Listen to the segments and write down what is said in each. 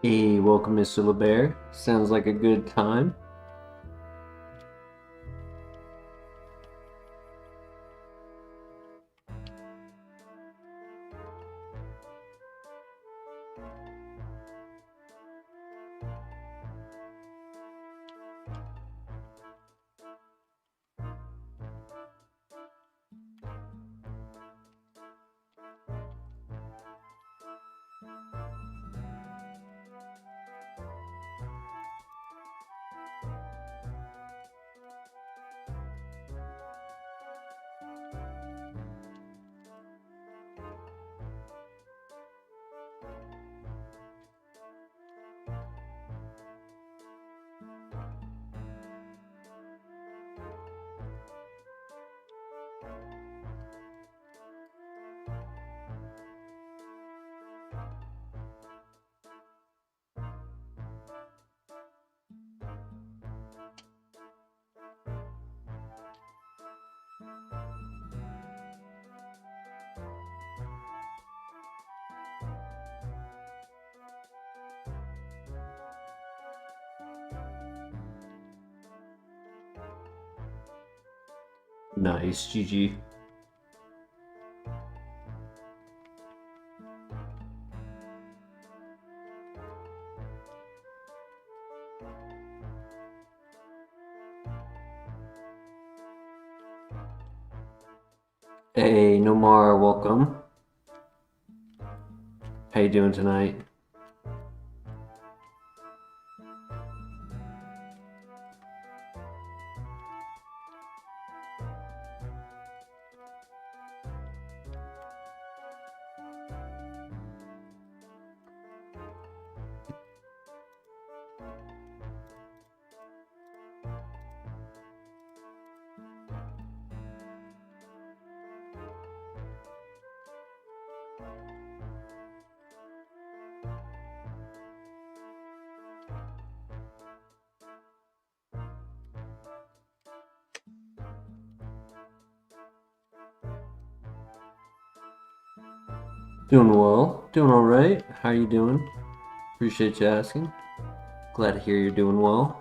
Hey, welcome, Mr. LeBear. Sounds like a good time. Nice, GG. Hey, Nomar, welcome. How you doing tonight? Doing well. Doing alright. How you doing? Appreciate you asking. Glad to hear you're doing well.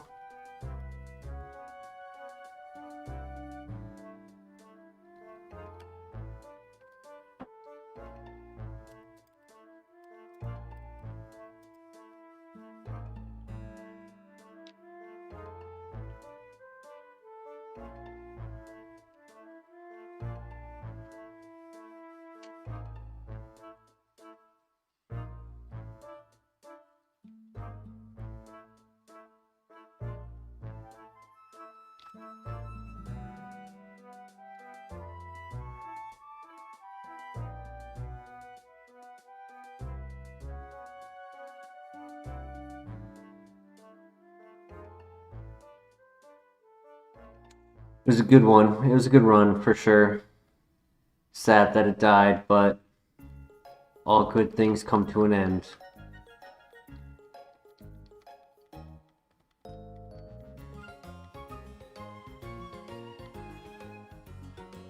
It was a good one. It was a good run for sure. Sad that it died, but all good things come to an end.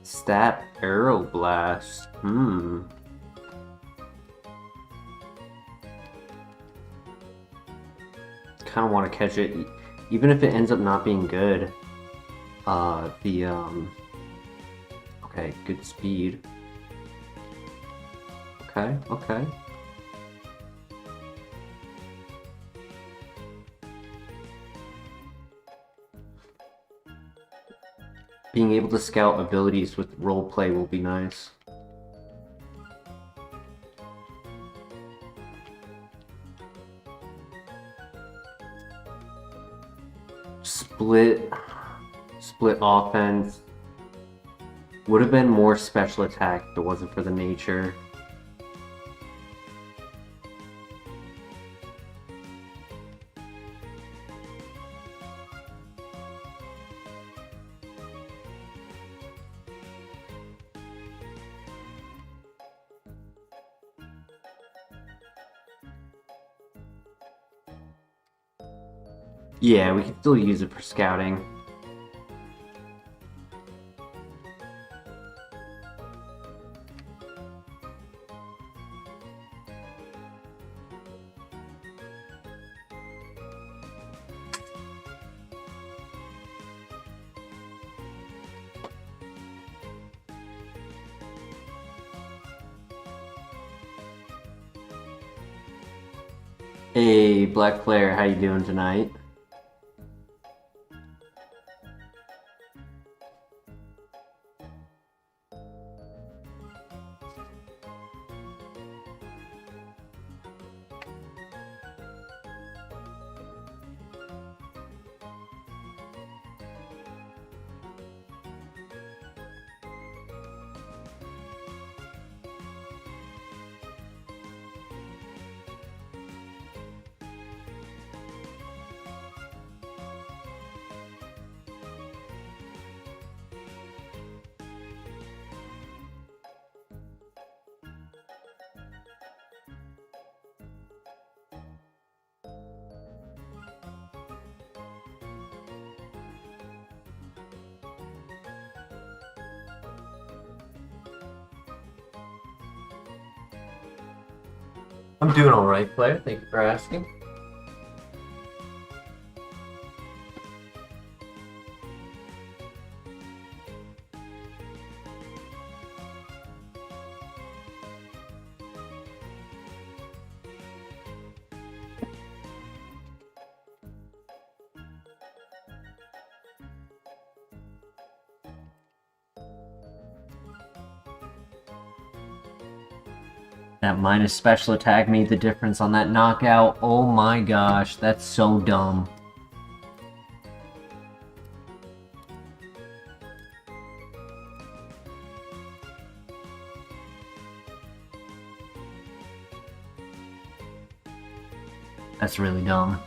Stat Arrow Blast. Kind of want to catch it, even if it ends up not being good. Okay, good speed. Okay. Being able to scout abilities with roleplay will be nice. Split offense would have been more special attack if it wasn't for the nature. Yeah, we can still use it for scouting. Hey, Black Player, how you doing tonight? I'm doing alright, Player. Thank you for asking. That minus special attack made the difference on that knockout. Oh my gosh, that's so dumb. That's really dumb.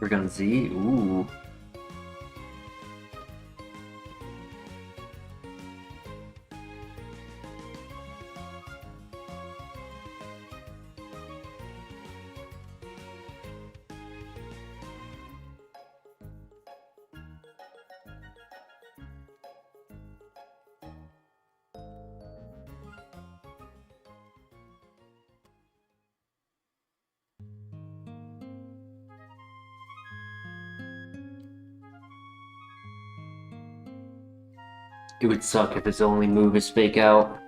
We're gonna see. Ooh. It would suck if his only move is fake out.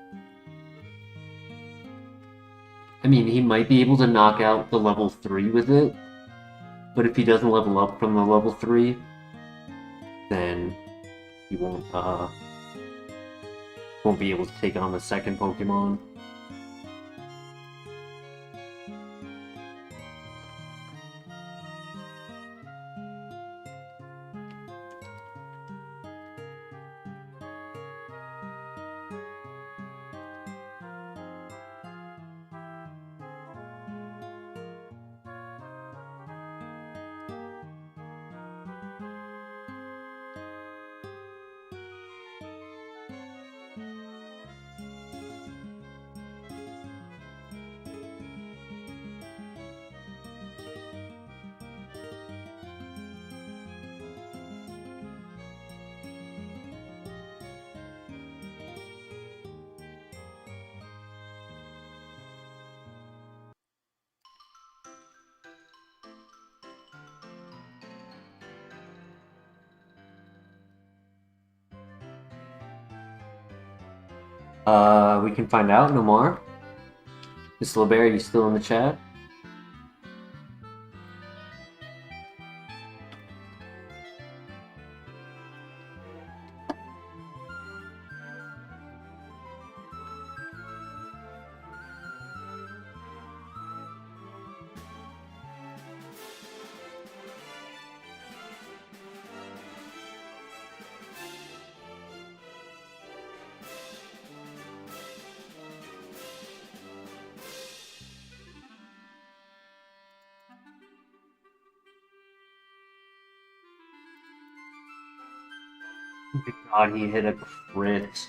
I mean, he might be able to knock out the level 3 with it, but if he doesn't level up from the level 3, then he won't be able to take on the second Pokemon. We can find out no more. Miss LeBear, you still in the chat? God, he hit a crit.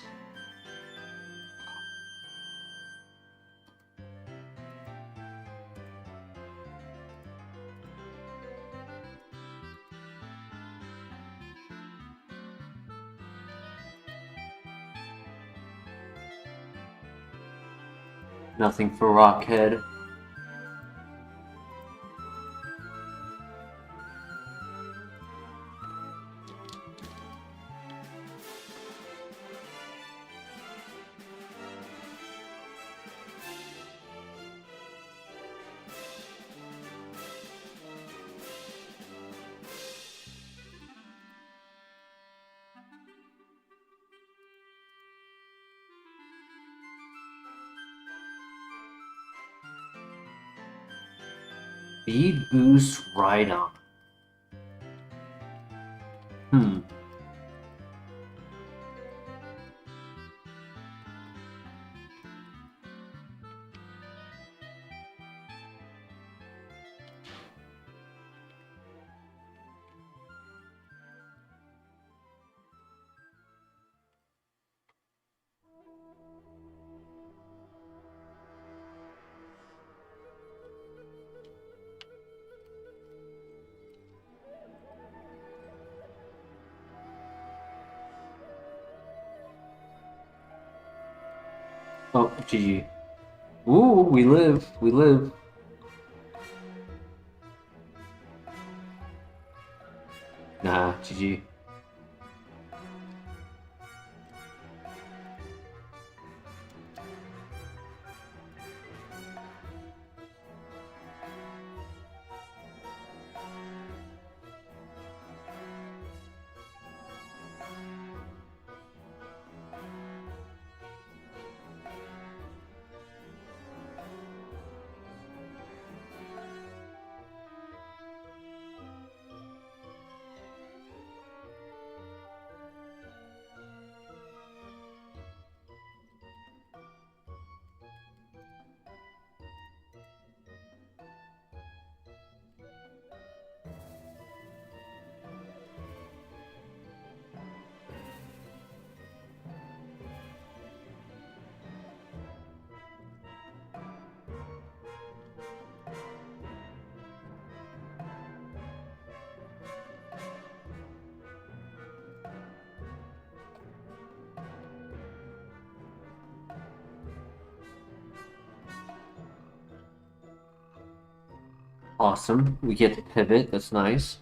Nothing for Rockhead. Speed boost right on. Oh, GG. Ooh, we live. We live. Nah, GG. Awesome. We get to pivot. That's nice.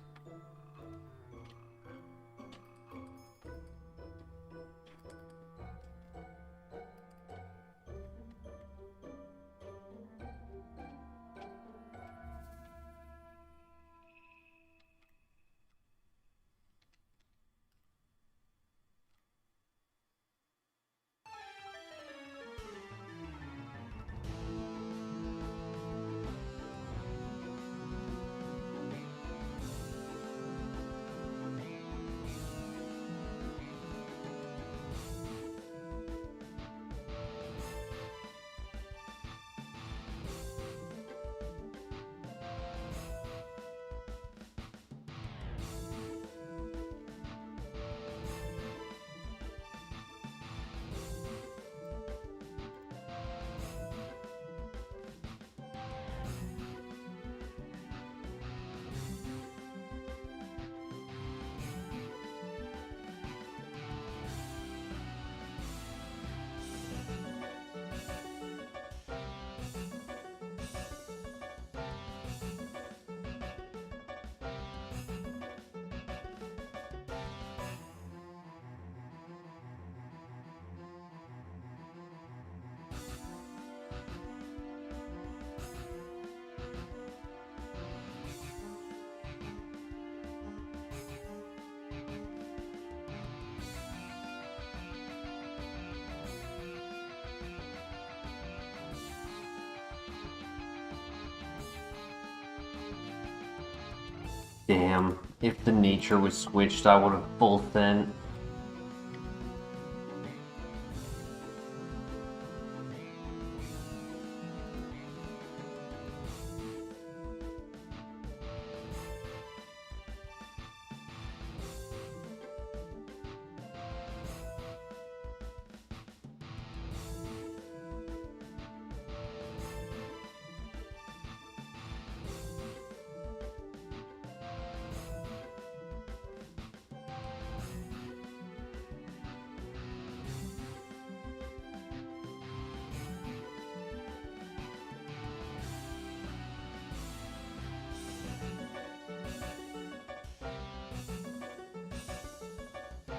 Damn. If the nature was switched, I would have full sent.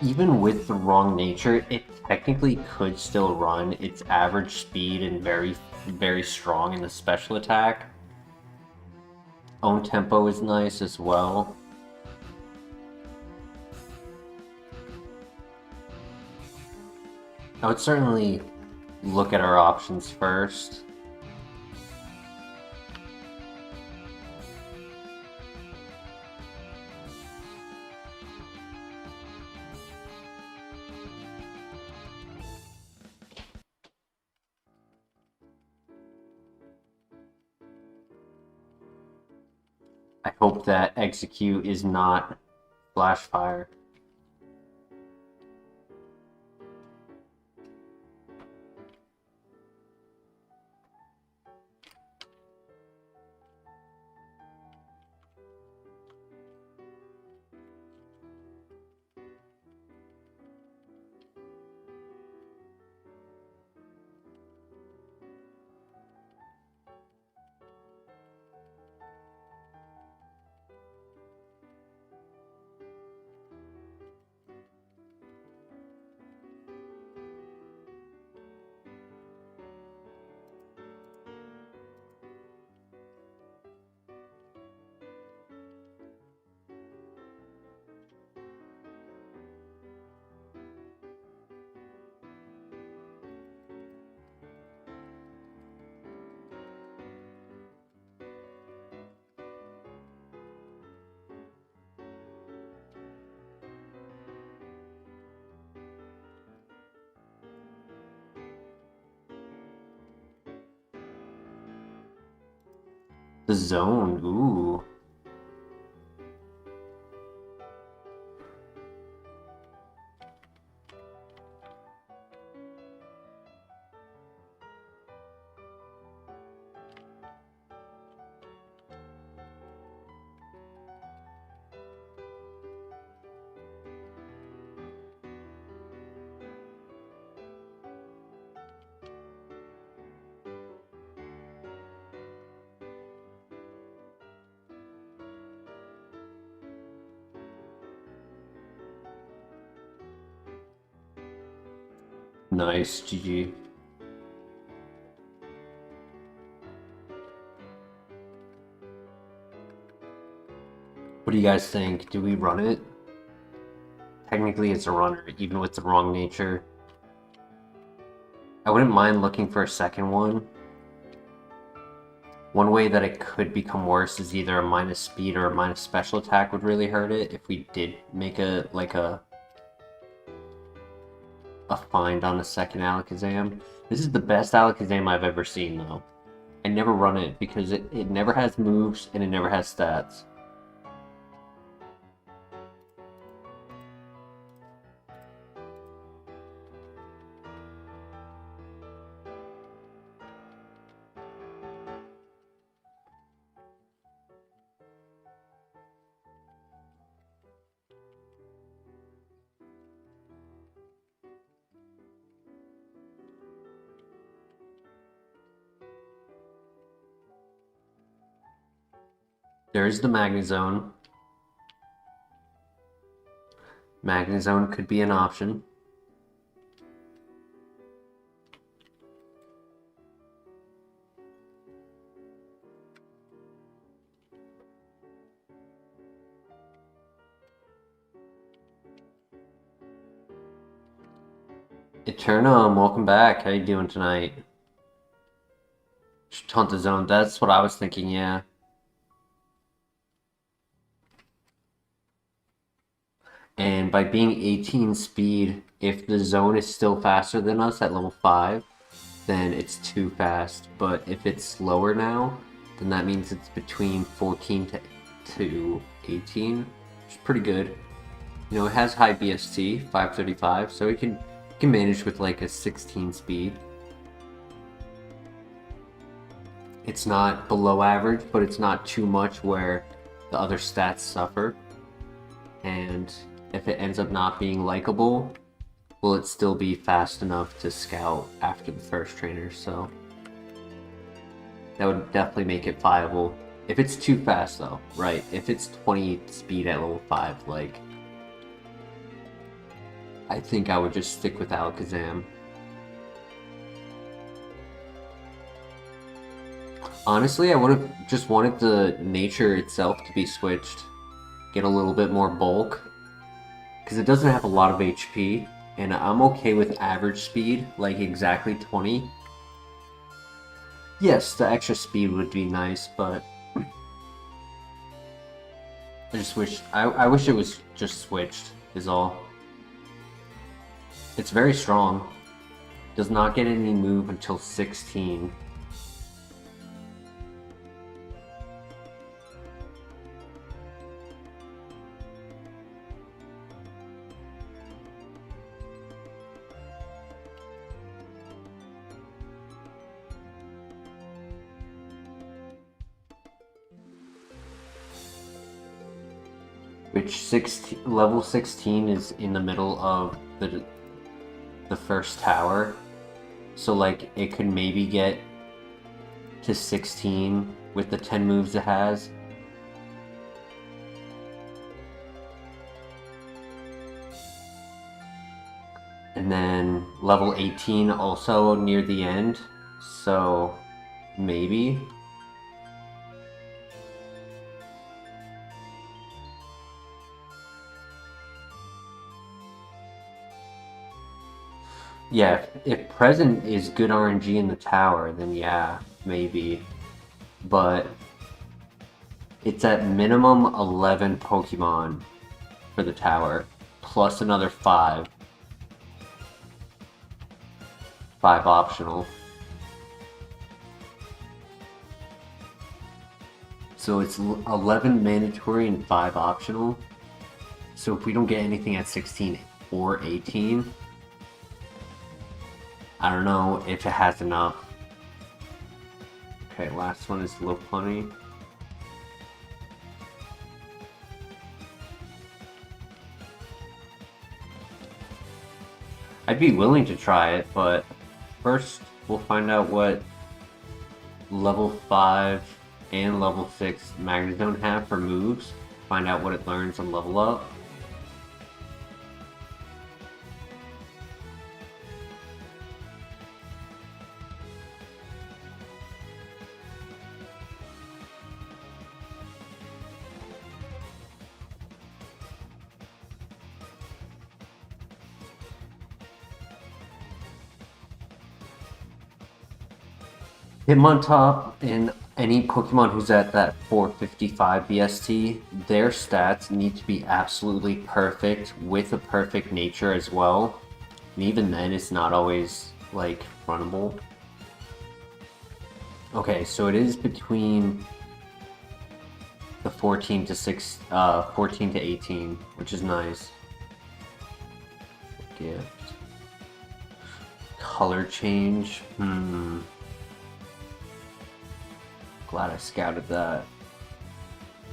even with the wrong nature, it technically could still run its average speed and very strong in the special attack. Own tempo is nice as well. I would certainly look at our options first. I hope that execute is not flash fire. The zone, ooh. Nice, GG. What do you guys think? Do we run it? Technically it's a runner, even with the wrong nature. I wouldn't mind looking for a second one. One way that it could become worse is either a minus speed or a minus special attack would really hurt it if we did make a find on a second Alakazam. This is the best Alakazam I've ever seen though. I never run it because it never has moves and it never has stats. There's the Magnezone. Magnezone could be an option. Eternum, welcome back. How you doing tonight? Taunt the zone. That's what I was thinking, yeah. And by being 18 speed, if the zone is still faster than us at level 5, then it's too fast. But if it's slower now, then that means it's between 14 to 18, which is pretty good. You know, it has high BST, 535, so it can manage with like a 16 speed. It's not below average, but it's not too much where the other stats suffer. And if it ends up not being likable, will it still be fast enough to scout after the first trainer? So that would definitely make it viable. If it's too fast though, right? If it's 20 speed at level 5, like I think I would just stick with Alakazam. Honestly, I would have just wanted the nature itself to be switched. Get a little bit more bulk. Because it doesn't have a lot of HP. And I'm okay with average speed, like exactly 20. Yes, the extra speed would be nice, but I just wish I wish it was just switched, is all. It's very strong. Does not get any move until 16. Which level 16 is in the middle of the first tower. So like it could maybe get to 16 with the 10 moves it has. And then level 18 also near the end. So maybe. Yeah, if present is good RNG in the tower, then yeah, maybe. But it's at minimum 11 Pokemon for the tower, plus another 5. 5 optional. So it's 11 mandatory and 5 optional. So if we don't get anything at 16 or 18, I don't know if it has enough. Okay, last one is Lopunny. I'd be willing to try it, but first we'll find out what level 5 and level 6 Magnezone have for moves. Find out what it learns on level up. Hitmontop and any Pokemon who's at that 455 BST, their stats need to be absolutely perfect with a perfect nature as well. And even then, it's not always, like, runnable. Okay, so it is between the 14 to 18, which is nice. Gift. Color change. Glad I scouted that.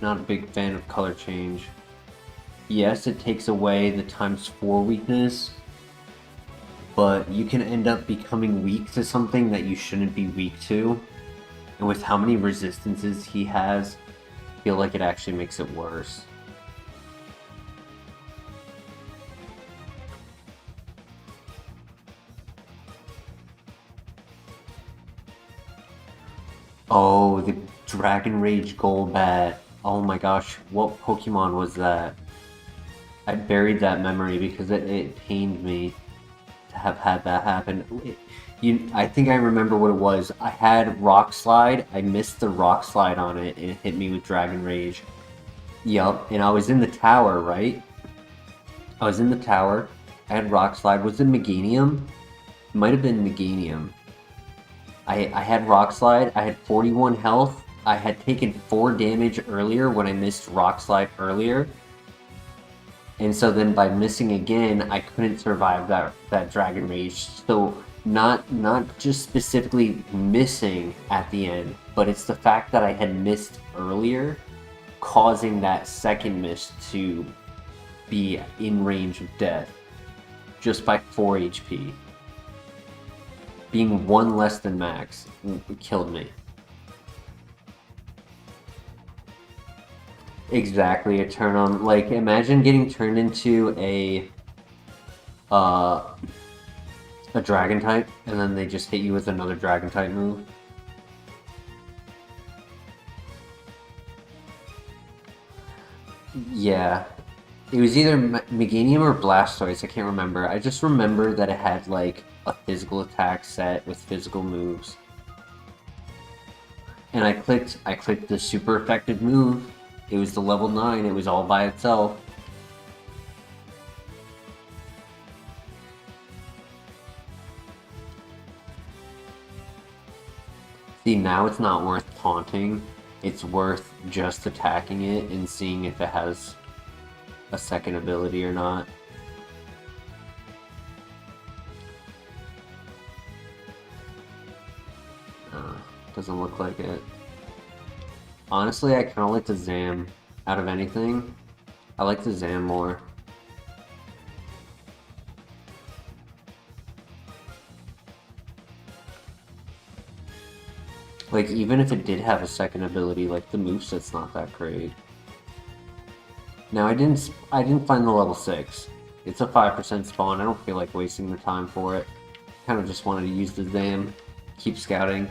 Not a big fan of color change. Yes, it takes away the ×4 weakness, but you can end up becoming weak to something that you shouldn't be weak to. And with how many resistances he has, I feel like it actually makes it worse. Oh, the Dragon Rage Golbat. Oh my gosh, what Pokemon was that? I buried that memory because it pained me to have had that happen. I think I remember what it was. I had Rock Slide. I missed the Rock Slide on it, and it hit me with Dragon Rage. Yup, and I was in the tower, right? I was in the tower. I had Rock Slide. Was it Meganium? It might have been Meganium. I had Rock Slide. I had 41 health. I had taken 4 damage earlier when I missed Rock Slide earlier. And so then by missing again, I couldn't survive that Dragon Rage. So not just specifically missing at the end, but it's the fact that I had missed earlier, causing that second miss to be in range of death just by 4 HP. Being 1 less than max killed me. Exactly, a turn on. Like, imagine getting turned into a a dragon type, and then they just hit you with another dragon type move. Yeah. It was either Meganium or Blastoise, I can't remember. I just remember that it had like a physical attack set with physical moves. And I clicked the super effective move. It was the level 9, it was all by itself. See, now it's not worth taunting. It's worth just attacking it and seeing if it has a second ability or not. Doesn't look like it. Honestly, I kind of like the Zam. Out of anything, I like the Zam more. Like, even if it did have a second ability, like, the moveset's not that great. Now, I didn't find the level 6. It's a 5% spawn, I don't feel like wasting the time for it. Kind of just wanted to use the Zam, keep scouting.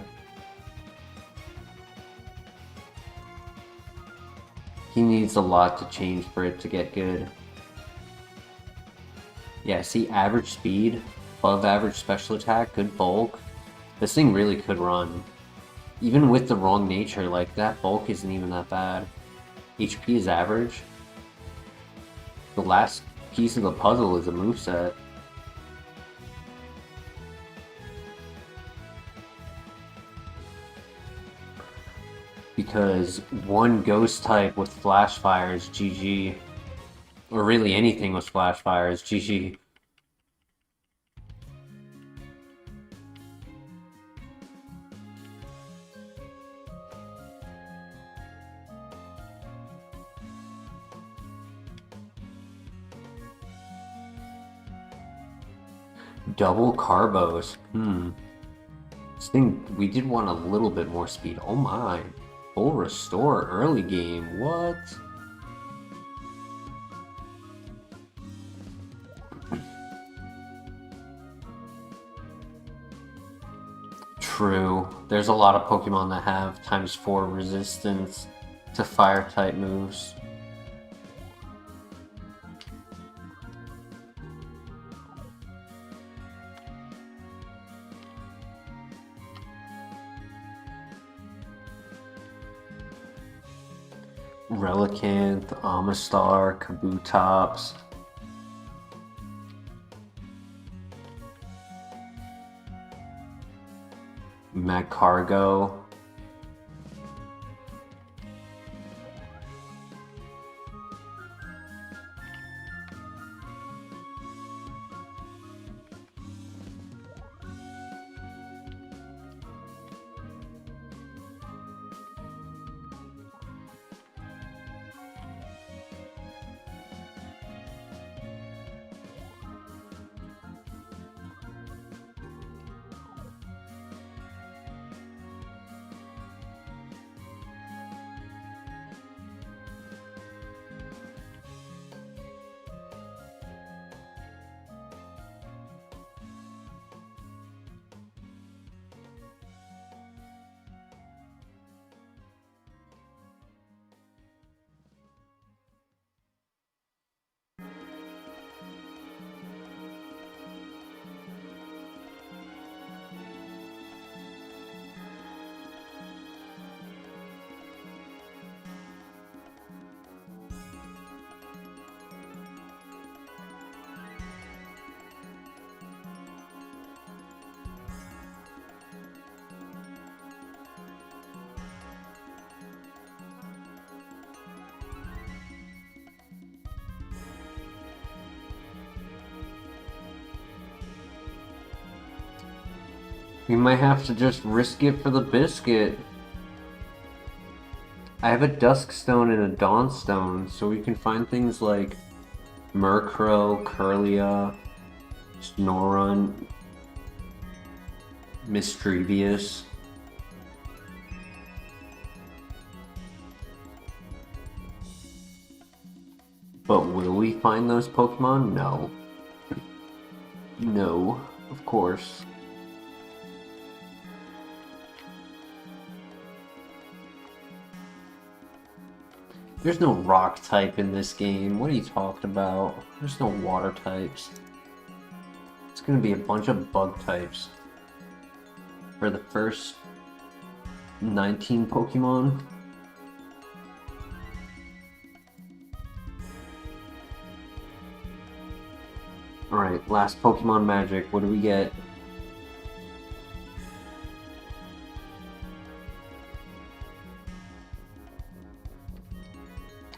He needs a lot to change for it to get good. Yeah, see, average speed, above average special attack, good bulk. This thing really could run. Even with the wrong nature, like, that bulk isn't even that bad. HP is average. The last piece of the puzzle is a moveset. Because one ghost type with flash fire is GG. Or really anything with flash fire is GG. Double Carbos. This thing, we did want a little bit more speed. Oh my. Full restore early game. What? True. There's a lot of Pokemon that have ×4 resistance to fire type moves. Relicanth, Amistar, Kabutops. Magcargo. We might have to just risk it for the biscuit. I have a Duskstone and a Dawnstone, so we can find things like Murkrow, Kirlia, Snorunt, Mischievous. But will we find those Pokemon? No. No, of course. There's no rock type in this game. What are you talking about? There's no water types. It's gonna be a bunch of bug types for the first 19 Pokemon. Alright, last Pokemon Magic. What do we get?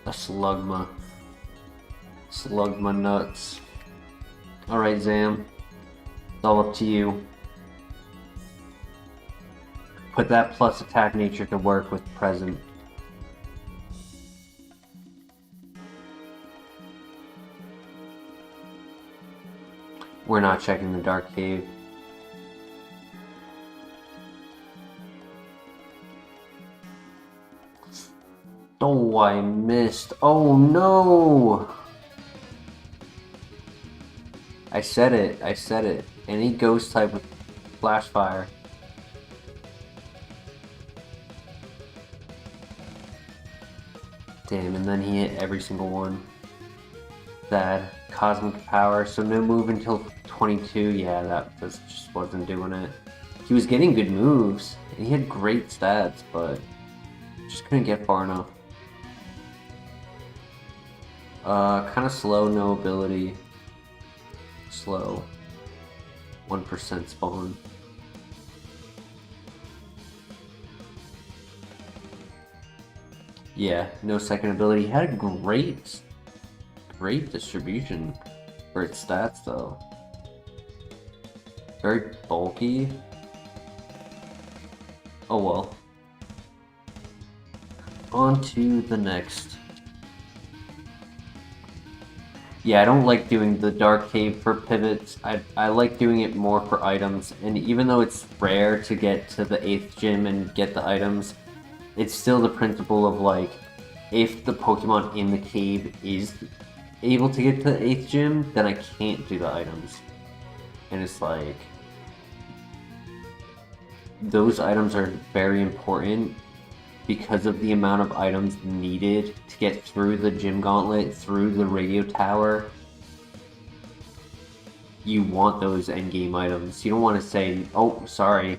A Slugma. Slugma nuts. Alright, Zam. It's all up to you. Put that plus attack nature to work with present. We're not checking the Dark Cave. Oh, I missed. Oh no! I said it. I said it. Any ghost type with flash fire. Damn, and then he hit every single one. Sad. Cosmic power, so no move until 22. Yeah, that just wasn't doing it. He was getting good moves, and he had great stats, but just couldn't get far enough. Kind of slow, no ability. Slow. 1% spawn. Yeah, no second ability. He had a great distribution for its stats, though. Very bulky. Oh well. On to the next. Yeah, I don't like doing the Dark Cave for pivots. I like doing it more for items, and even though it's rare to get to the 8th gym and get the items, it's still the principle of like, if the Pokemon in the cave is able to get to the 8th gym, then I can't do the items. And it's like, those items are very important because of the amount of items needed to get through the gym gauntlet, through the radio tower. You want those endgame items. You don't want to say, oh, sorry,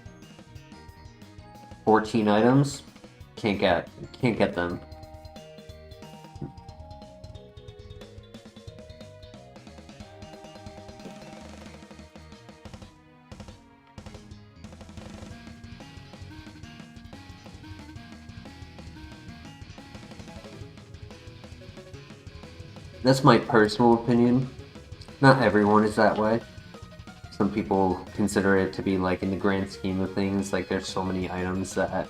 14 items, can't get them. That's my personal opinion. Not everyone is that way. Some people consider it to be like, in the grand scheme of things, like there's so many items that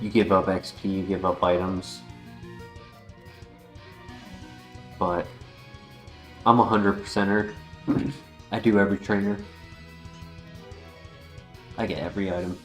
you give up XP, you give up items. But I'm a 100%er. I do every trainer. I get every item.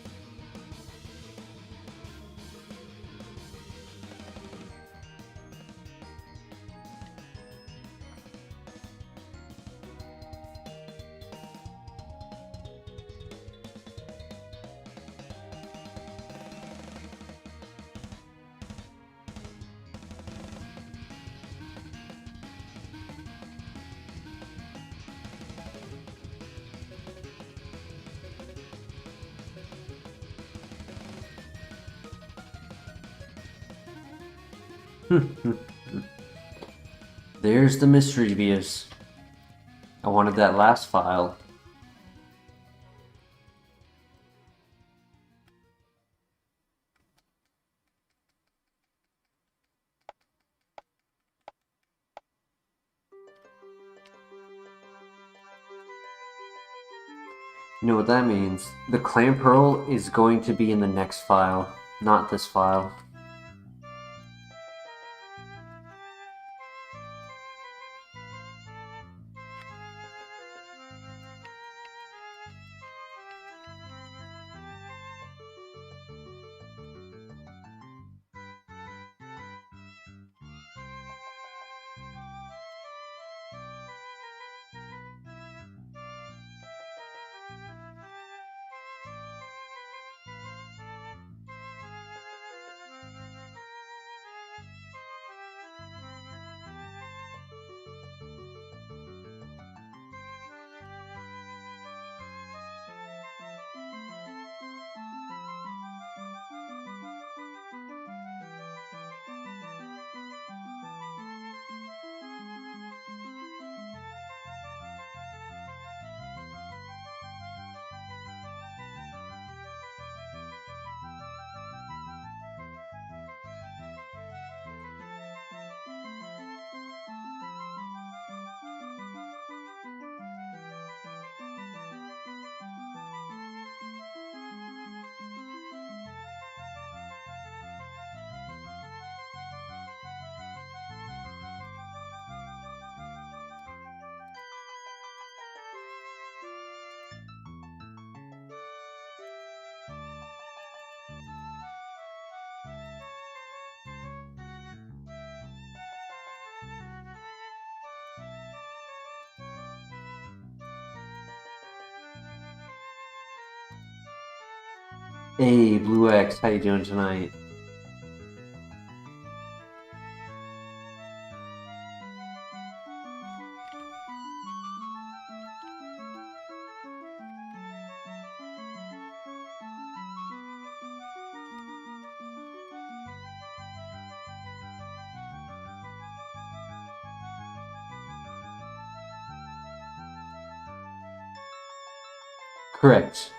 There's the mystery views. I wanted that last file. You know what that means? The Clan Pearl is going to be in the next file, not this file. Hey, Blue X, how you doing tonight? Correct.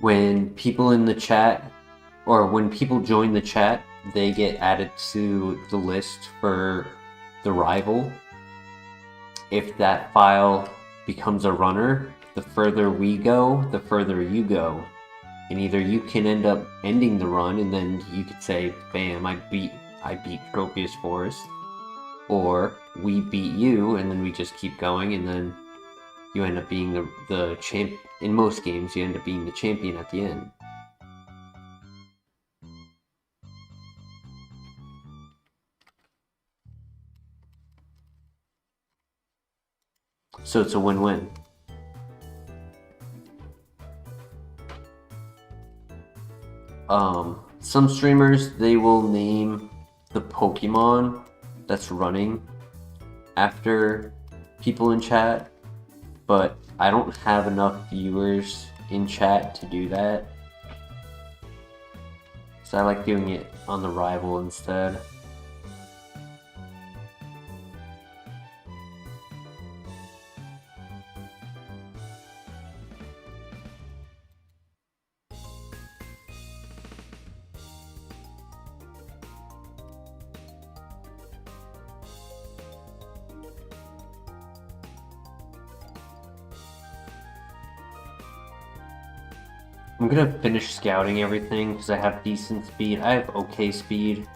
When people in the chat, or when people join the chat, they get added to the list for the rival. If that file becomes a runner, the further we go, the further you go. And either you can end up ending the run and then you could say, bam, I beat Tropius Forest, or we beat you and then we just keep going and then you end up being the champ. In most games, you end up being the champion at the end. So it's a win-win. Some streamers, they will name the Pokemon that's running after people in chat, but I don't have enough viewers in chat to do that. So I like doing it on the rival instead. I'm gonna finish scouting everything because I have decent speed. I have okay speed.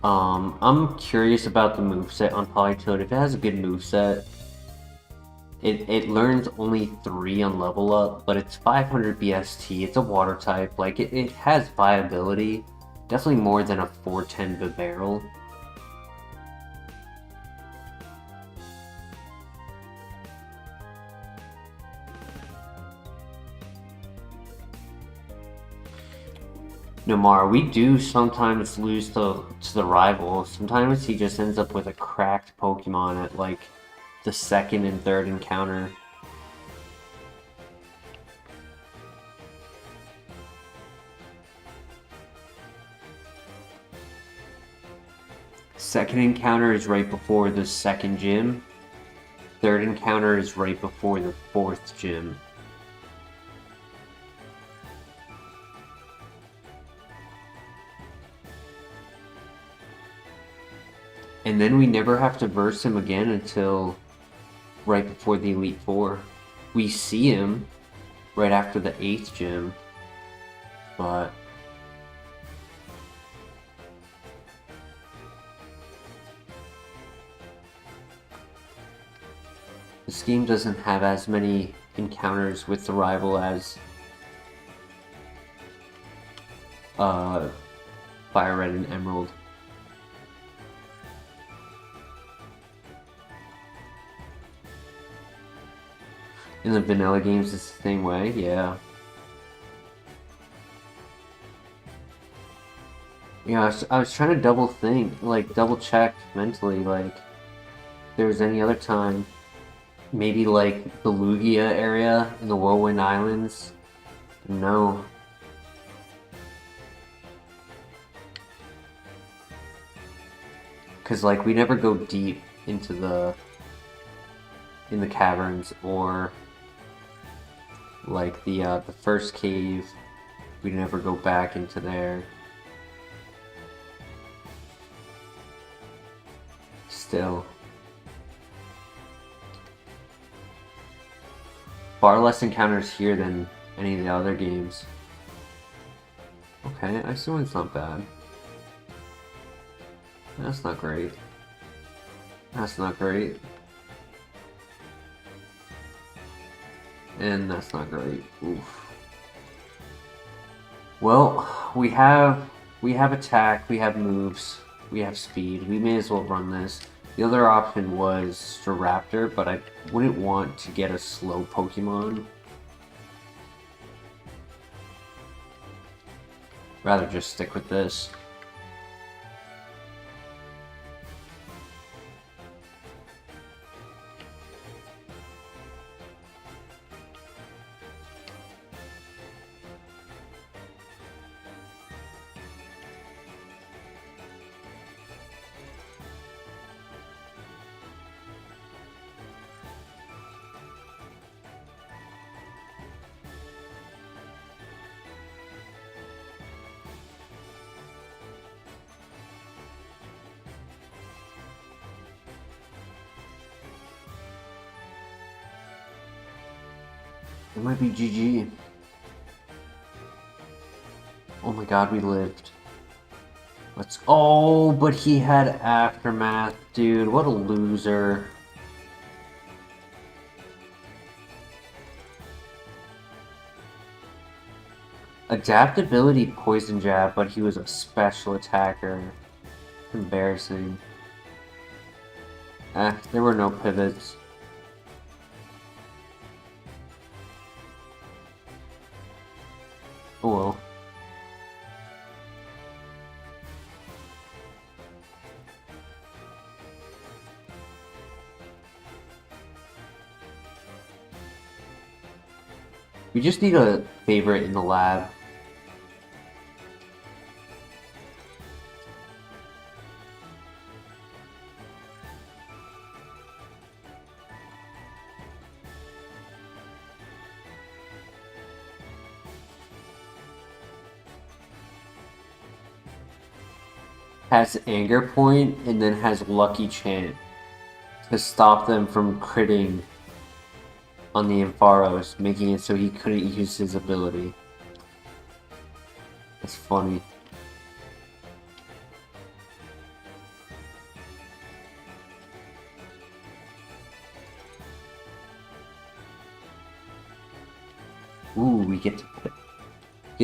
I'm curious about the moveset on Polytoad. If it has a good moveset, it learns only 3 on level up, but it's 500 BST. It's a water type. Like, it has viability. Definitely more than a 410 Bibarel. Nomar, we do sometimes lose to the rival. Sometimes he just ends up with a cracked Pokemon at like the second and third encounter. Second encounter is right before the second gym. Third encounter is right before the fourth gym. And then we never have to verse him again until right before the Elite Four. We see him right after the 8th gym, but this game doesn't have as many encounters with the rival as FireRed and Emerald. In the vanilla games, it's the same way, yeah. Yeah, I was trying to double check mentally, like, if there was any other time, maybe like the Lugia area in the Whirlwind Islands. No. Because, like, we never go deep into in the caverns, or like the first cave, we never go back into there. Still. Far less encounters here than any of the other games. Okay, Iceland's not bad. That's not great. That's not great. And that's not great. Oof. Well, we have attack, we have moves, we have speed. We may as well run this. The other option was Staraptor, but I wouldn't want to get a slow Pokemon. Rather just stick with this. It might be GG. Oh my god, we lived. Let's. Oh, but he had Aftermath, dude. What a loser. Adaptability Poison Jab, but he was a special attacker. Embarrassing. There were no pivots. Oh well. We just need a favorite in the lab. Has Anger Point and then has Lucky Chant to stop them from critting on the Ampharos, making it so he couldn't use his ability. That's funny. Ooh, we get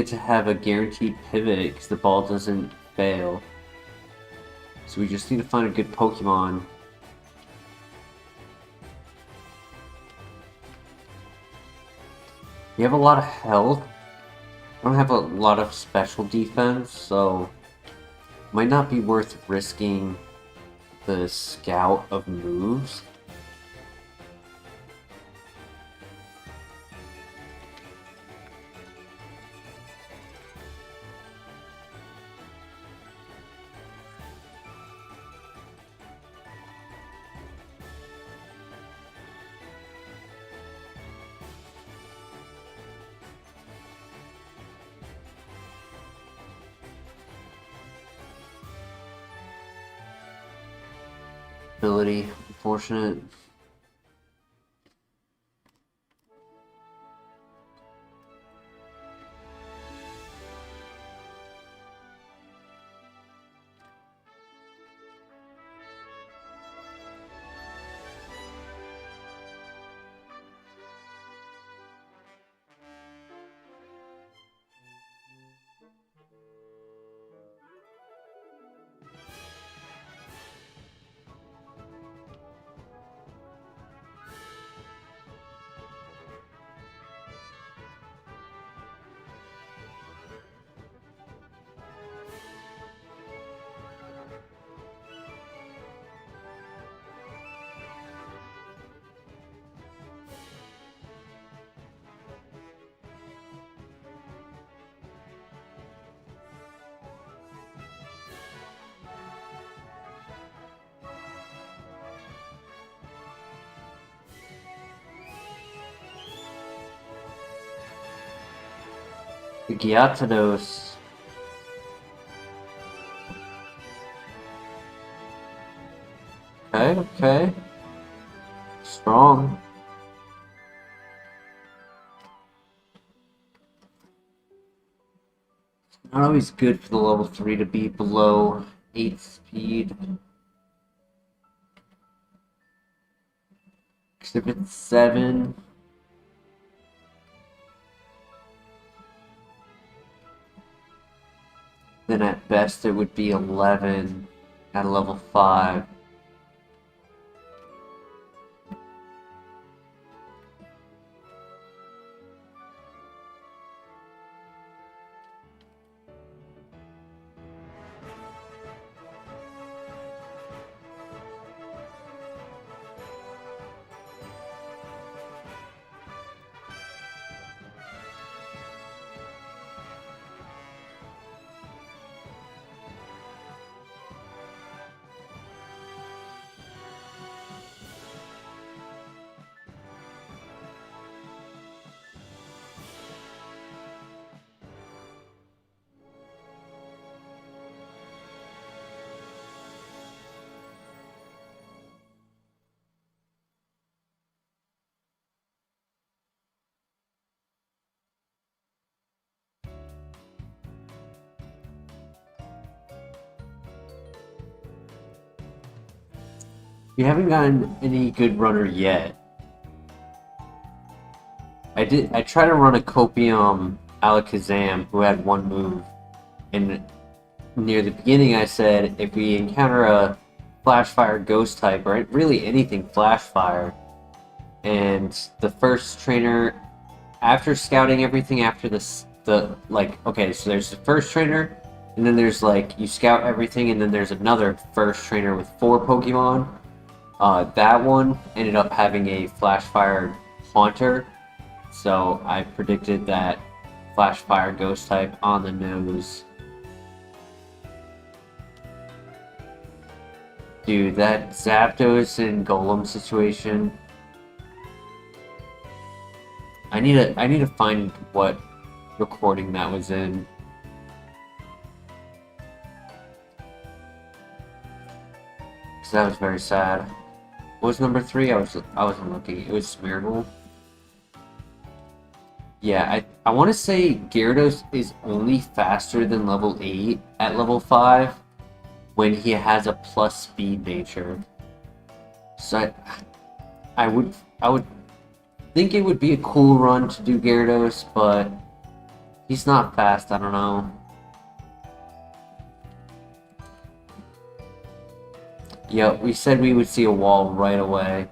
to have a guaranteed pivot because the ball doesn't fail. So we just need to find a good Pokemon. We have a lot of health. I don't have a lot of special defense, so it might not be worth risking the scout of moves. Ability, unfortunate. The Gyarados. Okay, okay. Strong. Not always good for the level 3 to be below 8 speed. Except it's 7. Then at best it would be 11 at level 5. We haven't gotten any good runner yet. I tried to run a Copium Alakazam who had one move, and near the beginning I said if we encounter a Flash Fire Ghost type, or really anything Flash Fire, and the first trainer, after scouting everything after okay, so there's the first trainer, and then there's like, you scout everything, and then there's another first trainer with 4 Pokemon. That one ended up having a Flash Fire Haunter, so I predicted that Flash Fire Ghost type on the nose. Dude, that Zapdos and Golem situation. I need to find what recording that was in. Cause that was very sad. What was number 3? I wasn't looking. It was Smeargle. Yeah, I want to say Gyarados is only faster than level 8 at level 5 when he has a plus speed nature. So I would think it would be a cool run to do Gyarados, but he's not fast, I don't know. Yeah, we said we would see a wall right away.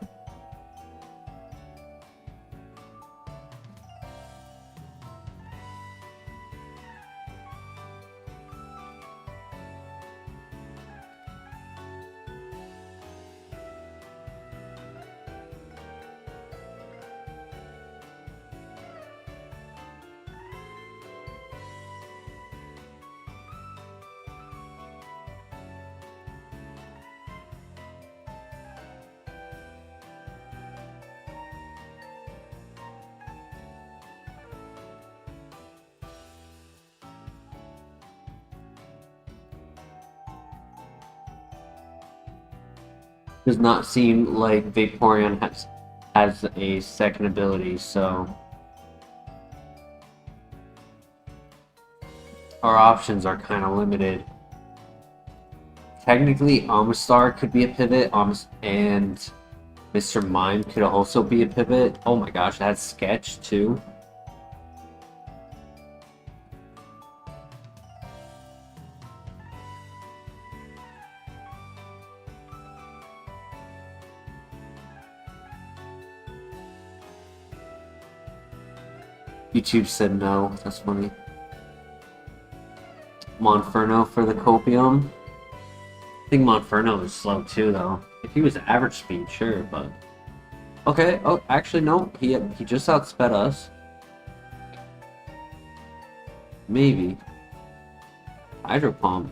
Does not seem like Vaporeon has a second ability, so our options are kind of limited. Technically, Amistar could be a pivot, and Mr. Mime could also be a pivot. Oh my gosh, that's Sketch too. YouTube said no. That's funny. Monferno for the Copium. I think Monferno is slow too, though. If he was average speed, sure, but okay. Oh, actually, no. He just outsped us. Maybe. Hydro Pump.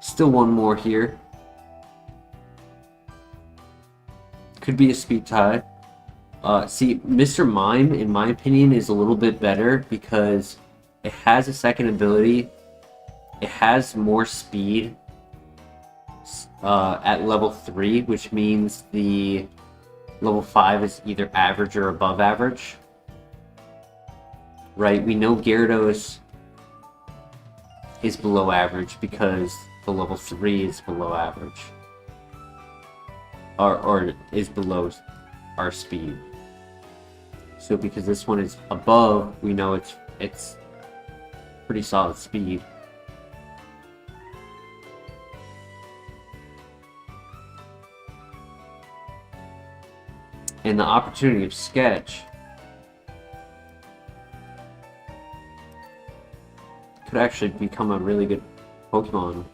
Still one more here. Could be a speed tie. See, Mr. Mime, in my opinion, is a little bit better because it has a second ability. It has more speed at level 3, which means the level 5 is either average or above average. Right? We know Gyarados is below average because the level 3 is below average. Or is below our speed. So because this one is above, we know it's pretty solid speed. And the opportunity of Sketch could actually become a really good Pokemon.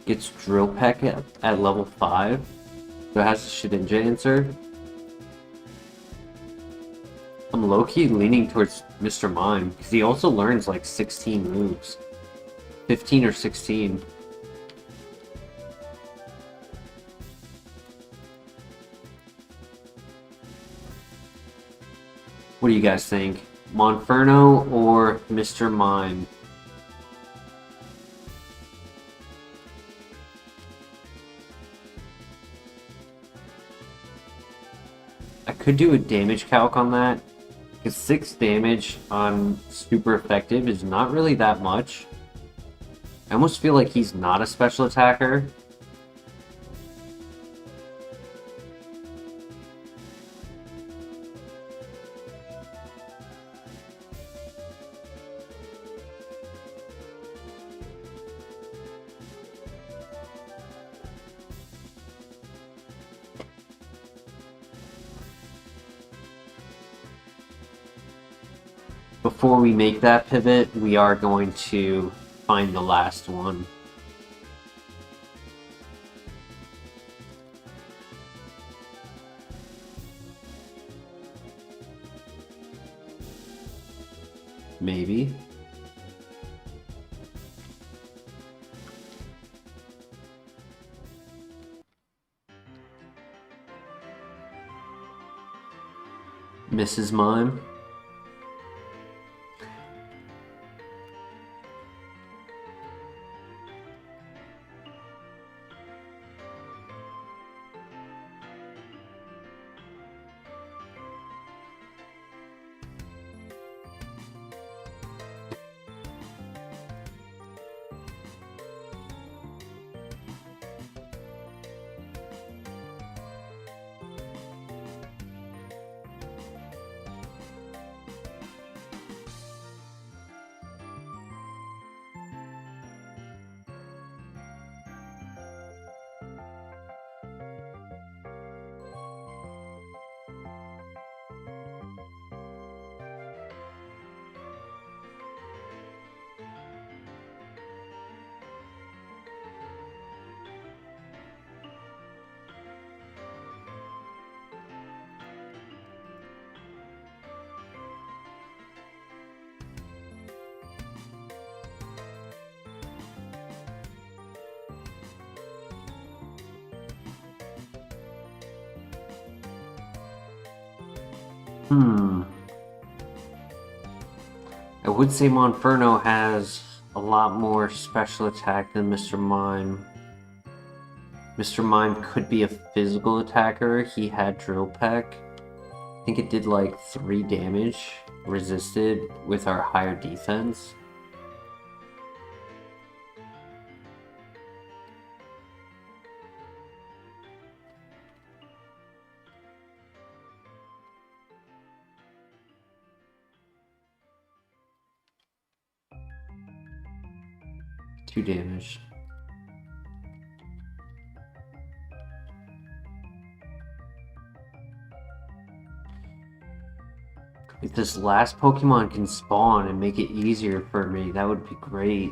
Gets Drill Peck at level 5. So it has a Shedinja answer. I'm low-key leaning towards Mr. Mime, because he also learns like 16 moves. 15 or 16. What do you guys think? Monferno or Mr. Mime? I could do a damage calc on that, Because 6 damage on super effective is not really that much. I almost feel like he's not a special attacker. Before we make that pivot, we are going to find the last one. Maybe. Mrs. Mime. I would say Monferno has a lot more special attack than Mr. Mime. Mr. Mime could be a physical attacker. He had Drill Peck. I think it did like 3 damage, resisted with our higher defense. Two damage. If this last Pokemon can spawn and make it easier for me, that would be great.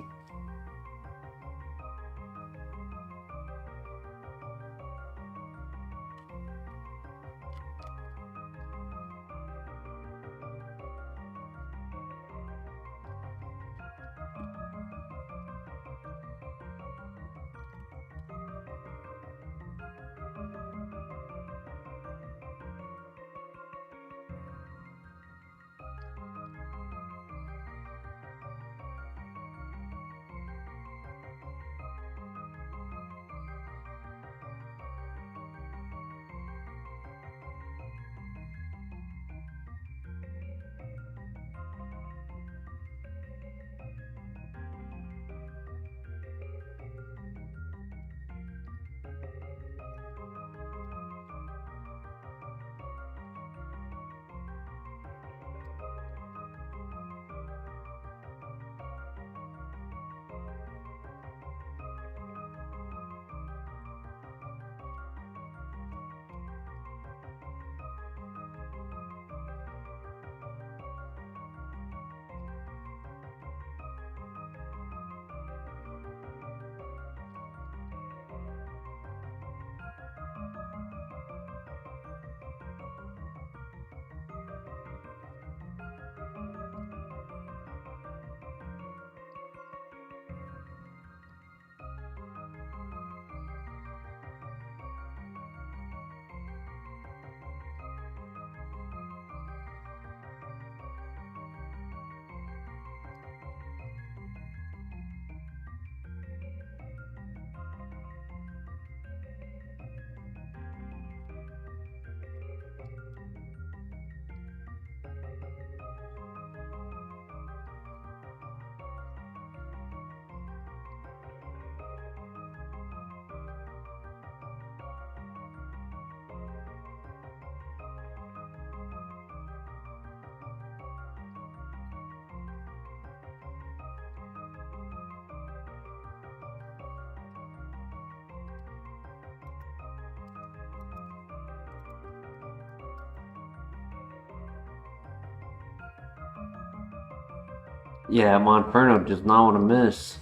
Yeah, Monferno does not want to miss.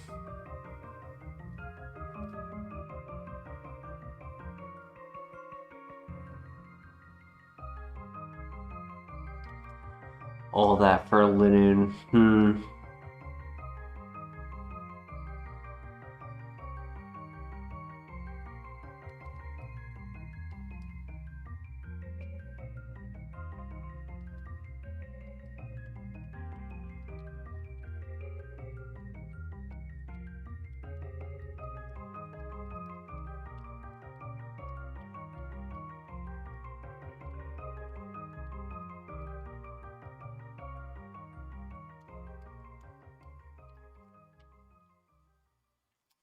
All that for a Linen.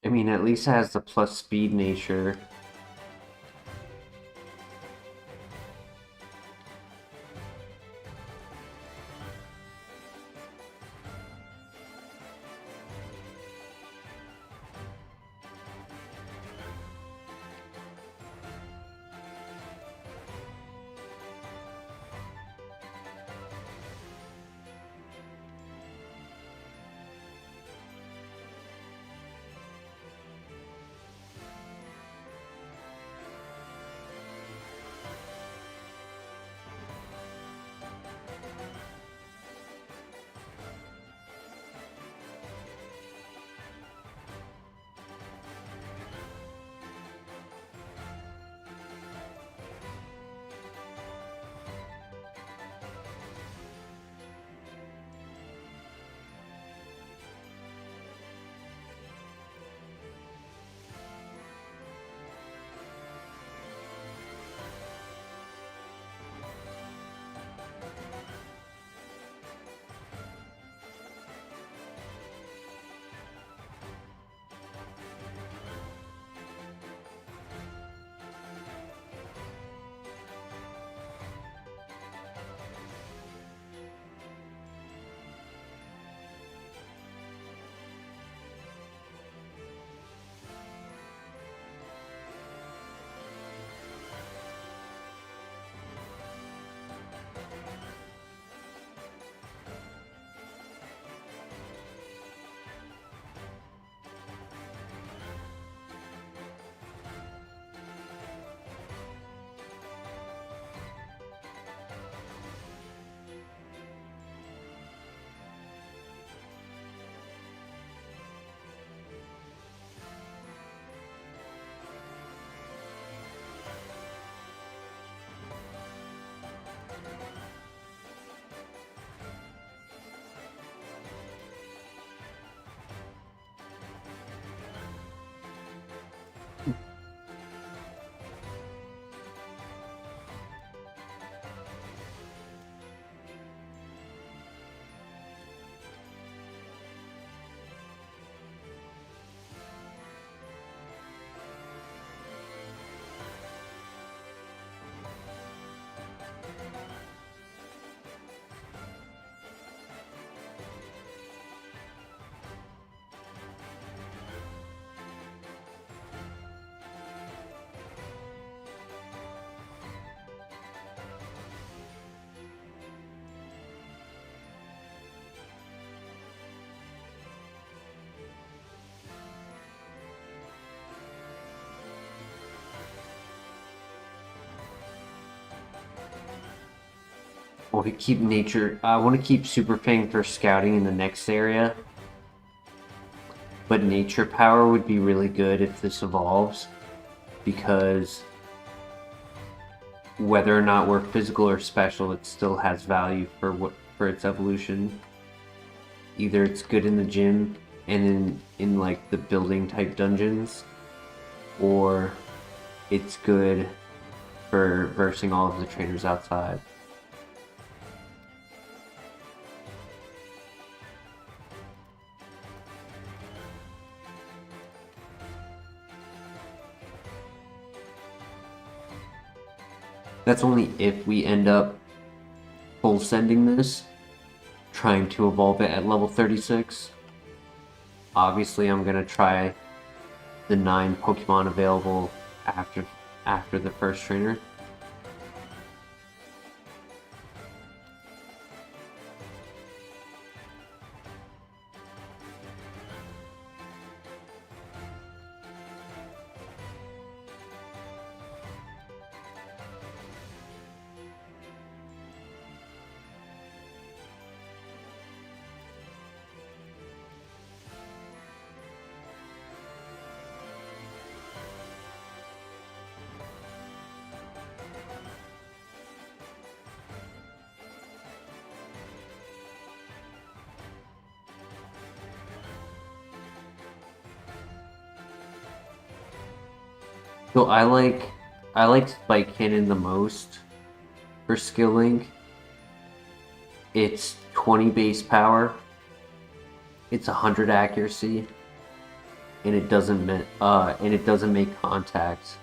I mean, at least it has the plus speed nature. I want to keep nature. I want to keep Super Fang for scouting in the next area. But nature power would be really good if this evolves, because whether or not we're physical or special, it still has value for its evolution. Either it's good in the gym and in like the building type dungeons, or it's good for versing all of the trainers outside. That's only if we end up full sending this, trying to evolve it at level 36. Obviously, I'm gonna try the 9 Pokemon available after the first trainer. So I like Spike Cannon the most for skilling. It's 20 base power. It's 100 accuracy, and it doesn't make contact.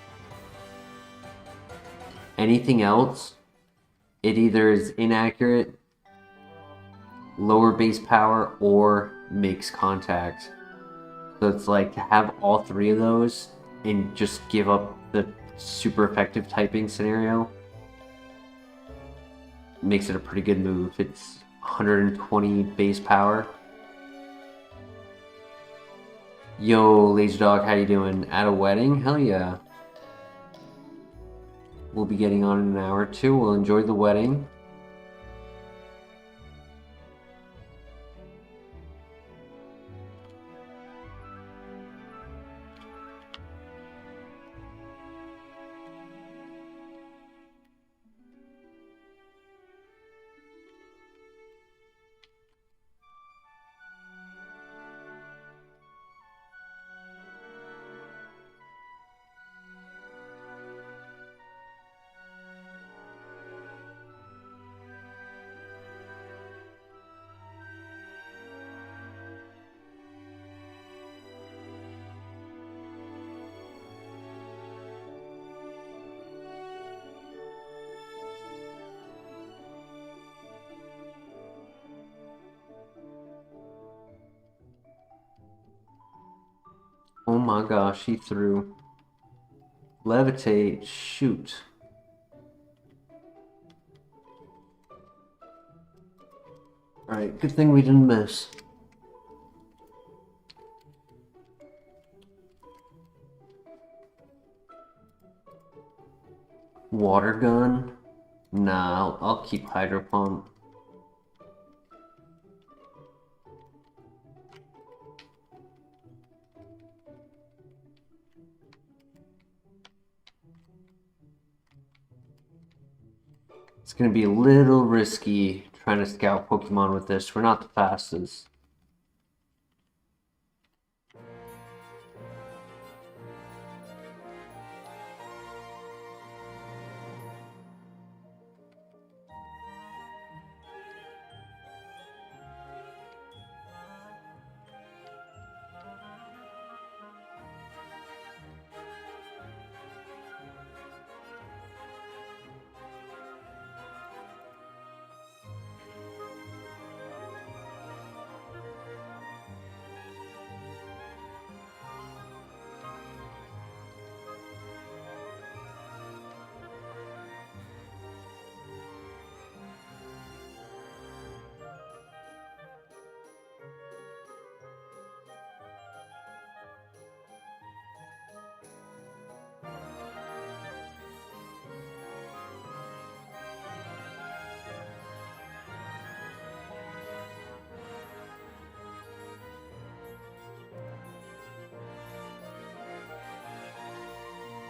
Anything else, it either is inaccurate, lower base power, or makes contact. So it's like to have all three of those and just give up the super effective typing scenario makes it a pretty good move. It's 120 base power. Yo, Laser Dog, how you doing? At a wedding? Hell yeah. We'll be getting on in an hour or two. We'll enjoy the wedding. Oh my gosh, he threw. Levitate, shoot. Alright, good thing we didn't miss. Water gun? Nah, I'll keep Hydro Pump. It's gonna be a little risky trying to scout Pokemon with this. We're not the fastest.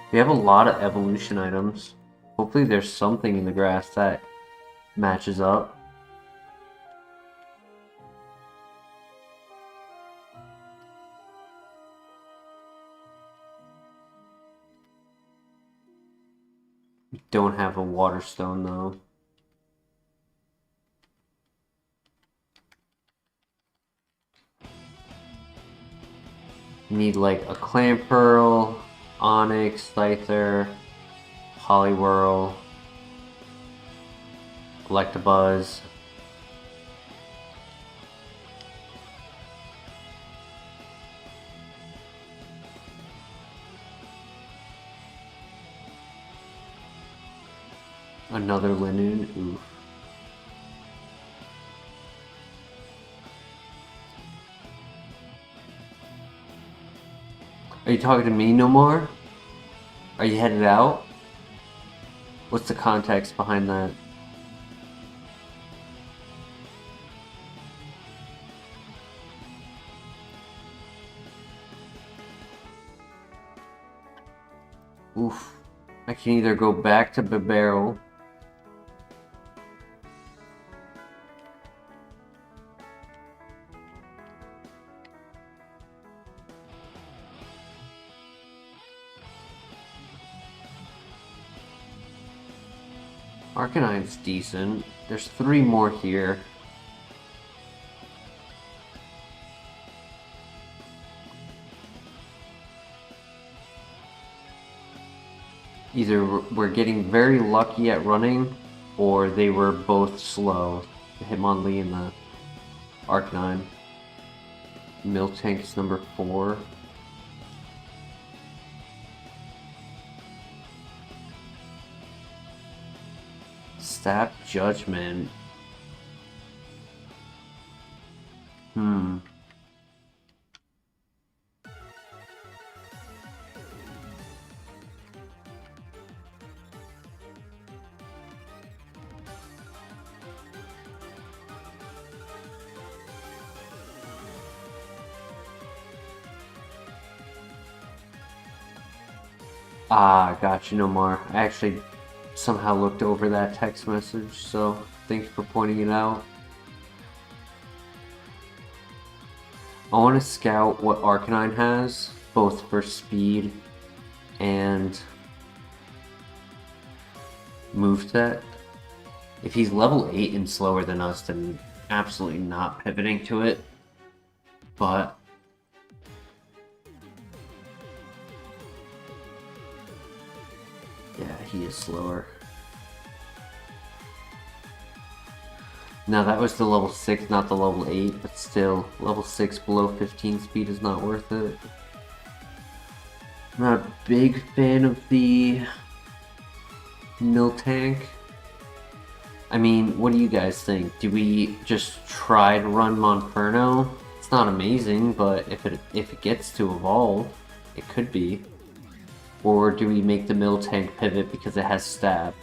We have a lot of evolution items. Hopefully there's something in the grass that matches up. We don't have a water stone though. Need like a Clamperl, Onyx, Scyther, Poliwhirl, Electabuzz. Another Linoon. Oof. Are you talking to me no more? Are you headed out? What's the context behind that? Oof. I can either go back to Bibarel. Arcanine's decent. There's 3 more here. Either we're getting very lucky at running, or they were both slow. The Hitmonlee and the Arcanine. Miltank is number 4. Stab Judgment. Ah, got you, Nomar. I actually somehow looked over that text message, so thank you for pointing it out. I want to scout what Arcanine has, both for speed and moveset. If he's level 8 and slower than us, then absolutely not pivoting to it. But yeah, he is slower. Now that was the level 6, not the level 8, but still, level 6 below 15 speed is not worth it. I'm not a big fan of the Miltank. I mean, what do you guys think? Do we just try to run Monferno? It's not amazing, but if it gets to evolve, it could be. Or do we make the Miltank pivot because it has stab?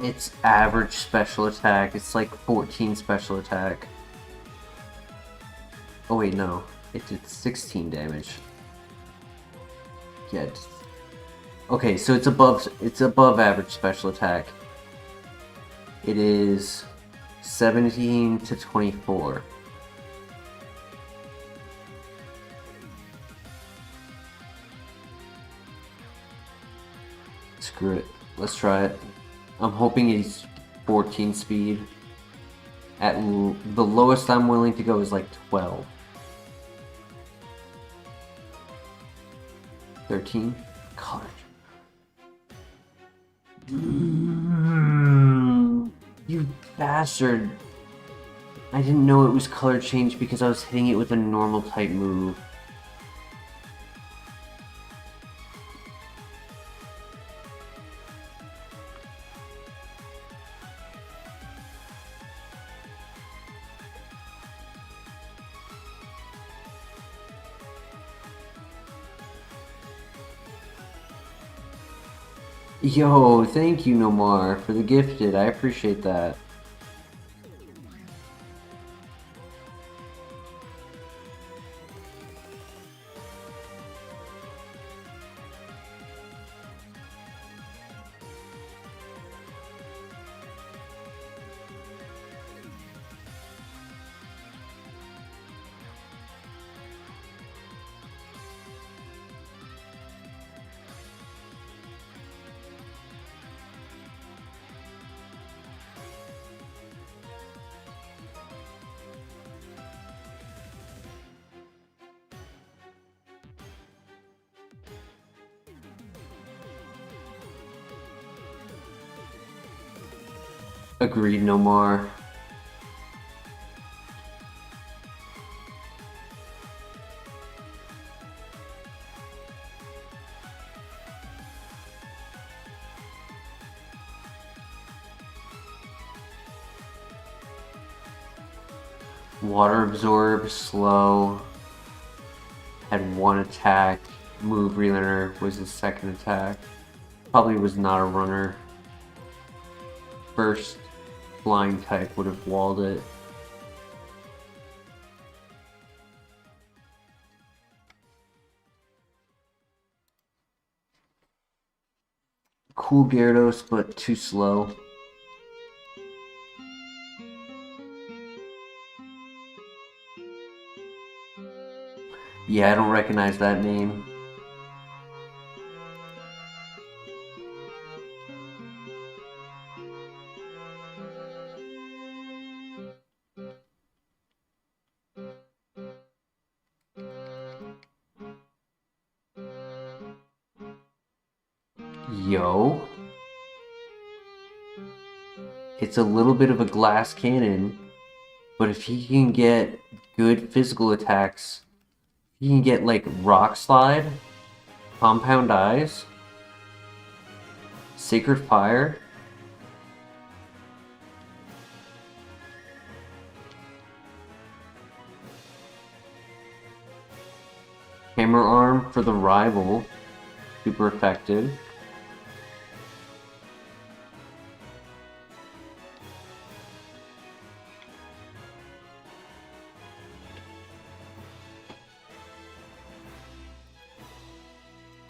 It's average special attack. It's like 14 special attack. Oh wait, no. It did 16 damage. Yeah. Okay, so it's above average special attack. It is 17 to 24. Screw it. Let's try it. I'm hoping he's 14 speed. At the lowest I'm willing to go is like 12. 13? College. You bastard. I didn't know it was color change because I was hitting it with a normal type move. Yo, thank you, Nomar, for the gifted. I appreciate that. Agreed, Nomar. Water absorb, slow. Had one attack. Move relearner was his second attack. Probably was not a runner. First flying type would have walled it. Cool Gyarados, but too slow. Yeah, I don't recognize that name. Yo. It's a little bit of a glass cannon, but if he can get good physical attacks, he can get like Rock Slide, Compound Eyes, Sacred Fire. Hammer Arm for the rival. Super effective.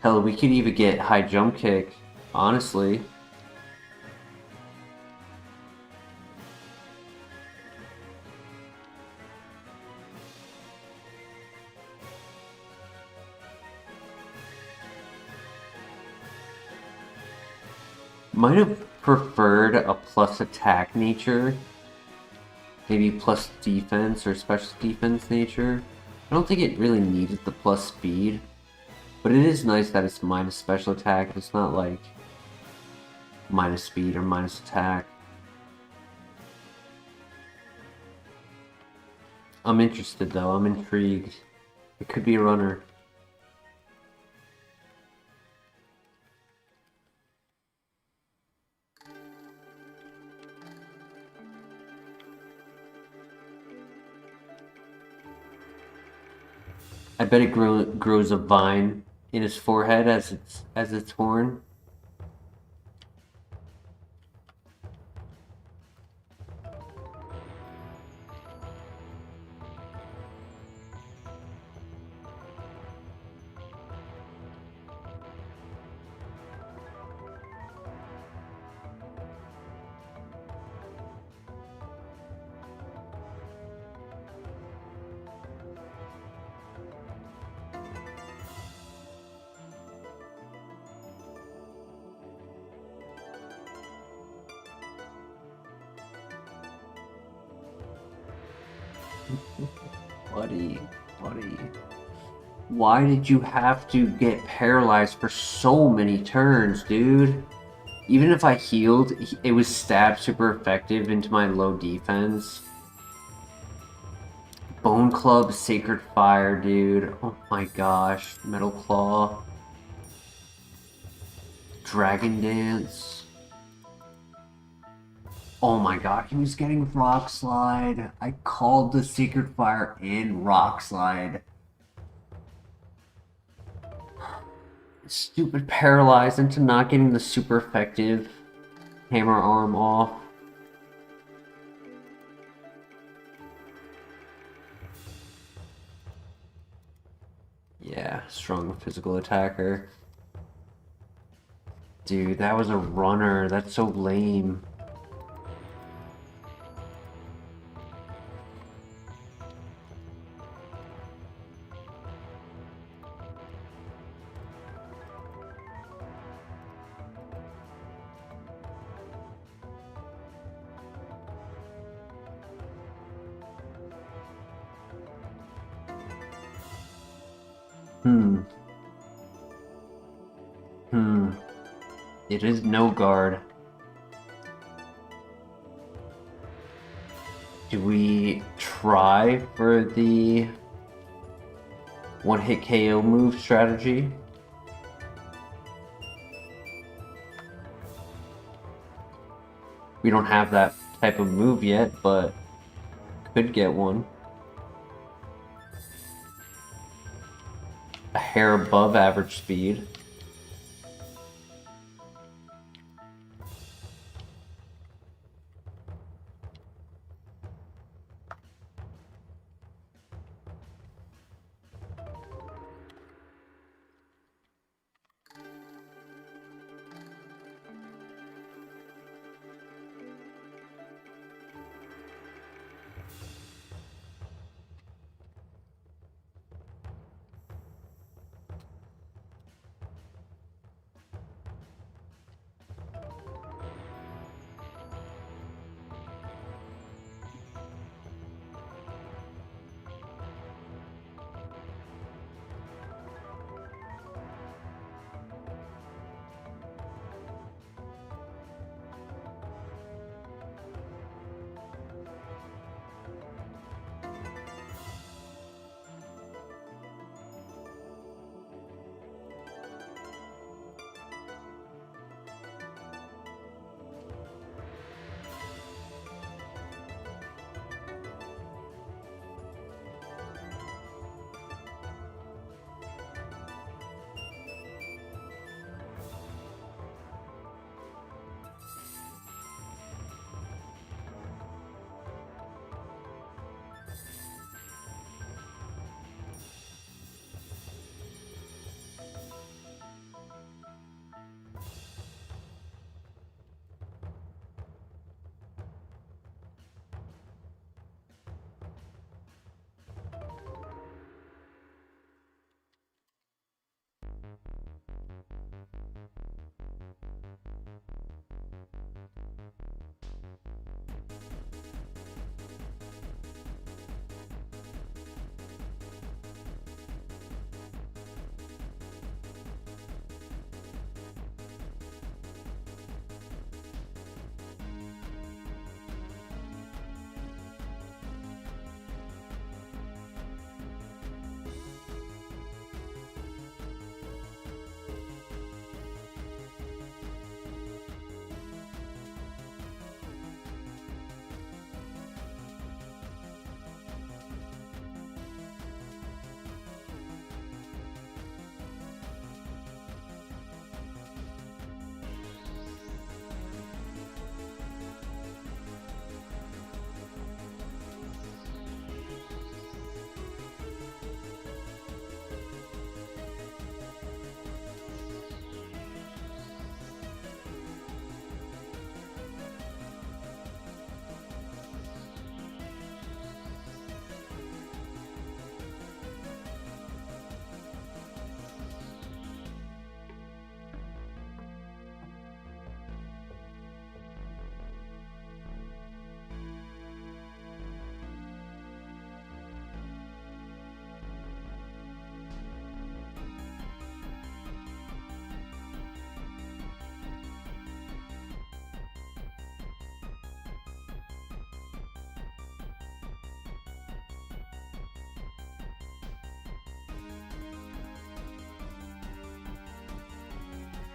Hell, we could even get High Jump Kick, honestly. Might have preferred a plus attack nature. Maybe plus defense or special defense nature. I don't think it really needed the plus speed. But it is nice that it's minus special attack. It's not like minus speed or minus attack. I'm interested though. I'm intrigued. It could be a runner. I bet it grows a vine in his forehead as it's horn. Buddy. Why did you have to get paralyzed for so many turns, dude? Even if I healed, it was stab super effective into my low defense. Bone Club, Sacred Fire, dude. Oh my gosh. Metal Claw. Dragon Dance. Oh my god, he was getting Rock Slide. I called the Sacred Fire and Rock Slide. Stupid paralyzed into not getting the super effective Hammer Arm off. Yeah, strong physical attacker. Dude, that was a runner. That's so lame. It is no guard. Do we try for the one-hit KO move strategy? We don't have that type of move yet, but could get one. a hair above average speed.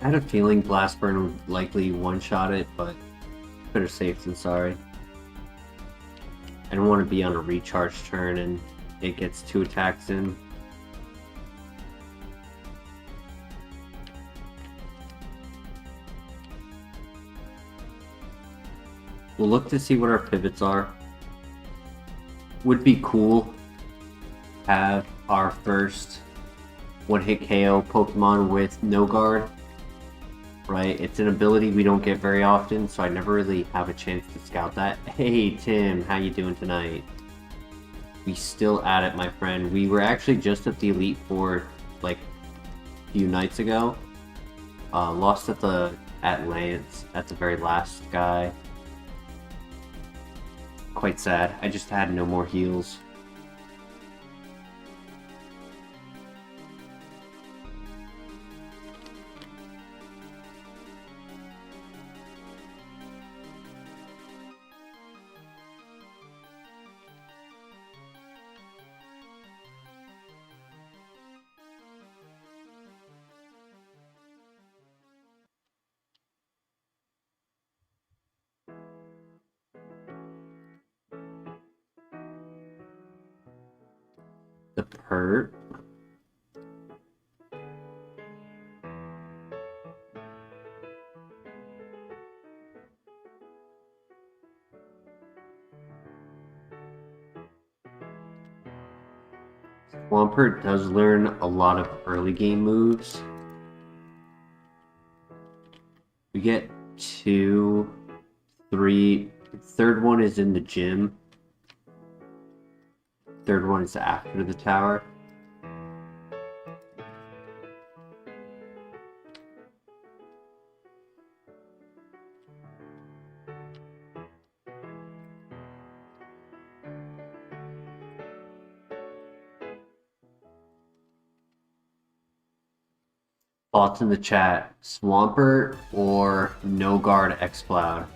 I had a feeling Blast Burn would likely one-shot it, but better safe than sorry. I don't want to be on a recharge turn and it gets 2 attacks in. We'll look to see what our pivots are. Would be cool to have our first one-hit KO Pokemon with no guard. Right, it's an ability we don't get very often, so I never really have a chance to scout that. Hey Tim, how you doing tonight? We still at it, my friend. We were actually just at the Elite Four like a few nights ago. Lost at Lance at the very last guy. Quite sad. I just had no more heals. The Pert. Swampert does learn a lot of early game moves. We get 2, 3. Third one is in the gym. Third one is after the tower. Thoughts in the chat, Swampert or No Guard X-Cloud?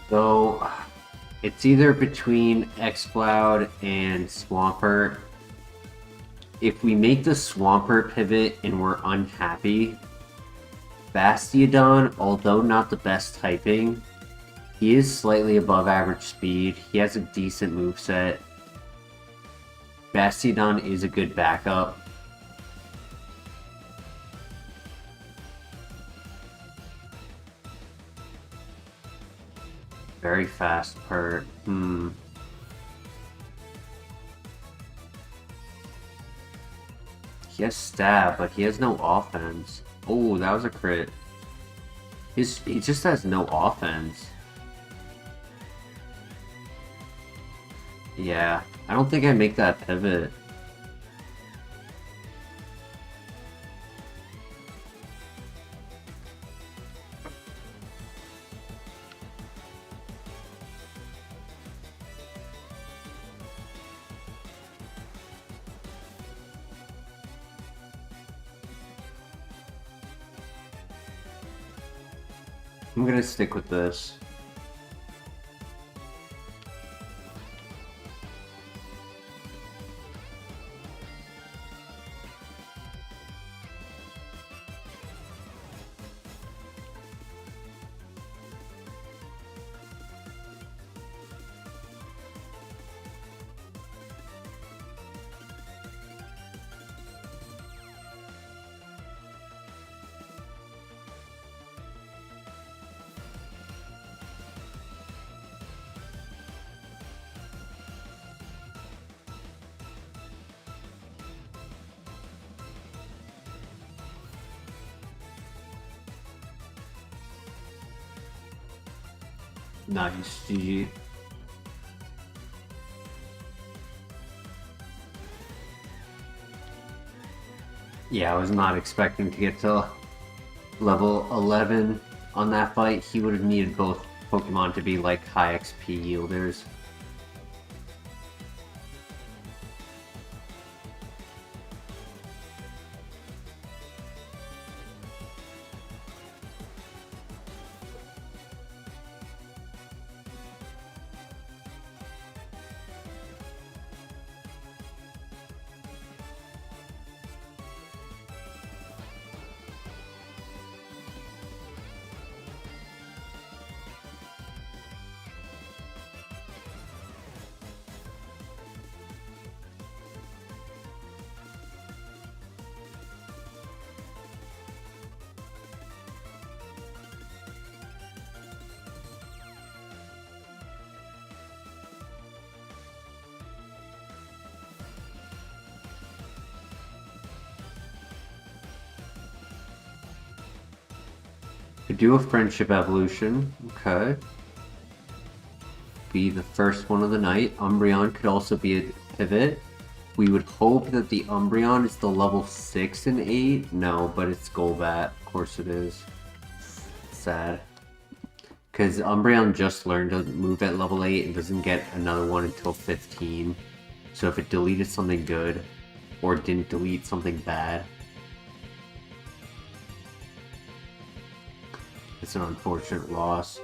So, it's either between X-Cloud and Swampert. If we make the Swampert pivot and we're unhappy, Bastiodon, although not the best typing, he is slightly above average speed. He has a decent moveset. Bastiodon is a good backup. Very fast Pert. He has stab, but he has no offense. Oh, that was a crit. He just has no offense. Yeah, I don't think I make that pivot. I'm gonna stick with this. Nice, GG. Yeah, I was not expecting to get to level 11 on that fight, he would have needed both Pokemon to be like high XP yielders. Could do a friendship evolution. Okay. Be the first one of the night. Umbreon could also be a pivot. We would hope that the Umbreon is the level 6 and 8. No, but it's Golbat. Of course it is. Sad. Because Umbreon just learned to move at level 8 and doesn't get another one until 15. So if it deleted something good, or didn't delete something bad, it's an unfortunate loss.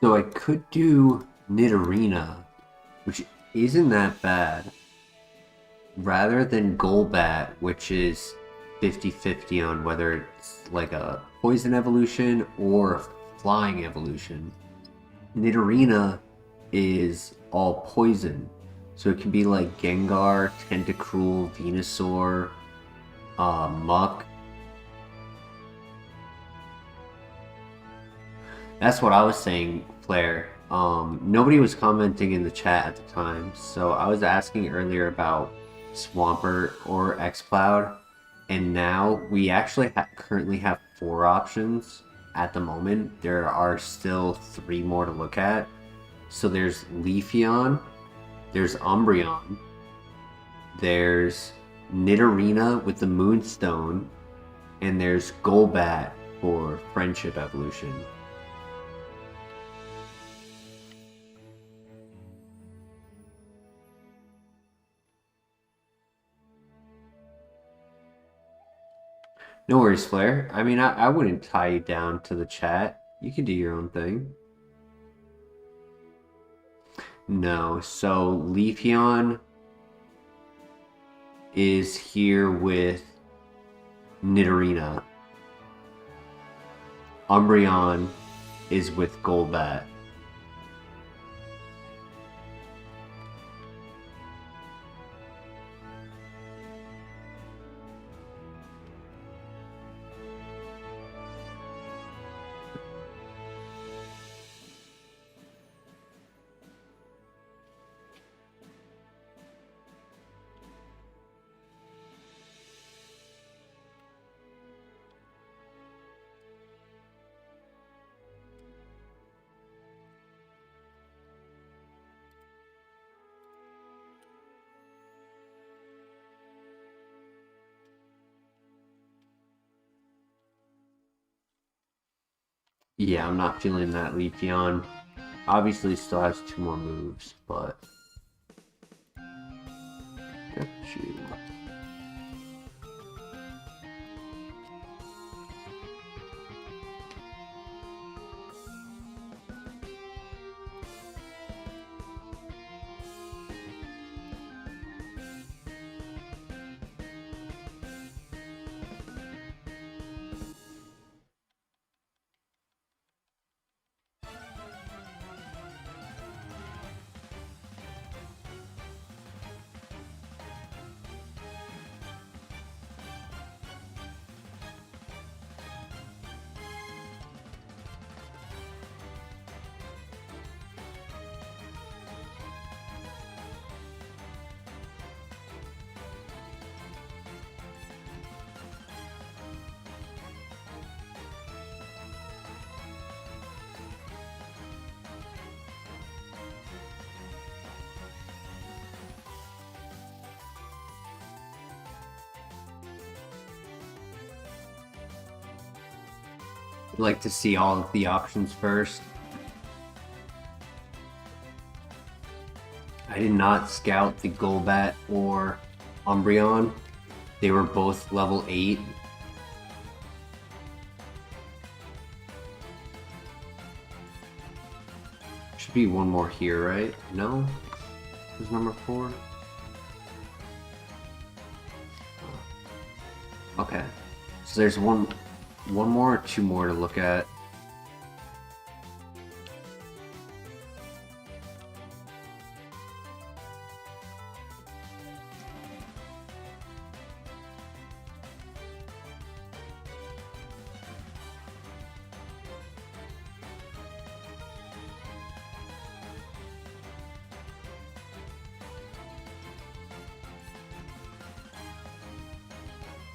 So I could do Nidorina, which isn't that bad, rather than Golbat, which is 50-50 on whether it's like a poison evolution or a flying evolution. Nidorina is all poison, so it can be like Gengar, Tentacruel, Venusaur, Muck. That's what I was saying, Flair. Nobody was commenting in the chat at the time, so I was asking earlier about Swampert or Xcloud, and now we actually currently have 4 options at the moment. There are still 3 more to look at. So there's Leafeon, there's Umbreon, there's Nidorina with the Moonstone, and there's Golbat for Friendship Evolution. No worries, Flair. I mean, I wouldn't tie you down to the chat. You can do your own thing. No, so Leafeon is here with Nidorina. Umbreon is with Golbat. Yeah, I'm not feeling that Leafeon. Obviously, still has 2 more moves, but. Got you. I'd like to see all of the options first. I did not scout the Golbat or Umbreon. They were both level 8. Should be one more here, right? No? Who's number 4? Okay. So there's one more or 2 more to look at.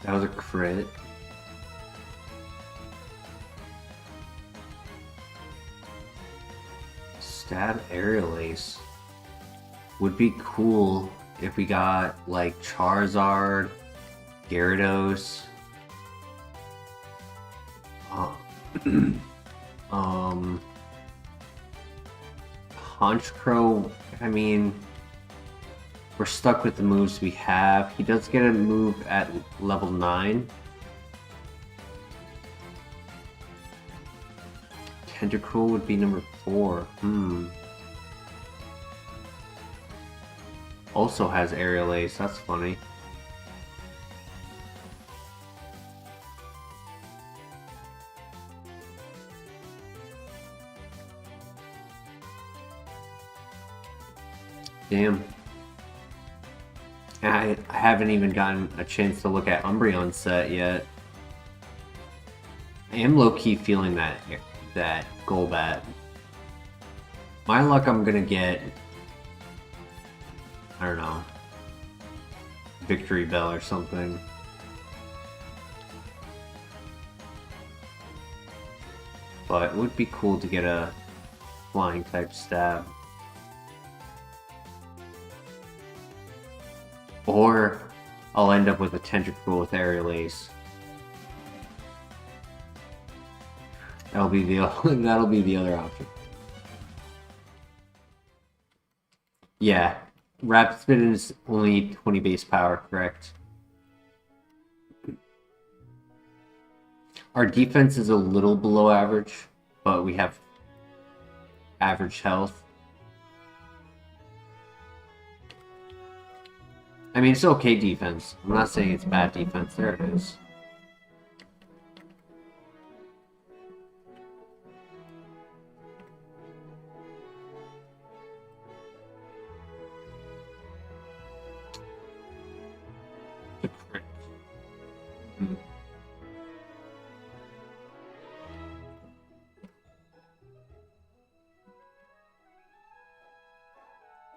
That was a crit. Stab Aerial Ace. Would be cool if we got like Charizard, Gyarados, Honchkrow. I mean, we're stuck with the moves we have. He does get a move at level 9. Tentacruel would be number 4. Also has Aerial Ace, that's funny. Damn. I haven't even gotten a chance to look at Umbreon's set yet. I am low-key feeling that Golbat. My luck, I'm gonna get, I don't know, Victory Bell or something. But it would be cool to get a flying type stab. Or I'll end up with a Tentacruel with Aerial Ace. That'll be the other option. Yeah, Rapid Spin is only 20 base power, correct? Our defense is a little below average, but we have average health. I mean, it's okay defense. I'm not saying it's bad defense. There it is.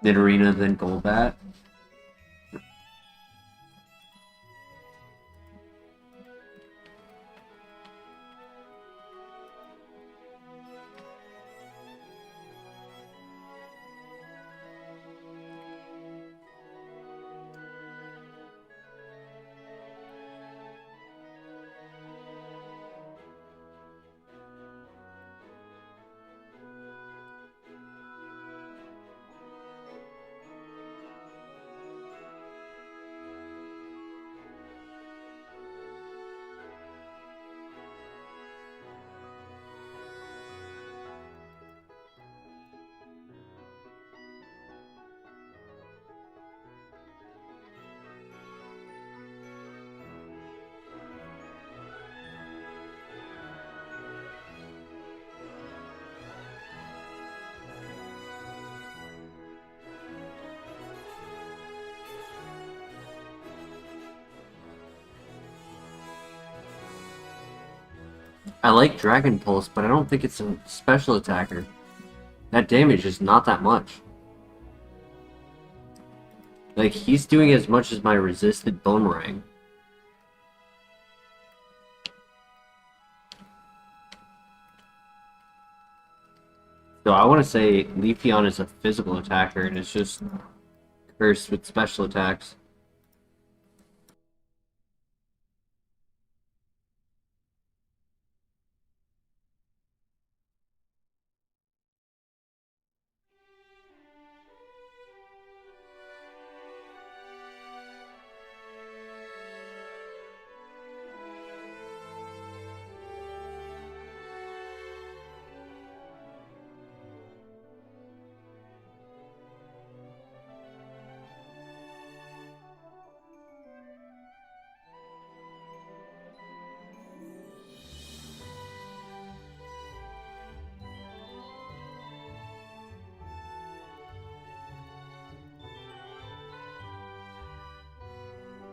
Nidorina, then Golbat. I like Dragon Pulse, but I don't think it's a special attacker. That damage is not that much. Like, he's doing as much as my resisted Boomerang. So I want to say Leafeon is a physical attacker, and it's just cursed with special attacks.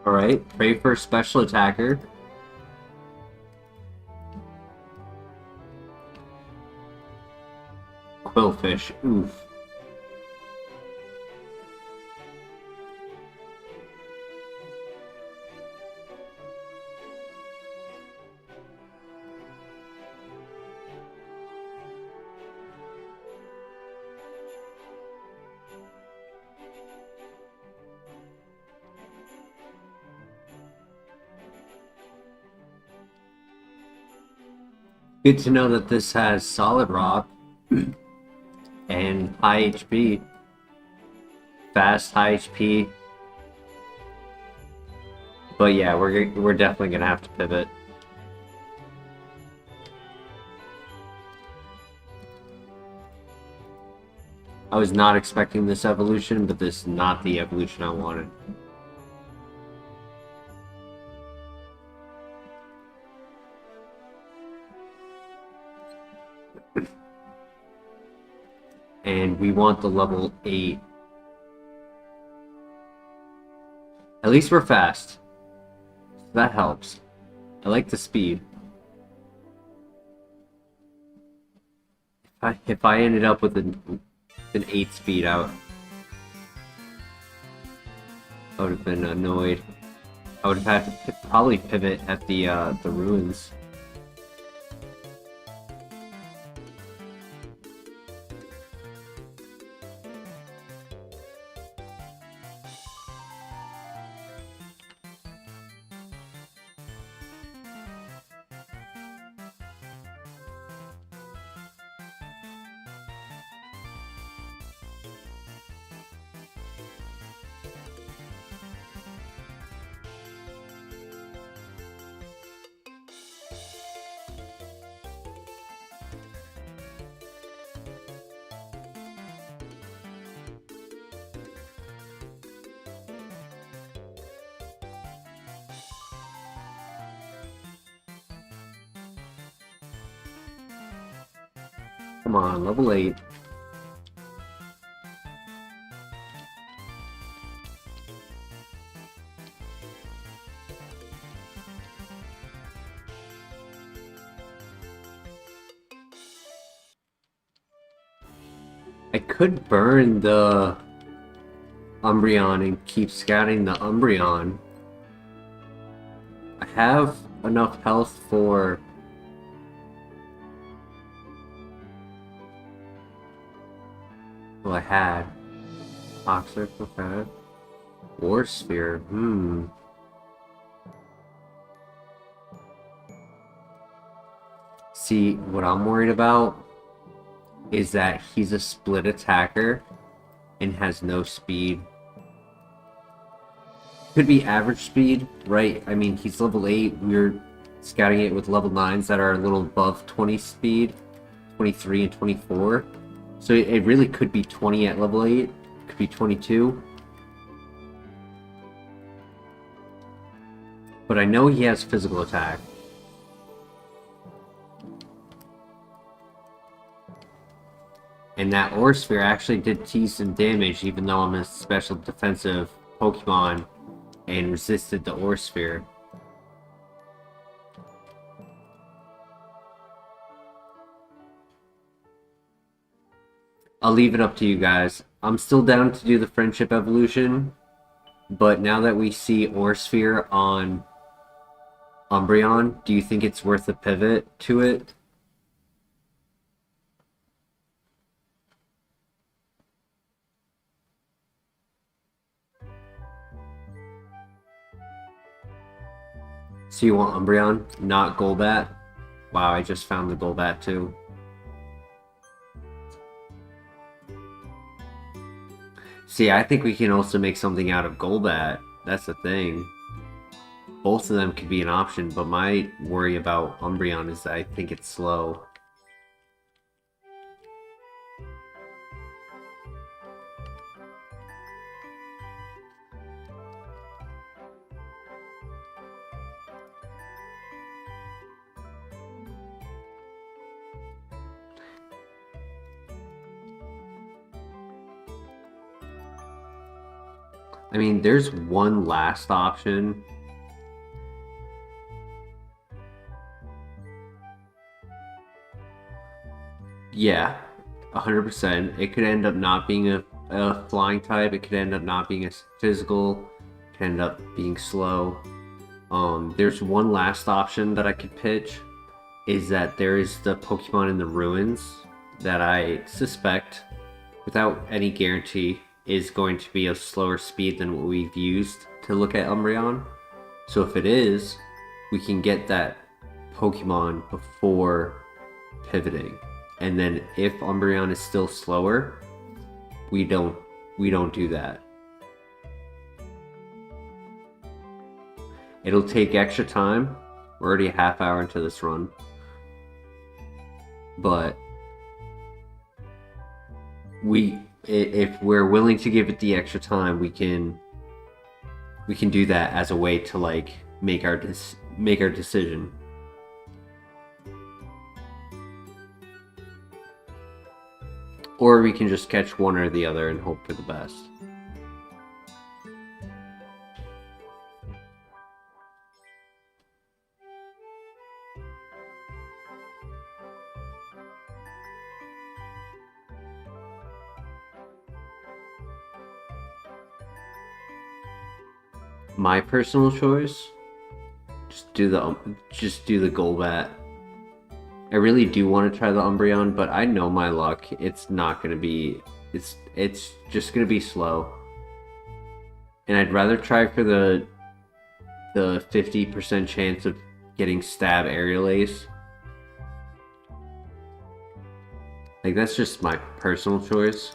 Alright, pray for a special attacker. Quillfish, oof. Good to know that this has Solid Rock and high HP. Fast, high HP. But yeah, we're definitely gonna have to pivot. I was not expecting this evolution, but this is not the evolution I wanted. And we want the level 8. At least we're fast. That helps. I like the speed. If I ended up with an 8 speed out, I would have been annoyed. I would have had to probably pivot at the ruins. Come on, level 8. I could burn the Umbreon and keep scouting the Umbreon. I have enough health for... Well, I had Toxic, okay. War Sphere, See, what I'm worried about is that he's a split attacker and has no speed. Could be average speed, right? I mean, he's level 8. We're scouting it with level 9s that are a little above 20 speed, 23 and 24. So it really could be 20 at level 8. Could be 22. But I know he has physical attack. And that Aura Sphere actually did decent damage, even though I'm a special defensive Pokemon and resisted the Aura Sphere. I'll leave it up to you guys. I'm still down to do the friendship evolution, but now that we see Orsphere on Umbreon, do you think it's worth a pivot to it? So you want Umbreon, not Golbat? Wow, I just found the Golbat too. See, I think we can also make something out of Golbat. That's the thing. Both of them could be an option, but my worry about Umbreon is that I think it's slow. I mean, there's one last option. Yeah, 100%. It could end up not being a flying type. It could end up not being a physical. It could end up being slow. There's one last option that I could pitch. Is that there is the Pokemon in the ruins that I suspect, without any guarantee, is going to be a slower speed than what we've used to look at Umbreon. So if it is, we can get that Pokemon before pivoting. And then if Umbreon is still slower, we don't do that. It'll take extra time. We're already a half hour into this run. But if we're willing to give it the extra time, we can do that as a way to like make our decision. Or we can just catch one or the other and hope for the best. My personal choice, just do the Golbat. I really do want to try the Umbreon, but I know my luck. It's not gonna be. It's just gonna be slow. And I'd rather try for the 50% chance of getting Stab Aerial Ace. Like, that's just my personal choice.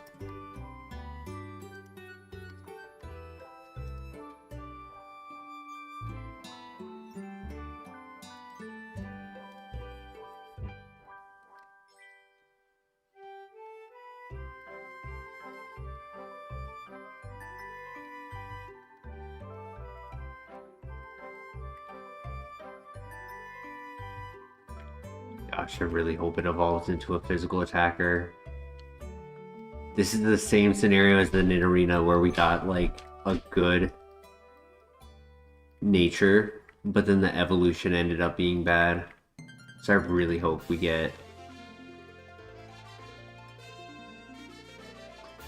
Gosh, I really hope it evolves into a physical attacker. This is the same scenario as the Nidorina where we got like a good nature, but then the evolution ended up being bad. So I really hope we get...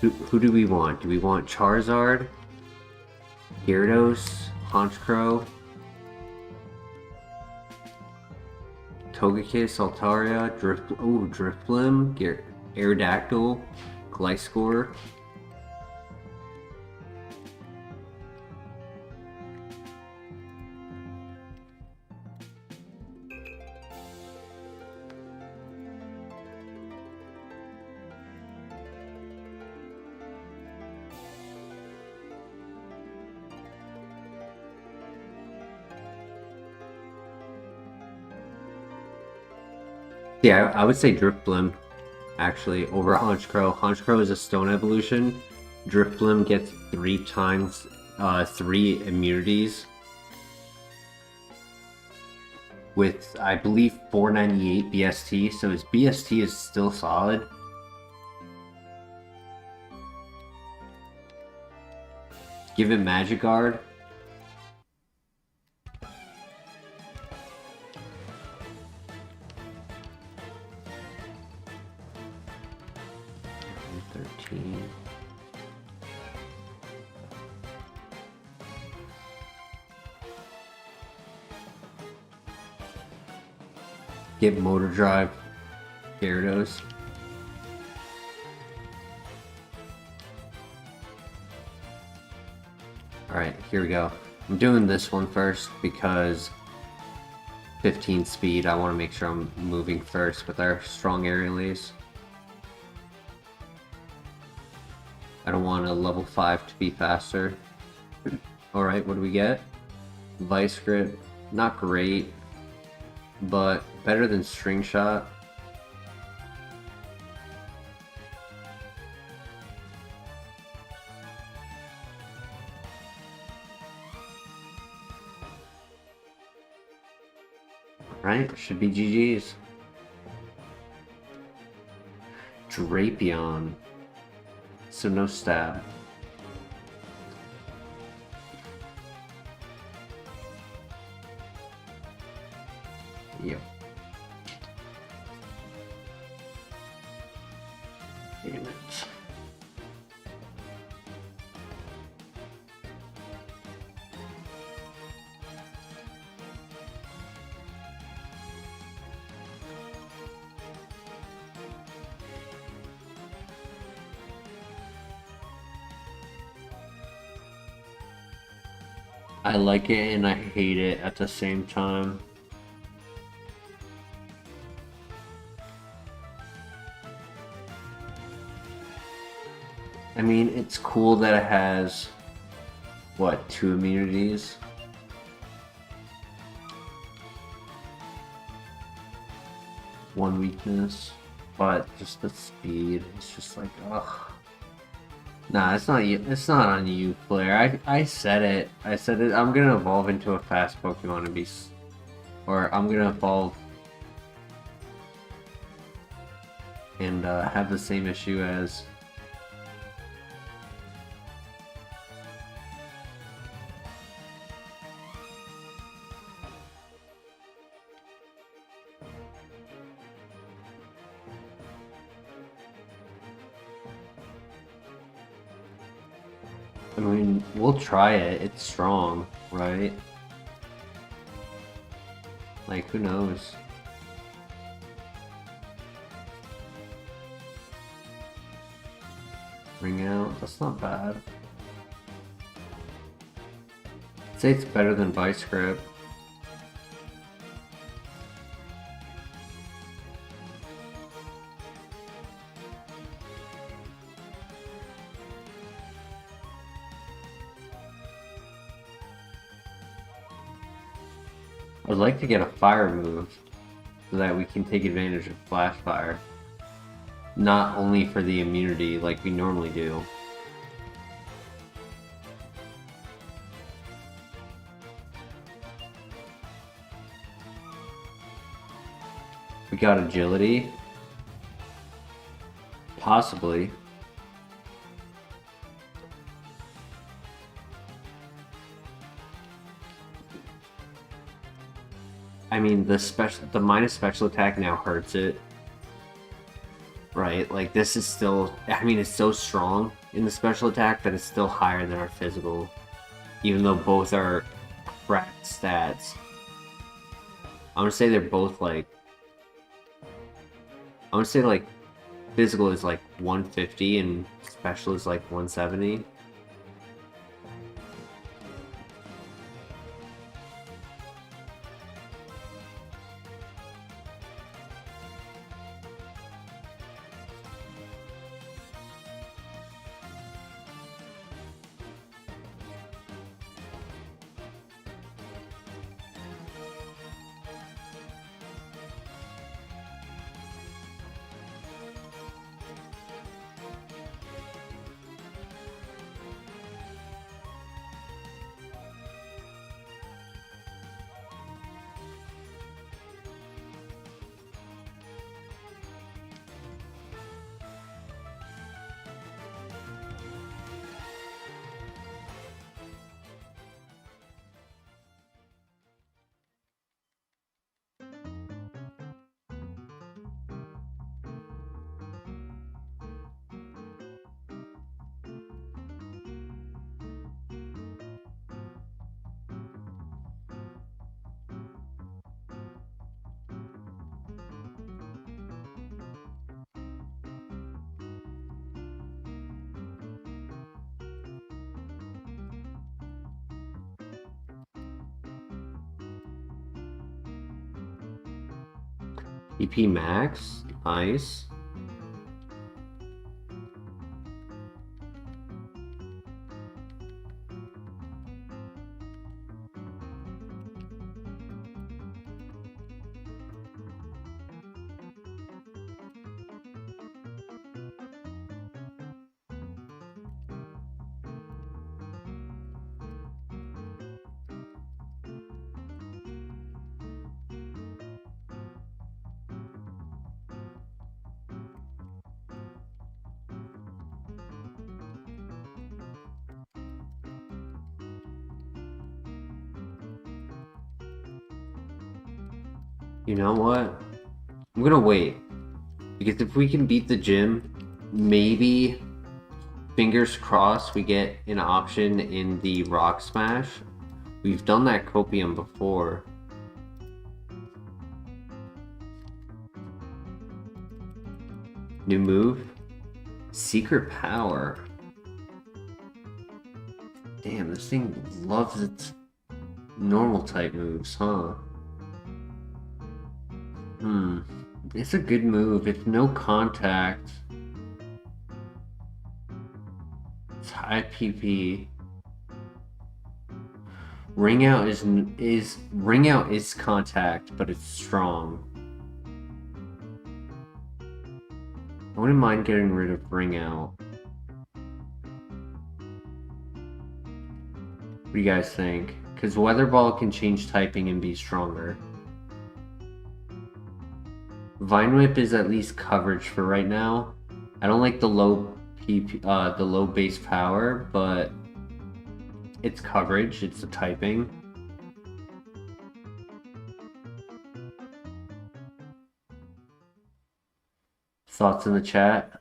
Who do we want? Do we want Charizard? Gyarados? Honchkrow? Togekiss, Altaria, Drifblim, Aerodactyl, Gliscor. Yeah, I would say Drifblim, actually, over Honchkrow. Honchkrow is a stone evolution. Drifblim gets 3 times, 3 immunities. With, I believe, 498 BST, so his BST is still solid. Give it Magic Guard. 14. Get motor drive Gyarados. Alright, here we go. I'm doing this one first because 15 speed, I want to make sure I'm moving first with our strong aerial ace. I don't want a level 5 to be faster. Alright, what do we get? Vice Grip, not great, but better than String Shot. Right, should be GG's. Drapion. So no stab. Yep. Damn it. I like it and I hate it at the same time. I mean, it's cool that it has, what, 2 immunities? One weakness, but just the speed, it's just like, ugh. Nah, it's not you. It's not on you, Blair. I said it. I said it. I'm gonna evolve into a fast Pokemon and be, or I'm gonna evolve and have the same issue as. I mean, we'll try it. It's strong, right? Like, who knows? Ring out. That's not bad. I'd say it's better than Vice Grip. I'd like to get a fire move so that we can take advantage of Flash Fire. Not only for the immunity like we normally do. We got agility. Possibly. I mean, the minus special attack now hurts it. Right, like this is still, I mean, it's so strong in the special attack, but it's still higher than our physical. Even though both are cracked stats. I'm gonna say they're both like, I'm gonna say like physical is like 150 and special is like 170. EP max? Nice. You know what? I'm gonna wait. Because if we can beat the gym, maybe, fingers crossed, we get an option in the Rock Smash. We've done that Copium before. New move? Secret Power. Damn, this thing loves its normal type moves, huh? It's a good move. It's no contact. It's high PP. Ring out is contact, but it's strong. I wouldn't mind getting rid of ring out. What do you guys think? Because Weather Ball can change typing and be stronger. Vine Whip is at least coverage for right now. I don't like the low base power, but it's coverage. It's the typing. Thoughts in the chat?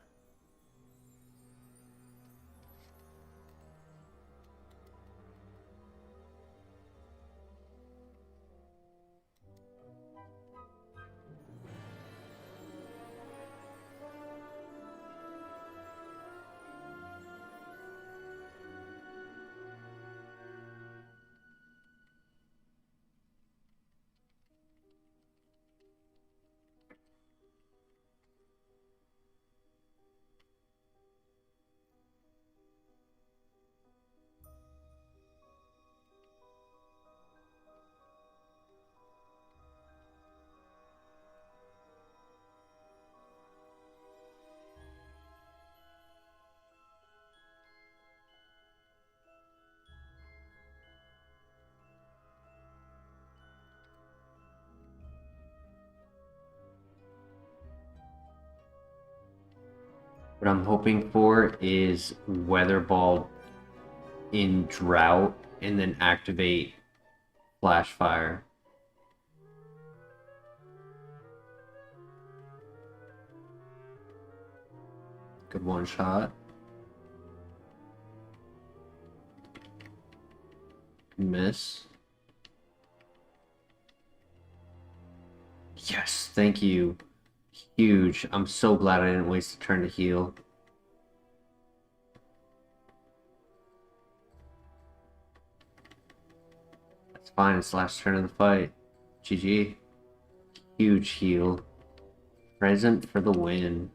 What I'm hoping for is Weather Ball in Drought and then activate Flash Fire. Good one shot. Miss. Yes, thank you. Huge. I'm so glad I didn't waste a turn to heal. That's fine, it's the last turn of the fight. GG. Huge heal. Present for the win.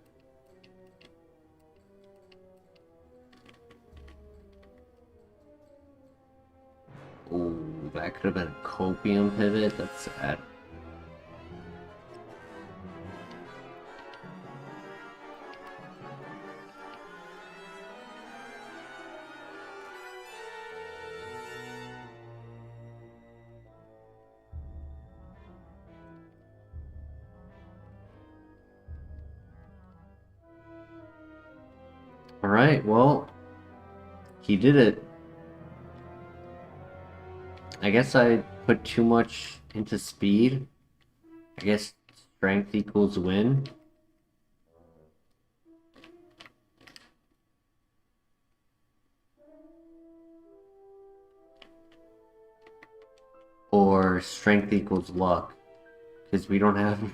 Ooh, that could have been a Copium pivot. That's sad. Alright, well, he did it. I guess I put too much into speed. I guess strength equals win. Or strength equals luck. Because we don't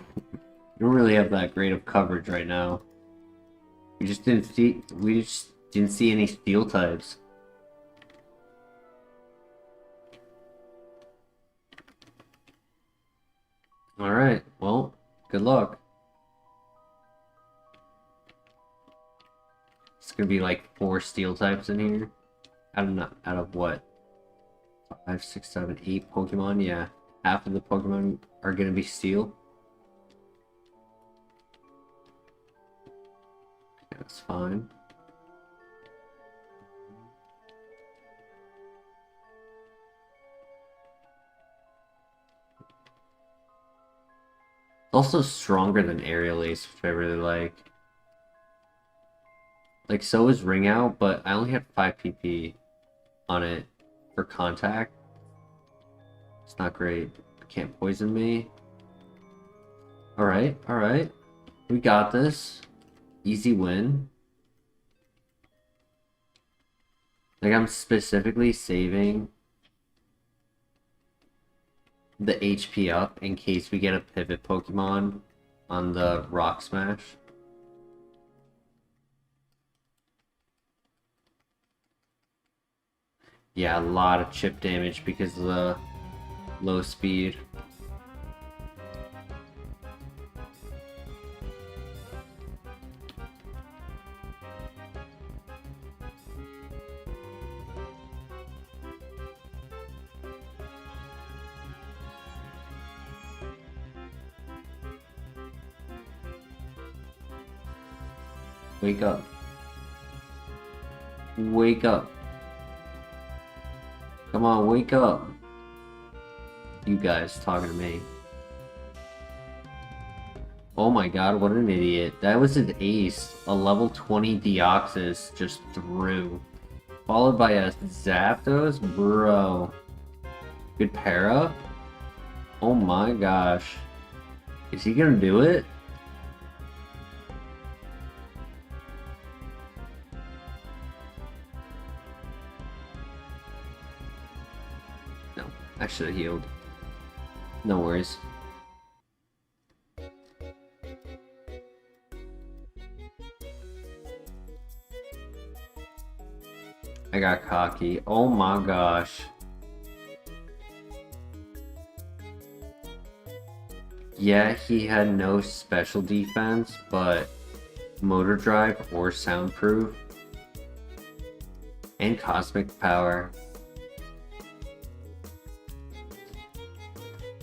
really have that great of coverage right now. We just didn't see any steel types. Alright, well, good luck. It's gonna be like 4 steel types in here. Out of what? 5, 6, 7, 8 Pokemon? Yeah. Half of the Pokemon are gonna be steel. That's fine. Also stronger than Aerial Ace, which I really like. Like, so is Ring Out, but I only had 5 PP on it for contact. It's not great. Can't poison me. Alright, alright. We got this. Easy win. Like, I'm specifically saving the HP up in case we get a pivot Pokemon on the Rock Smash. Yeah, a lot of chip damage because of the low speed. Wake up. Wake up. Come on, wake up. You guys talking to me. Oh my god, what an idiot. That was an ace. A level 20 Deoxys just threw. Followed by a Zapdos? Bro. Good para? Oh my gosh. Is he gonna do it? No, I should have healed. No worries. I got cocky. Oh my gosh. Yeah, he had no special defense, but motor drive or soundproof. And cosmic power.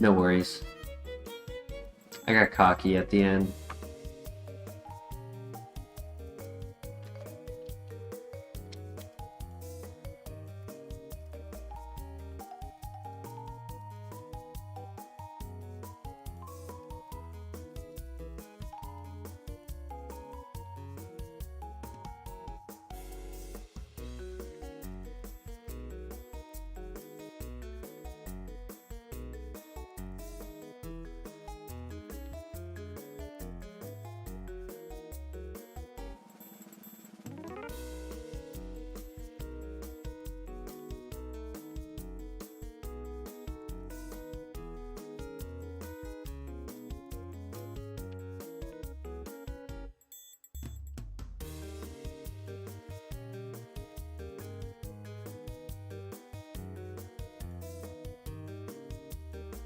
No worries. I got cocky at the end.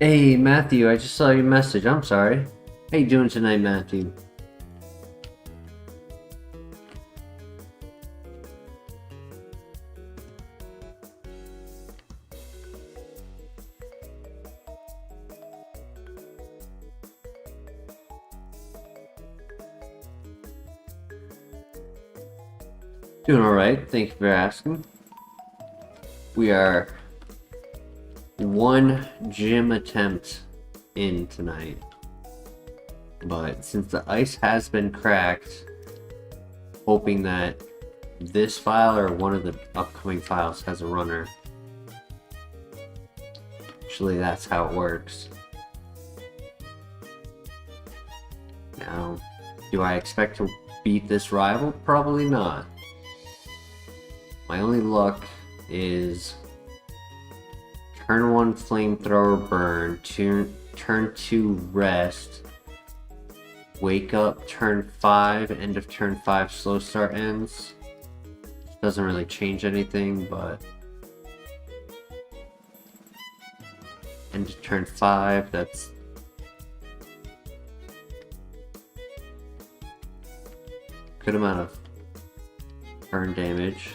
Hey, Matthew, I just saw your message. I'm sorry. How you doing tonight, Matthew? Doing alright, thank you for asking. We are one gym attempt in tonight, but since the ice has been cracked, hoping that this file or one of the upcoming files has a runner. Actually, that's how it works. Now, do I expect to beat this rival? Probably not. My only luck is turn 1 flamethrower burn, turn 2 rest, wake up turn 5, end of turn 5 slow start ends. Doesn't really change anything, but end of turn 5, that's good amount of burn damage.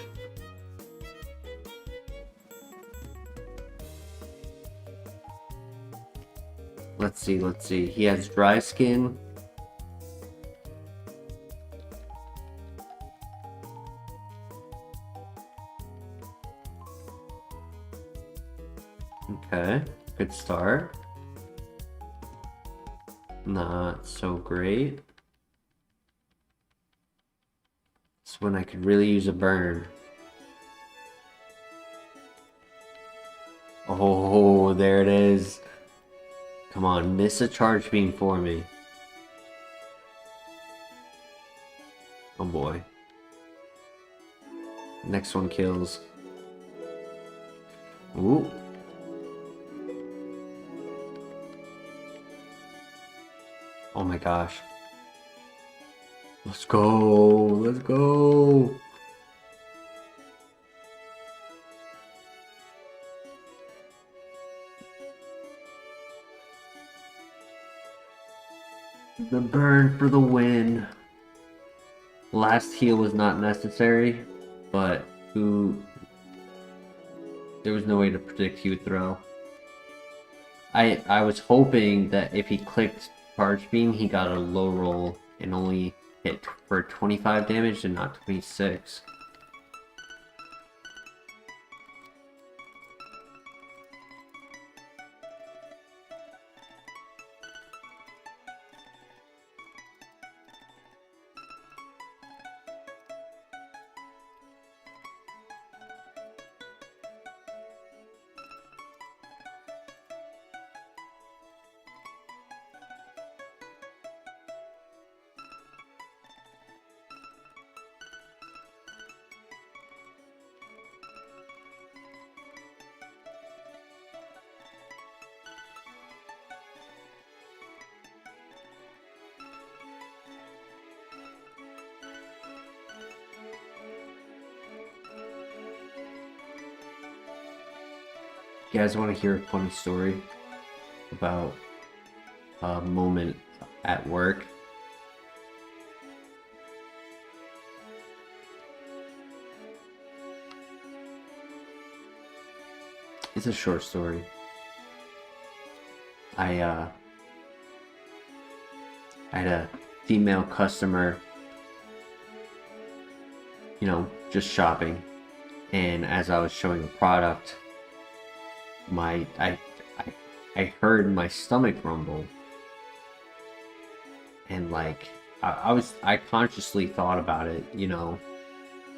Let's see. He has dry skin. Okay, good start. Not so great. It's when I could really use a burn. Oh, there it is. Come on, miss a charge beam for me. Oh boy. Next one kills. Ooh. Oh my gosh. Let's go. Let's go. The burn for the win. Last heal was not necessary, but there was no way to predict he would throw. I was hoping that if he clicked charge beam, he got a low roll and only hit for 25 damage and not 26. You guys want to hear a funny story about a moment at work? It's a short story. I had a female customer, you know, just shopping, and as I was showing a product, I heard my stomach rumble, and like I consciously thought about it, you know,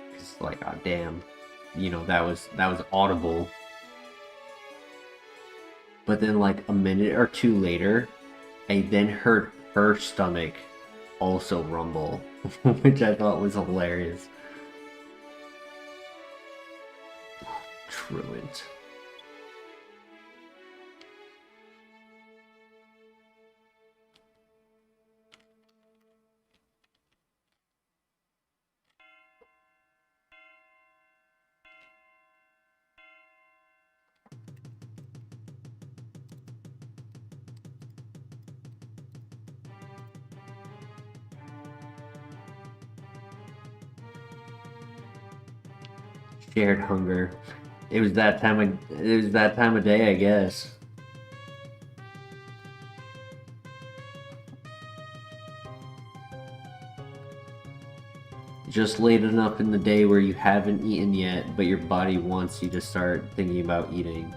because like, oh damn, you know, that was audible. But then like a minute or two later, I then heard her stomach also rumble, which I thought was hilarious. Truant. Shared hunger. It was that time of day, I guess. Just late enough in the day where you haven't eaten yet, but your body wants you to start thinking about eating.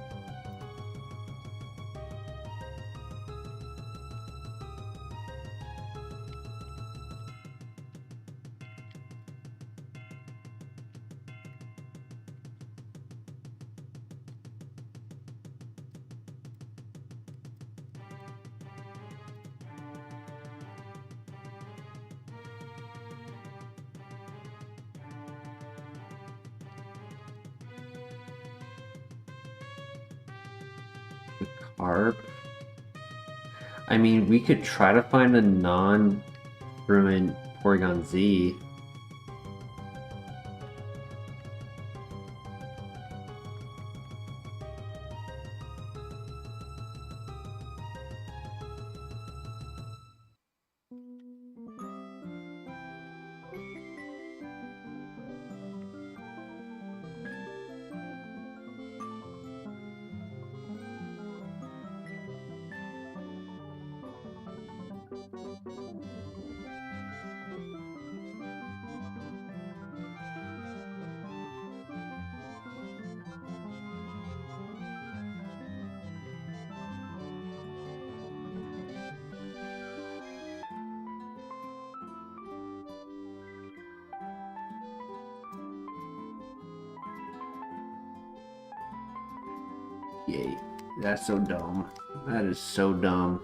Carp. I mean, we could try to find a non-ruined Porygon Z. Yay. That's so dumb. That is so dumb.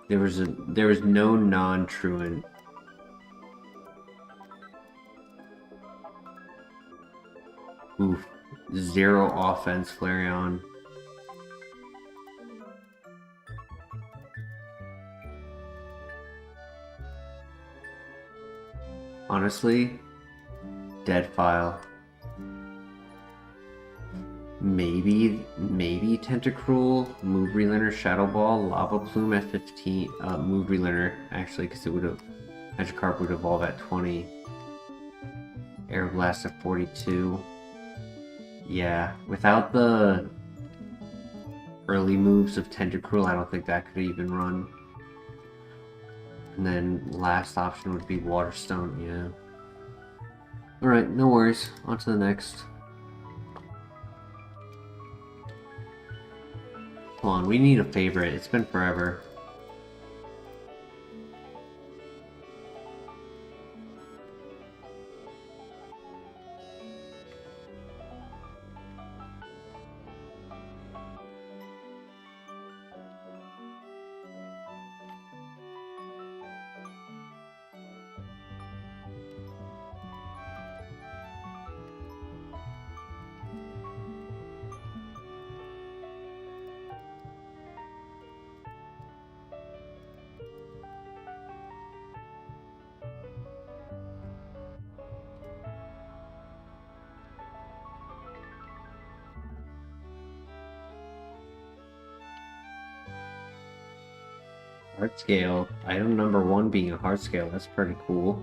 There was no non-truant. Oof. 0 offense, Flareon. Honestly, dead file. Maybe Tentacruel, Move Relearner, Shadow Ball, Lava Plume at 15. Move Relearner, actually, because it would have. Magikarp would evolve at 20. Air Blast at 42. Yeah, without the early moves of Tentacruel, I don't think that could even run. And then last option would be Waterstone, yeah. Alright, no worries. On to the next. Come on, we need a favorite. It's been forever. Heart scale. Item number 1 being a heart scale. That's pretty cool.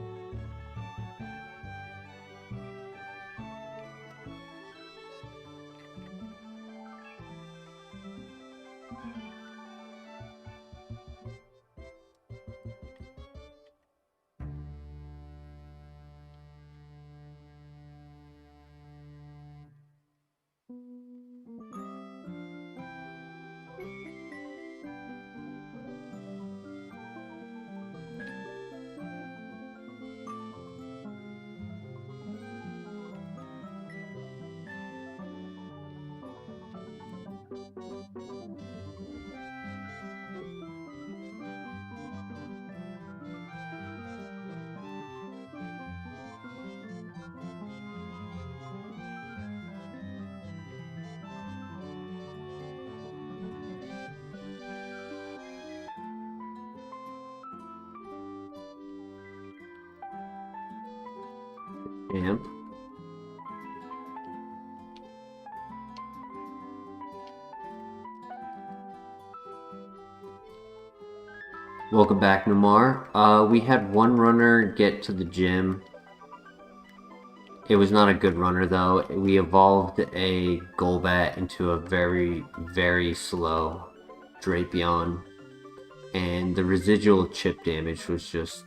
Amp. Welcome back, Namar. We had one runner get to the gym. It was not a good runner, though. We evolved a Golbat into a very, very slow Drapion. And the residual chip damage was just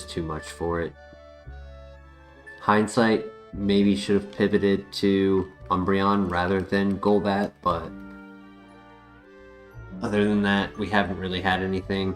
too much for it. Hindsight, maybe should have pivoted to Umbreon rather than Golbat, but other than that, we haven't really had anything.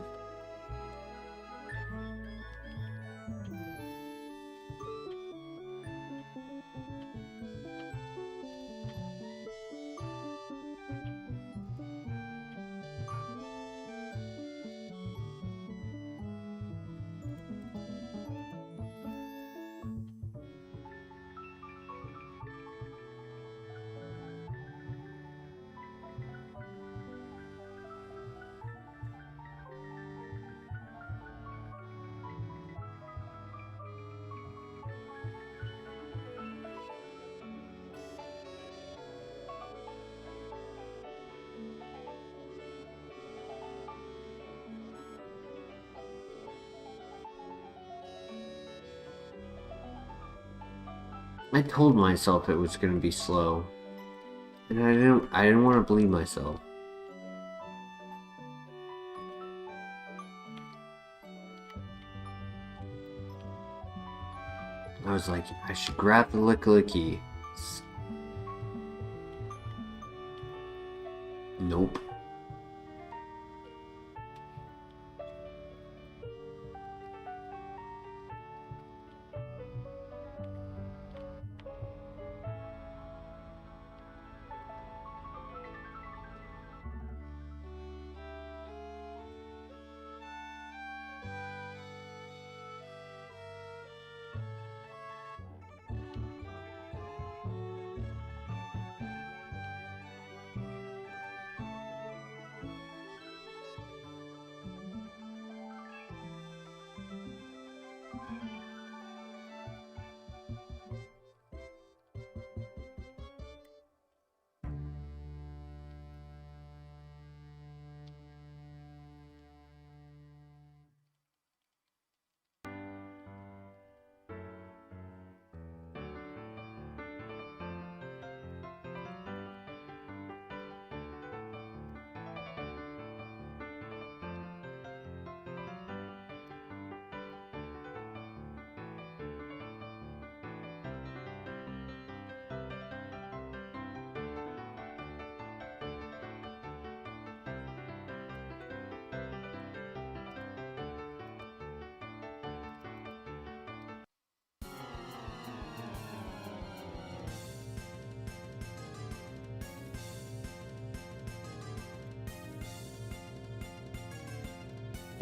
I told myself it was going to be slow, and I didn't want to believe myself. I was like, I should grab the Lickilicky. Nope.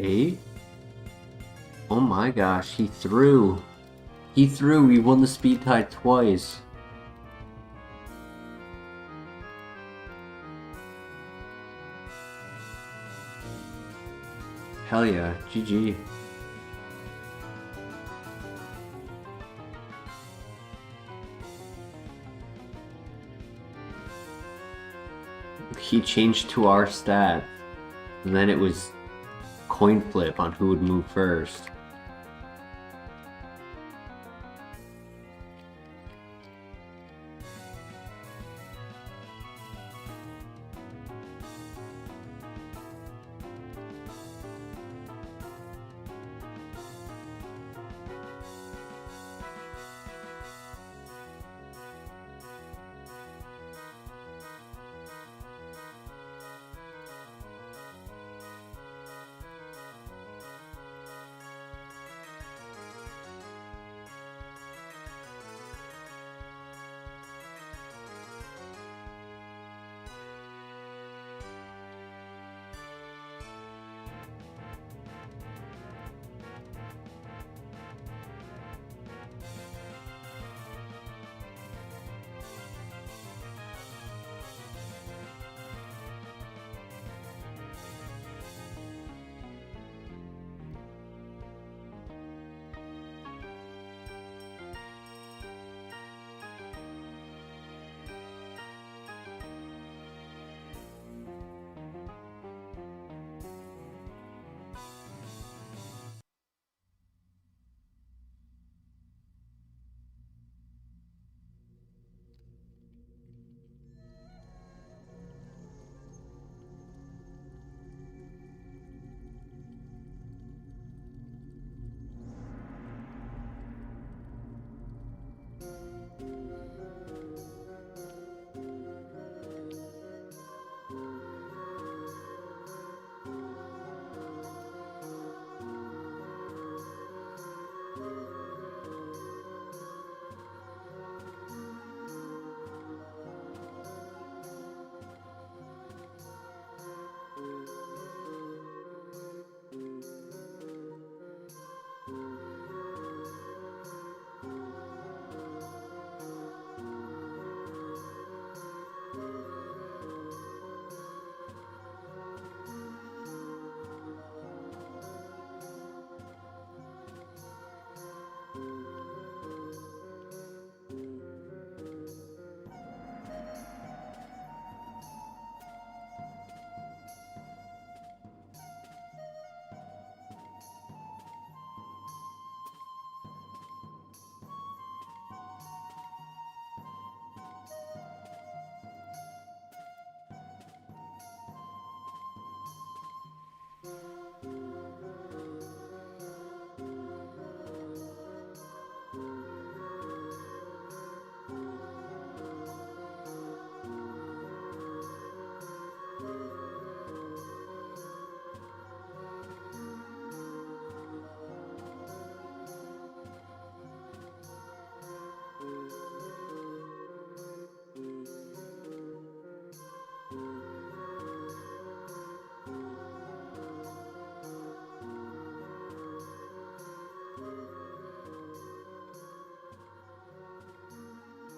8? Oh my gosh, he threw. He threw, he won the speed tie twice. Hell yeah, GG. He changed to our stat, and then it was coin flip on who would move first.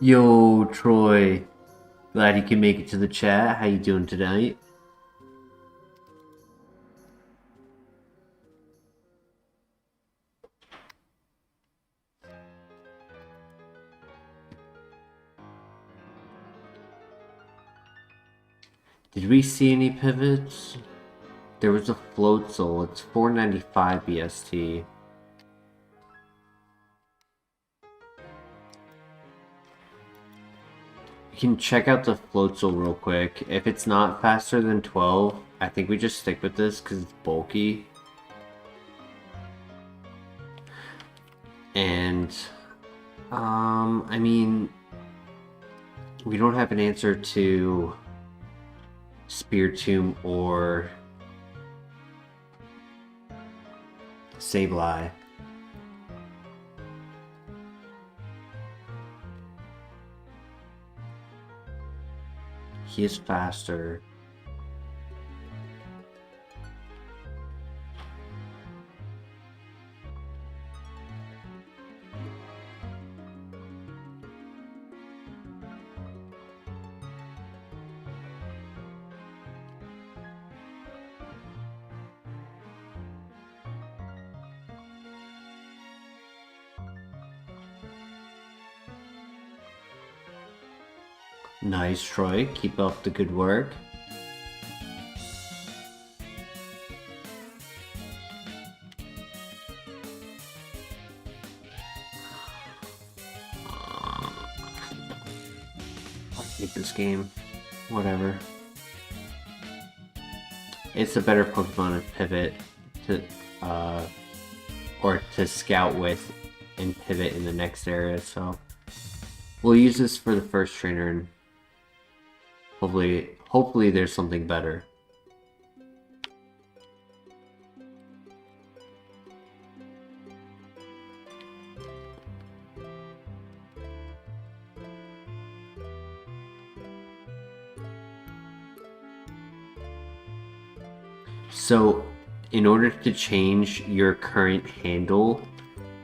Yo, Troy. Glad you can make it to the chat. How you doing tonight? Did we see any pivots? There was a float soul. It's 495 BST. You can check out the float soul real quick. If it's not faster than 12, I think we just stick with this because it's bulky. And, I mean, we don't have an answer to Spear Tomb or Sableye. He is faster. Nice, Troy. Keep up the good work. I'll take this game. Whatever. It's a better Pokemon to pivot to, or to scout with and pivot in the next area, so we'll use this for the first trainer and hopefully there's something better. So, in order to change your current handle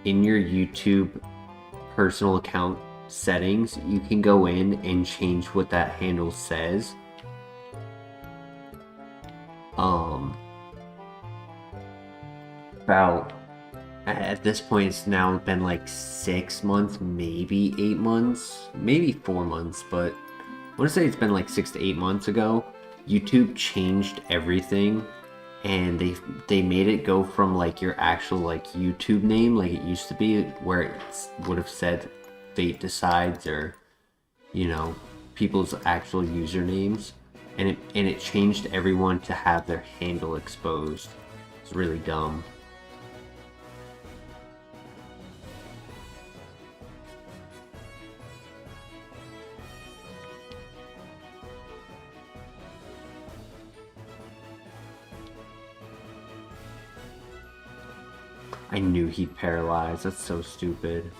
in your YouTube personal account settings, you can go in and change what that handle says. About at this point, it's now been like 6 months, maybe 8 months, maybe 4 months, but I want to say it's been like 6 to 8 months ago. YouTube changed everything. And they made it go from like your actual like YouTube name, like it used to be, where it would have said Fate Decides or, you know, people's actual usernames, and it changed everyone to have their handle exposed. It's really dumb. I knew he'd paralyze. That's so stupid.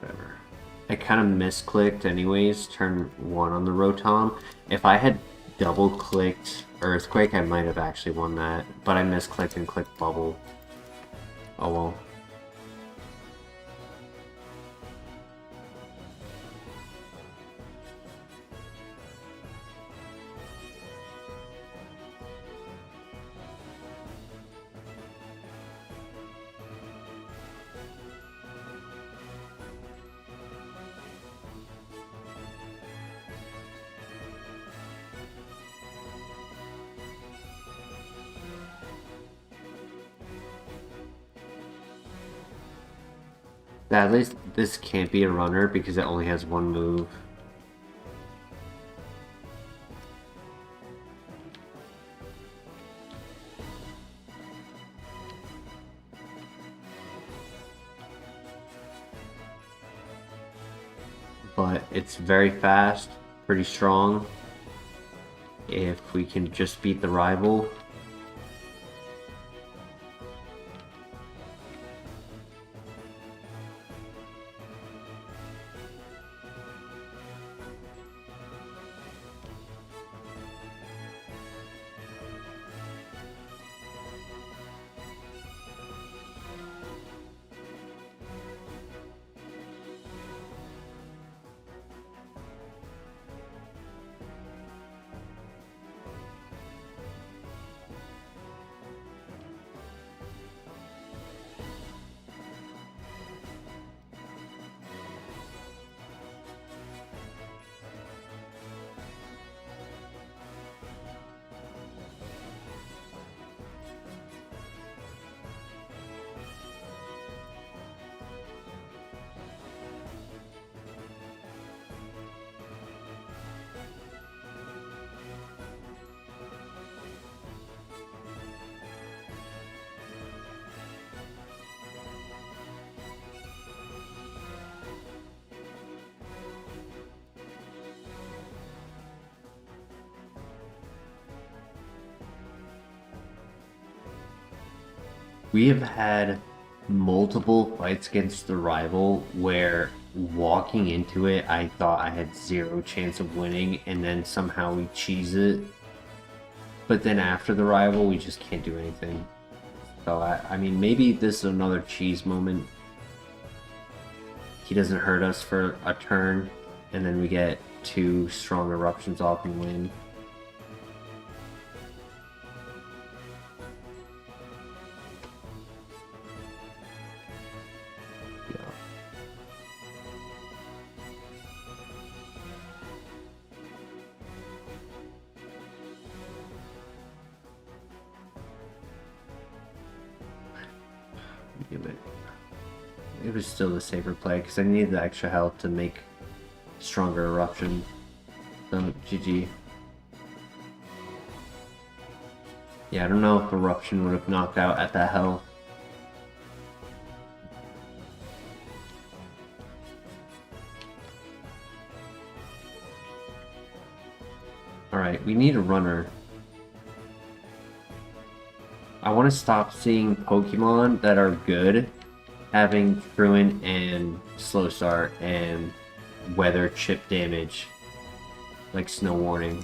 Whatever. I kind of misclicked anyways, turn 1 on the Rotom. If I had double clicked Earthquake, I might have actually won that, but I misclicked and clicked Bubble. Oh well. At least this can't be a runner because it only has 1 move. But it's very fast, pretty strong. If we can just beat the rival. We have had multiple fights against the rival where walking into it, I thought I had 0 chance of winning, and then somehow we cheese it. But then after the rival, we just can't do anything. So, I mean, maybe this is another cheese moment. he doesn't hurt us for a turn, and then we get 2 strong eruptions off and win. It was still the safer play because I needed the extra health to make stronger eruption. So GG. Yeah, I don't know if eruption would have knocked out at that health. Alright, we need a runner. I want to stop seeing Pokemon that are good having Truant and Slow Start and Weather chip damage, like Snow Warning.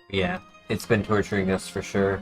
Yeah, it's been torturing us for sure.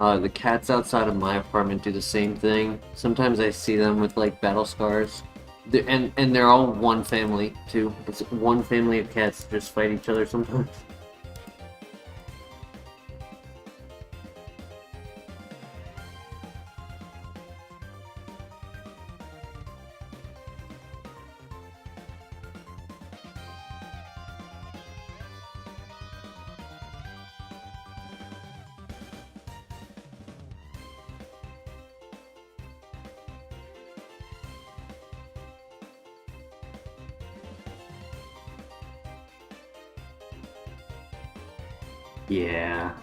The cats outside of my apartment do the same thing. Sometimes I see them with like battle scars. And they're all one family too. It's one family of cats that just fight each other sometimes. Yeah.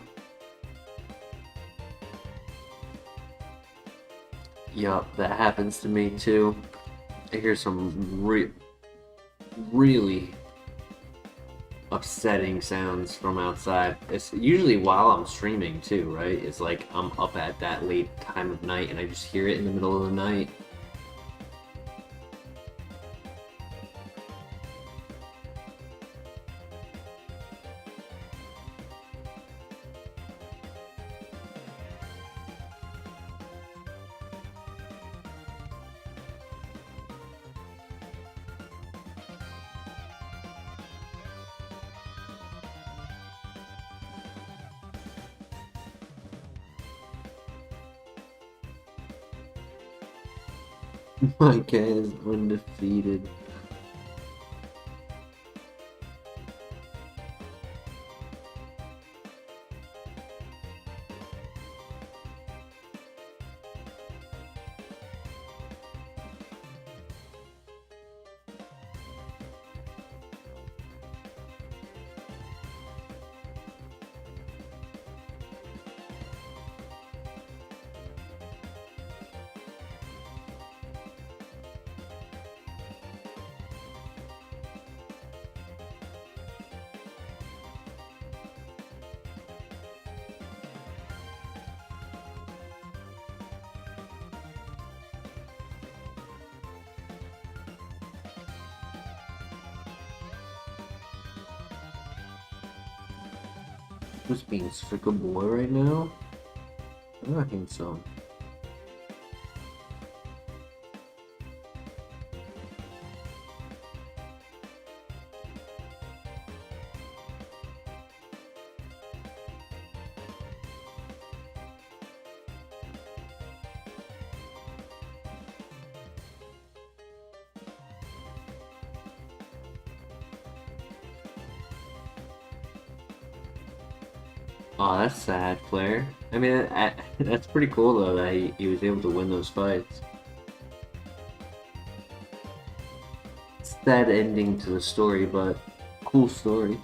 Yup, that happens to me too. I hear some really upsetting sounds from outside. It's usually while I'm streaming too, right? It's like I'm up at that late time of night and I just hear it in the middle of the night. My cat is undefeated. Who's being such a boy right now? I don't think so. Oh, that's sad, Claire. I mean, that's pretty cool though that he was able to win those fights. Sad ending to the story, but cool story.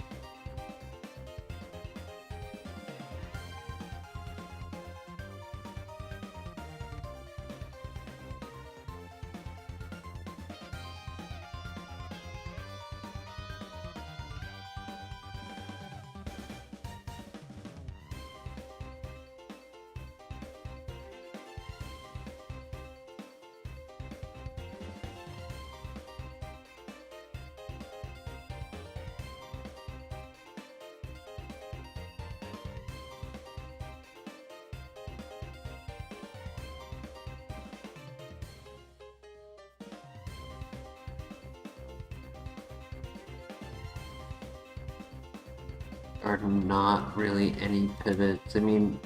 Are not really any pivots. I mean,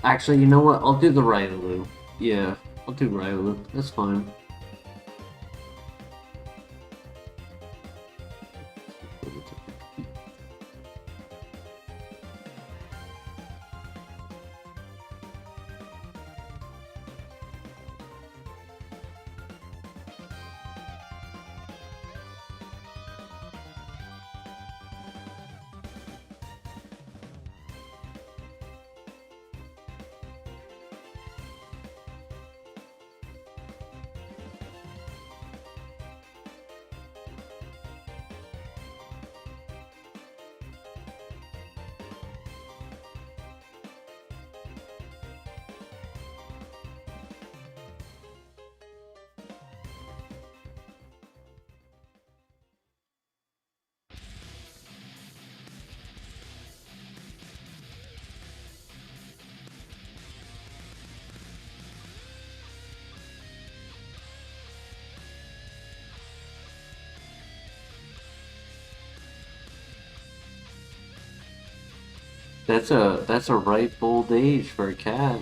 actually, you know what? I'll do the Ryolu. Yeah, I'll do Ryolu. That's fine. That's a ripe old age for a cat.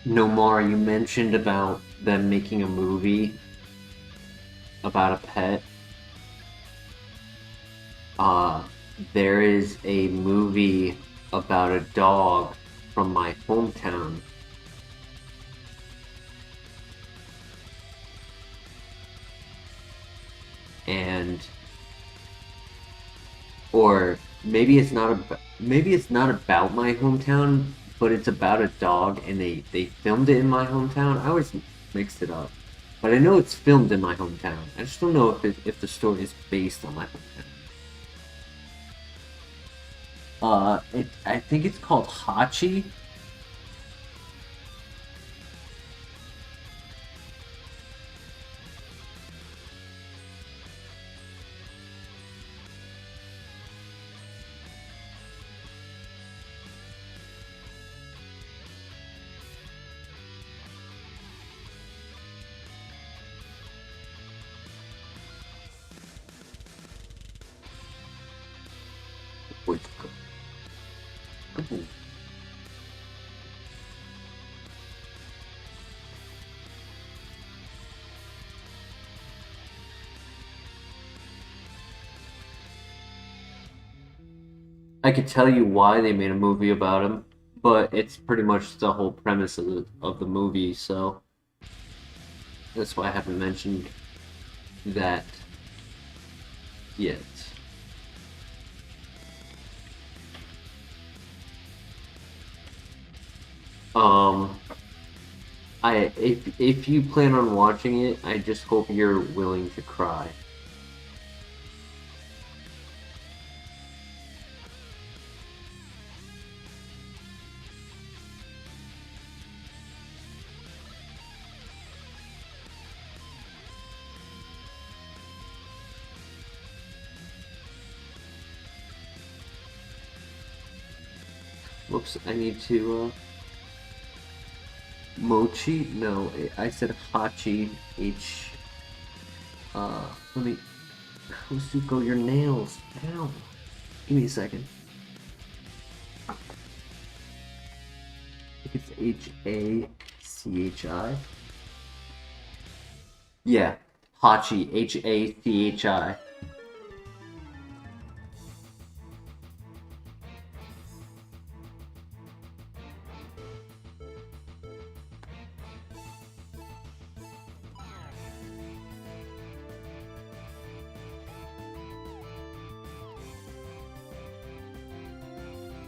Nomar, you mentioned about them making a movie about a pet. Uh, there is a movie about a dog from my hometown. And or maybe it's not about my hometown, but it's about a dog and they filmed it in my hometown. I always mixed it up. But I know it's filmed in my hometown. I just don't know if the story is based on my hometown. I think it's called Hachi. Wait, ooh. I could tell you why they made a movie about him, but it's pretty much the whole premise of the movie, so that's why I haven't mentioned that yet. Um, if you plan on watching it, I just hope you're willing to cry. Whoops, I need to Mochi? No, I said Hachi. Let me. Hosuko, your nails. Ow. Give me a second. I think it's Hachi. Yeah, Hachi. Hachi.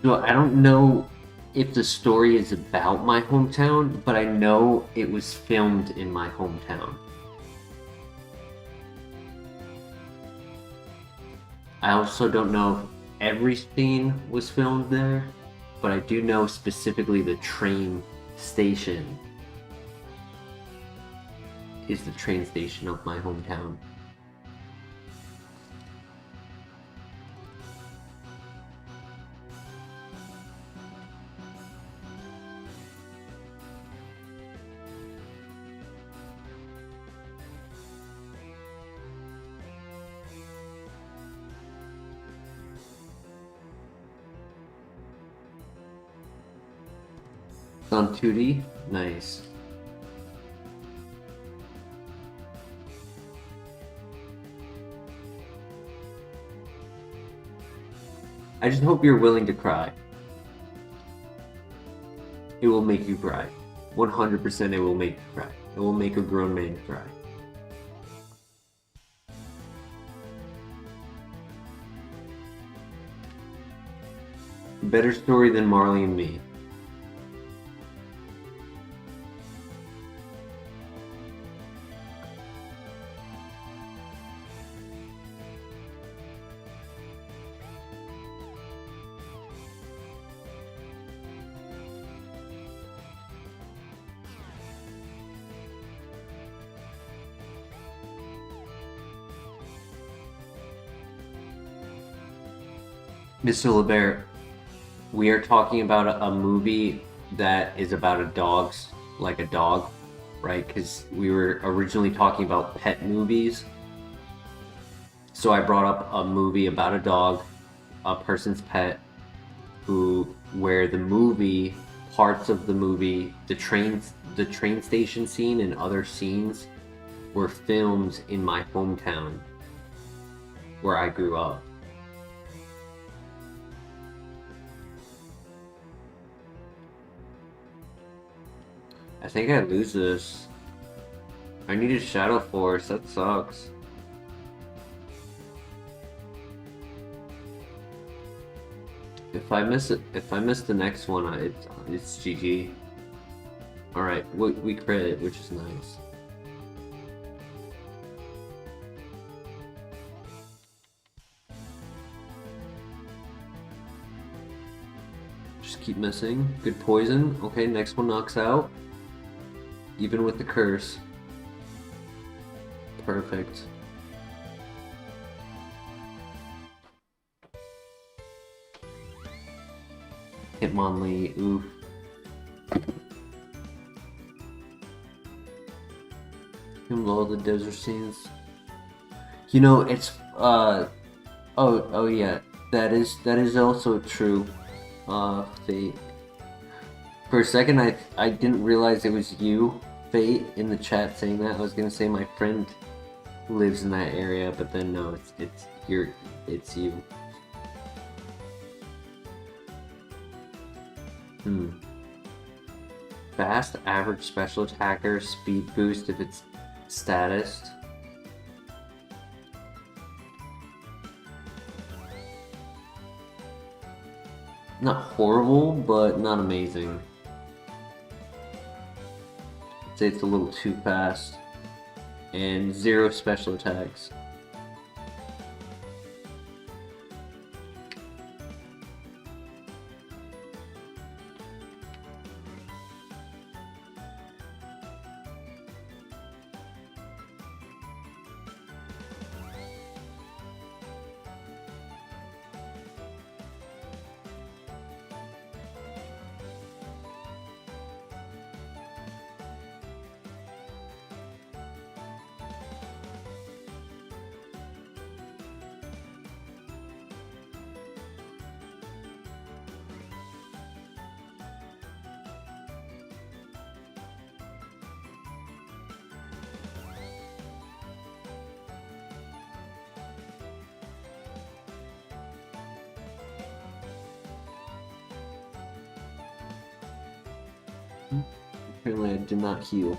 So I don't know if the story is about my hometown, but I know it was filmed in my hometown. I also don't know if every scene was filmed there, but I do know specifically the train station is the train station of my hometown. It's on 2D? Nice. I just hope you're willing to cry. It will make you cry. 100% it will make you cry. It will make a grown man cry. Better story than Marley and Me. Mr. LeBear, we are talking about a movie that is about a dog's, like a dog, right? Because we were originally talking about pet movies. So I brought up a movie about a dog, a person's pet, where the movie, parts of the movie, the train station scene and other scenes were filmed in my hometown where I grew up. I think I lose this. I needed Shadow Force, that sucks. If I miss the next one, it's GG. Alright, we crit it, which is nice. Just keep missing. Good poison. Okay, next one knocks out. Even with the curse. Perfect. Hitmonlee, oof. All the desert scenes. You know, it's oh yeah, that is also true. Fate. For a second, I didn't realize it was you, Fate, in the chat saying that. I was gonna say my friend lives in that area, but then no, it's you. Fast, average special attacker, speed boost if it's statused. Not horrible, but not amazing. I'd say it's a little too fast. And 0 special attacks. Apparently I did not heal.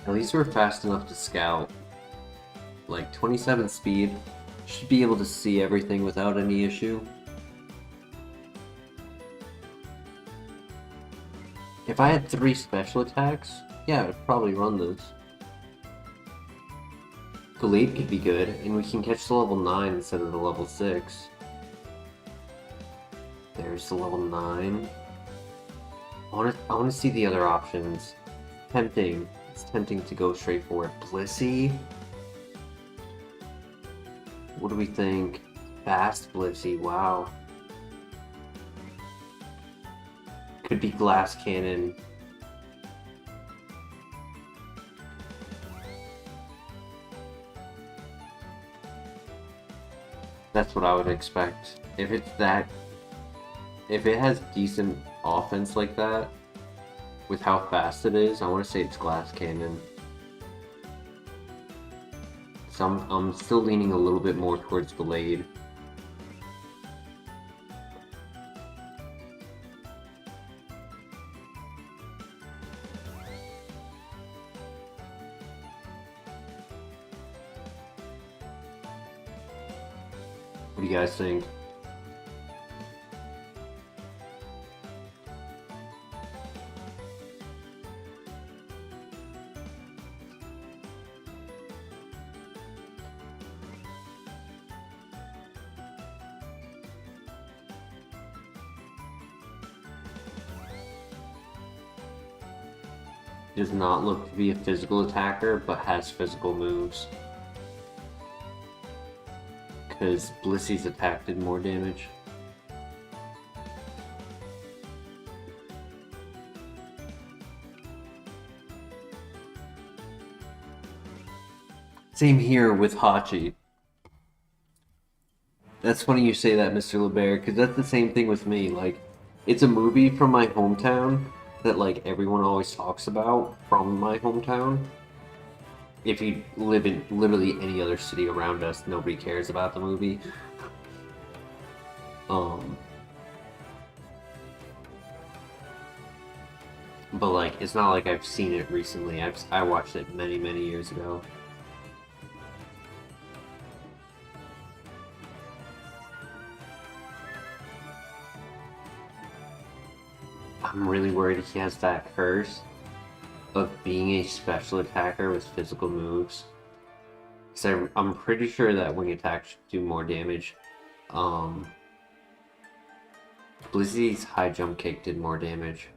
At least we're fast enough to scout. Like 27 speed, should be able to see everything without any issue. If I had 3 special attacks, yeah, I'd probably run this. Gallade could be good, and we can catch the level 9 instead of the level 6. There's the level 9. I wanna see the other options. Tempting. It's tempting to go straight for it. Blissey? What do we think? Fast Blissey, wow. Could be Glass Cannon. That's what I would expect. If it has decent offense like that, with how fast it is, I want to say it's Glass Cannon. So I'm still leaning a little bit more towards Blade. What do you guys think? Does not look to be a physical attacker, but has physical moves. Because Blissey's attack did more damage. Same here with Hachi. That's funny you say that, Mr. LeBear, because that's the same thing with me. Like, it's a movie from my hometown that, like, everyone always talks about from my hometown. If you live in literally any other city around us, nobody cares about the movie. But, like, it's not like I've seen it recently. I watched it many, many years ago. I'm really worried he has that curse of being a special attacker with physical moves. Because I'm pretty sure that wing attack should do more damage. Blissey's high jump kick did more damage.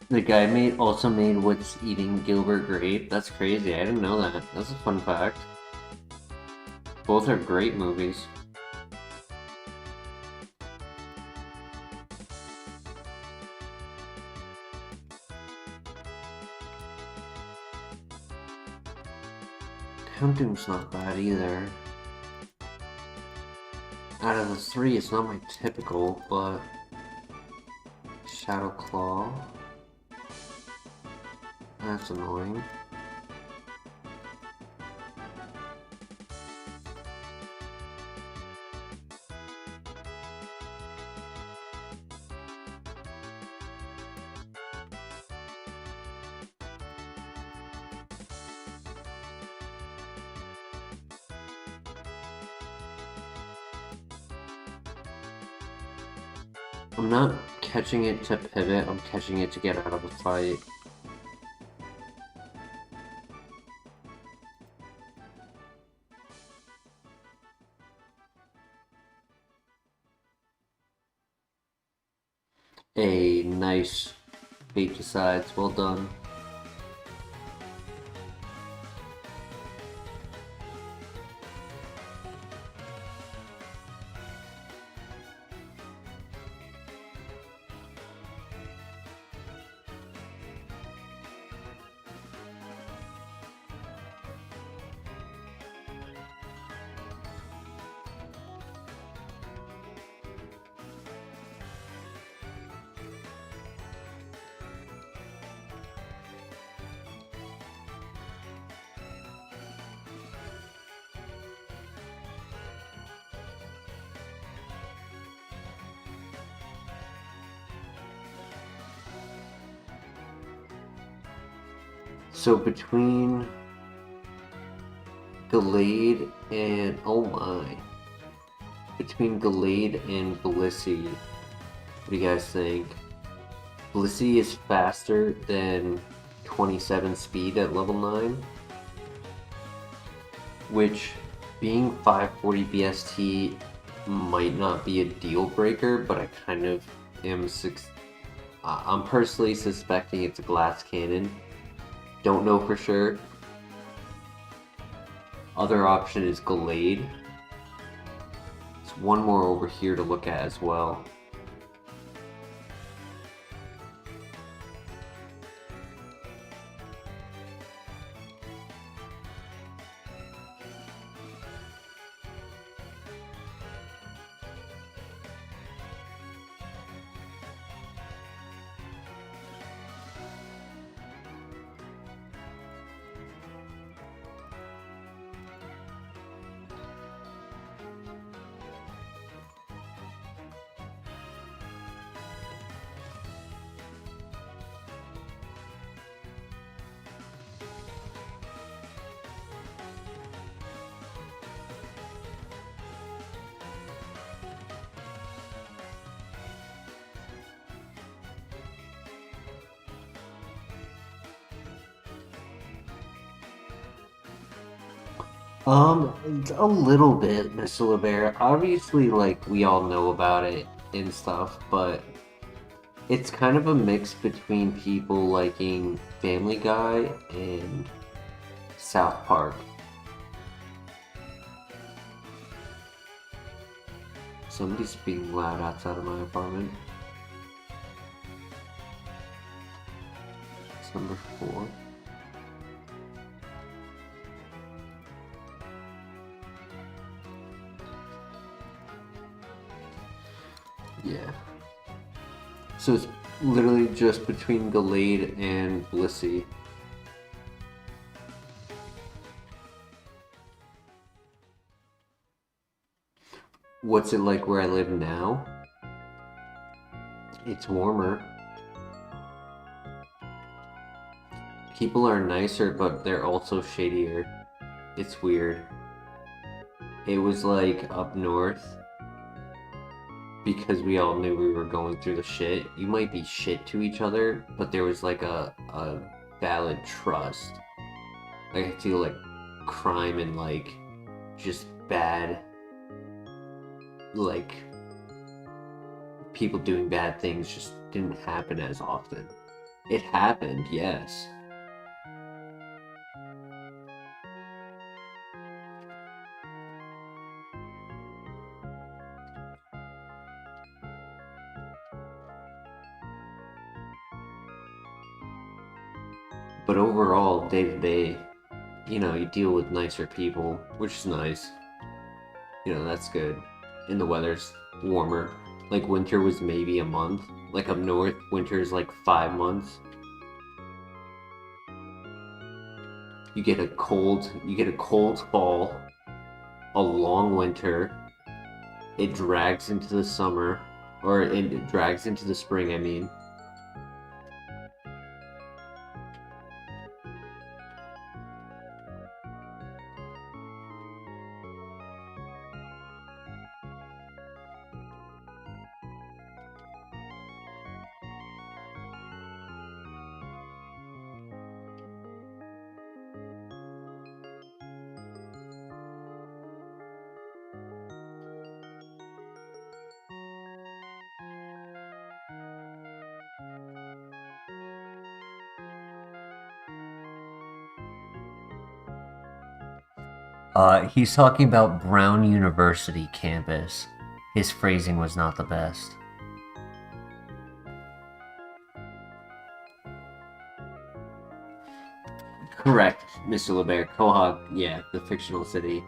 The guy also made What's Eating Gilbert Grape. That's crazy. I didn't know that. That's a fun fact. Both are great movies. Houndoom's not bad either. Out of the three, it's not my typical, but Shadow Claw. That's annoying. I'm not catching it to pivot, I'm catching it to get out of the fight. A nice fate decides, well done. So between Gallade and between Gallade and Blissey, what do you guys think? Blissey is faster than 27 speed at level 9, which, being 540 BST might not be a deal breaker, but I kind of am. I'm personally suspecting it's a glass cannon. Don't know for sure. Other option is Gallade. There's one more over here to look at as well. A little bit, Mr. LeBear. Obviously, like, we all know about it and stuff, but it's kind of a mix between people liking Family Guy and South Park. Somebody's being loud outside of my apartment. It's number 4. Yeah. So it's literally just between Gallade and Blissey. What's it like where I live now? It's warmer. People are nicer, but they're also shadier. It's weird. It was like up north, because we all knew we were going through the shit. You might be shit to each other, but there was like a valid trust. Like, I feel like crime and like just bad, like people doing bad things just didn't happen as often. It happened, yes. But overall, day to day, you know, you deal with nicer people, which is nice. You know, that's good. And the weather's warmer. Like, winter was maybe a month. Like, up north, winter is like 5 months. You get a cold fall, a long winter. It drags into the summer, or it drags into the spring, I mean. He's talking about Brown University campus. His phrasing was not the best. Correct, Mr. LeBear. Quahog, yeah, the fictional city.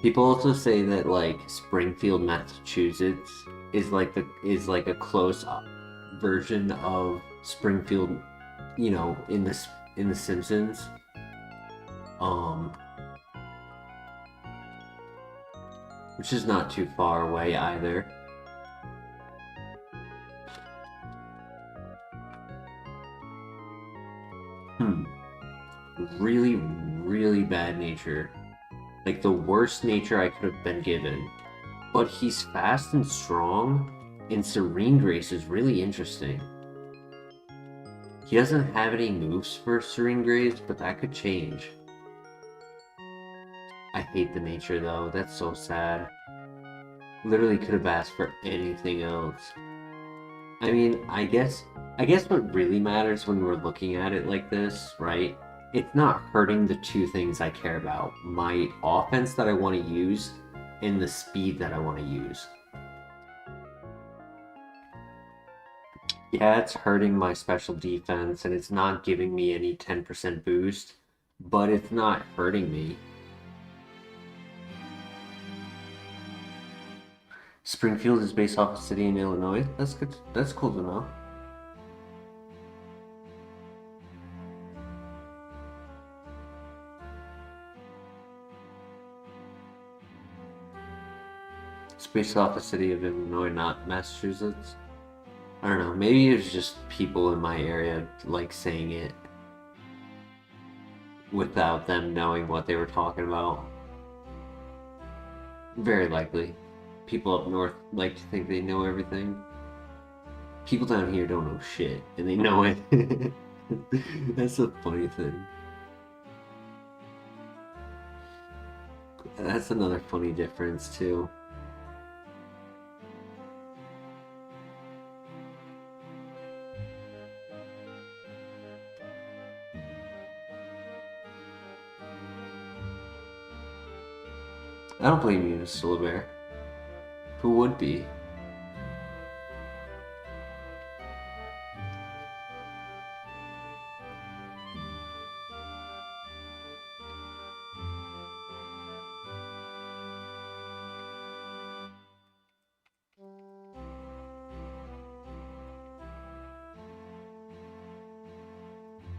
People also say that like Springfield, Massachusetts is like a close version of Springfield, you know, in the Simpsons. Which is not too far away either. Really, really bad nature. Like the worst nature I could have been given. But he's fast and strong, And Serene Grace is really interesting. He doesn't have any moves for Serene Grace, but that could change. I hate the nature though, that's so sad. Literally could have asked for anything else. I mean, I guess what really matters when we're looking at it like this, right? It's not hurting the two things I care about. My offense that I want to use and the speed that I want to use. Yeah, it's hurting my special defense and it's not giving me any 10% boost, but it's not hurting me. Springfield is based off a city in Illinois. That's good. That's cool to know. It's based off the city of Illinois, not Massachusetts. I don't know. Maybe it's just people in my area like saying it without them knowing what they were talking about. Very likely. People up north like to think they know everything. People down here don't know shit, and they know it. That's a funny thing. That's another funny difference, too. I don't blame you, Mr. LeBear. Who would be?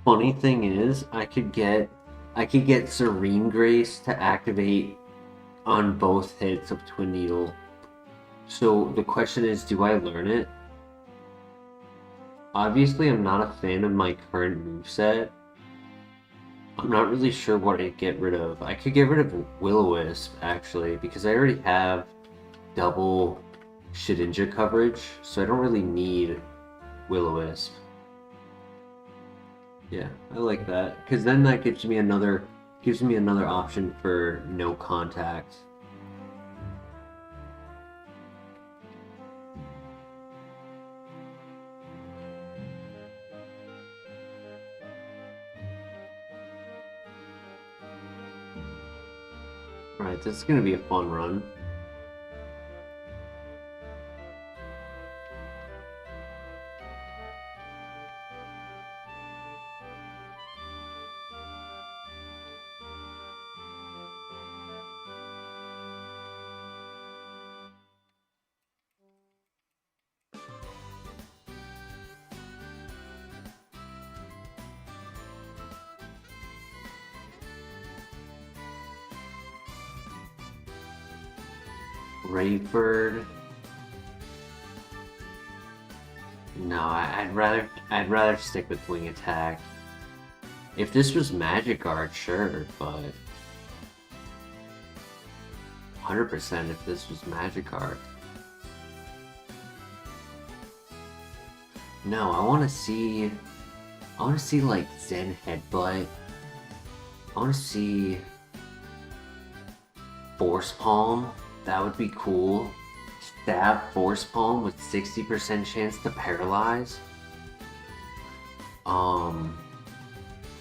Funny thing is, I could get Serene Grace to activate on both hits of Twin Needle. So the question is, do I learn it? Obviously, I'm not a fan of my current moveset. I'm not really sure what I'd get rid of. I could get rid of Will-O-Wisp, actually, because I already have double Shedinja coverage, so I don't really need Will-O-Wisp. Yeah, I like that, because then that gives me another option for no contact. Alright, this is gonna be a fun run. Rayford. No, I'd rather stick with Wing Attack. If this was Magic Guard, sure, but 100% if this was Magic Guard. No, I want to see like Zen Headbutt. I want to see Force Palm. That would be cool. Stab Force Palm with 60% chance to paralyze.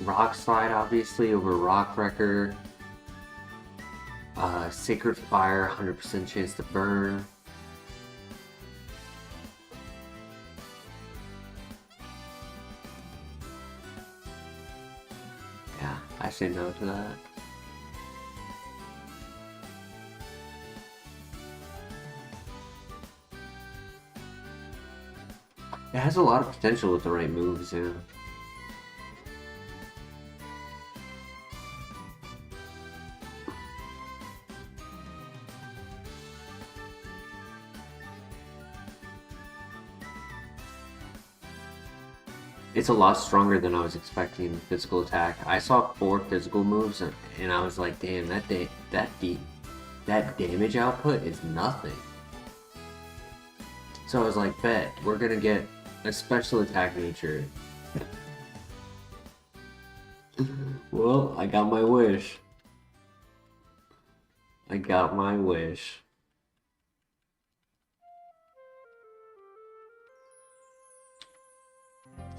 Rock Slide obviously over Rock Wrecker. Sacred Fire, 100% chance to burn. Yeah, I say no to that. It has a lot of potential with the right moves, yeah. It's a lot stronger than I was expecting physical attack. I saw 4 physical moves and I was like, damn, that damage output is nothing. So I was like, bet, we're gonna get a special attack nature. Well, I got my wish. I got my wish.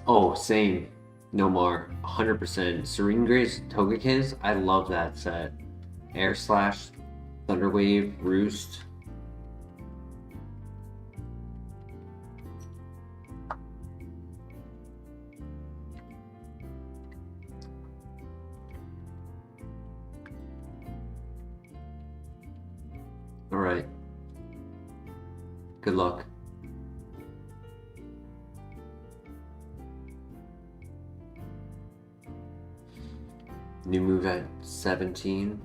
Oh, same. No more. 100%. Serene Grace Togekiss, I love that set. Air Slash, Thunder Wave, Roost. Alright. Good luck. New move at 17.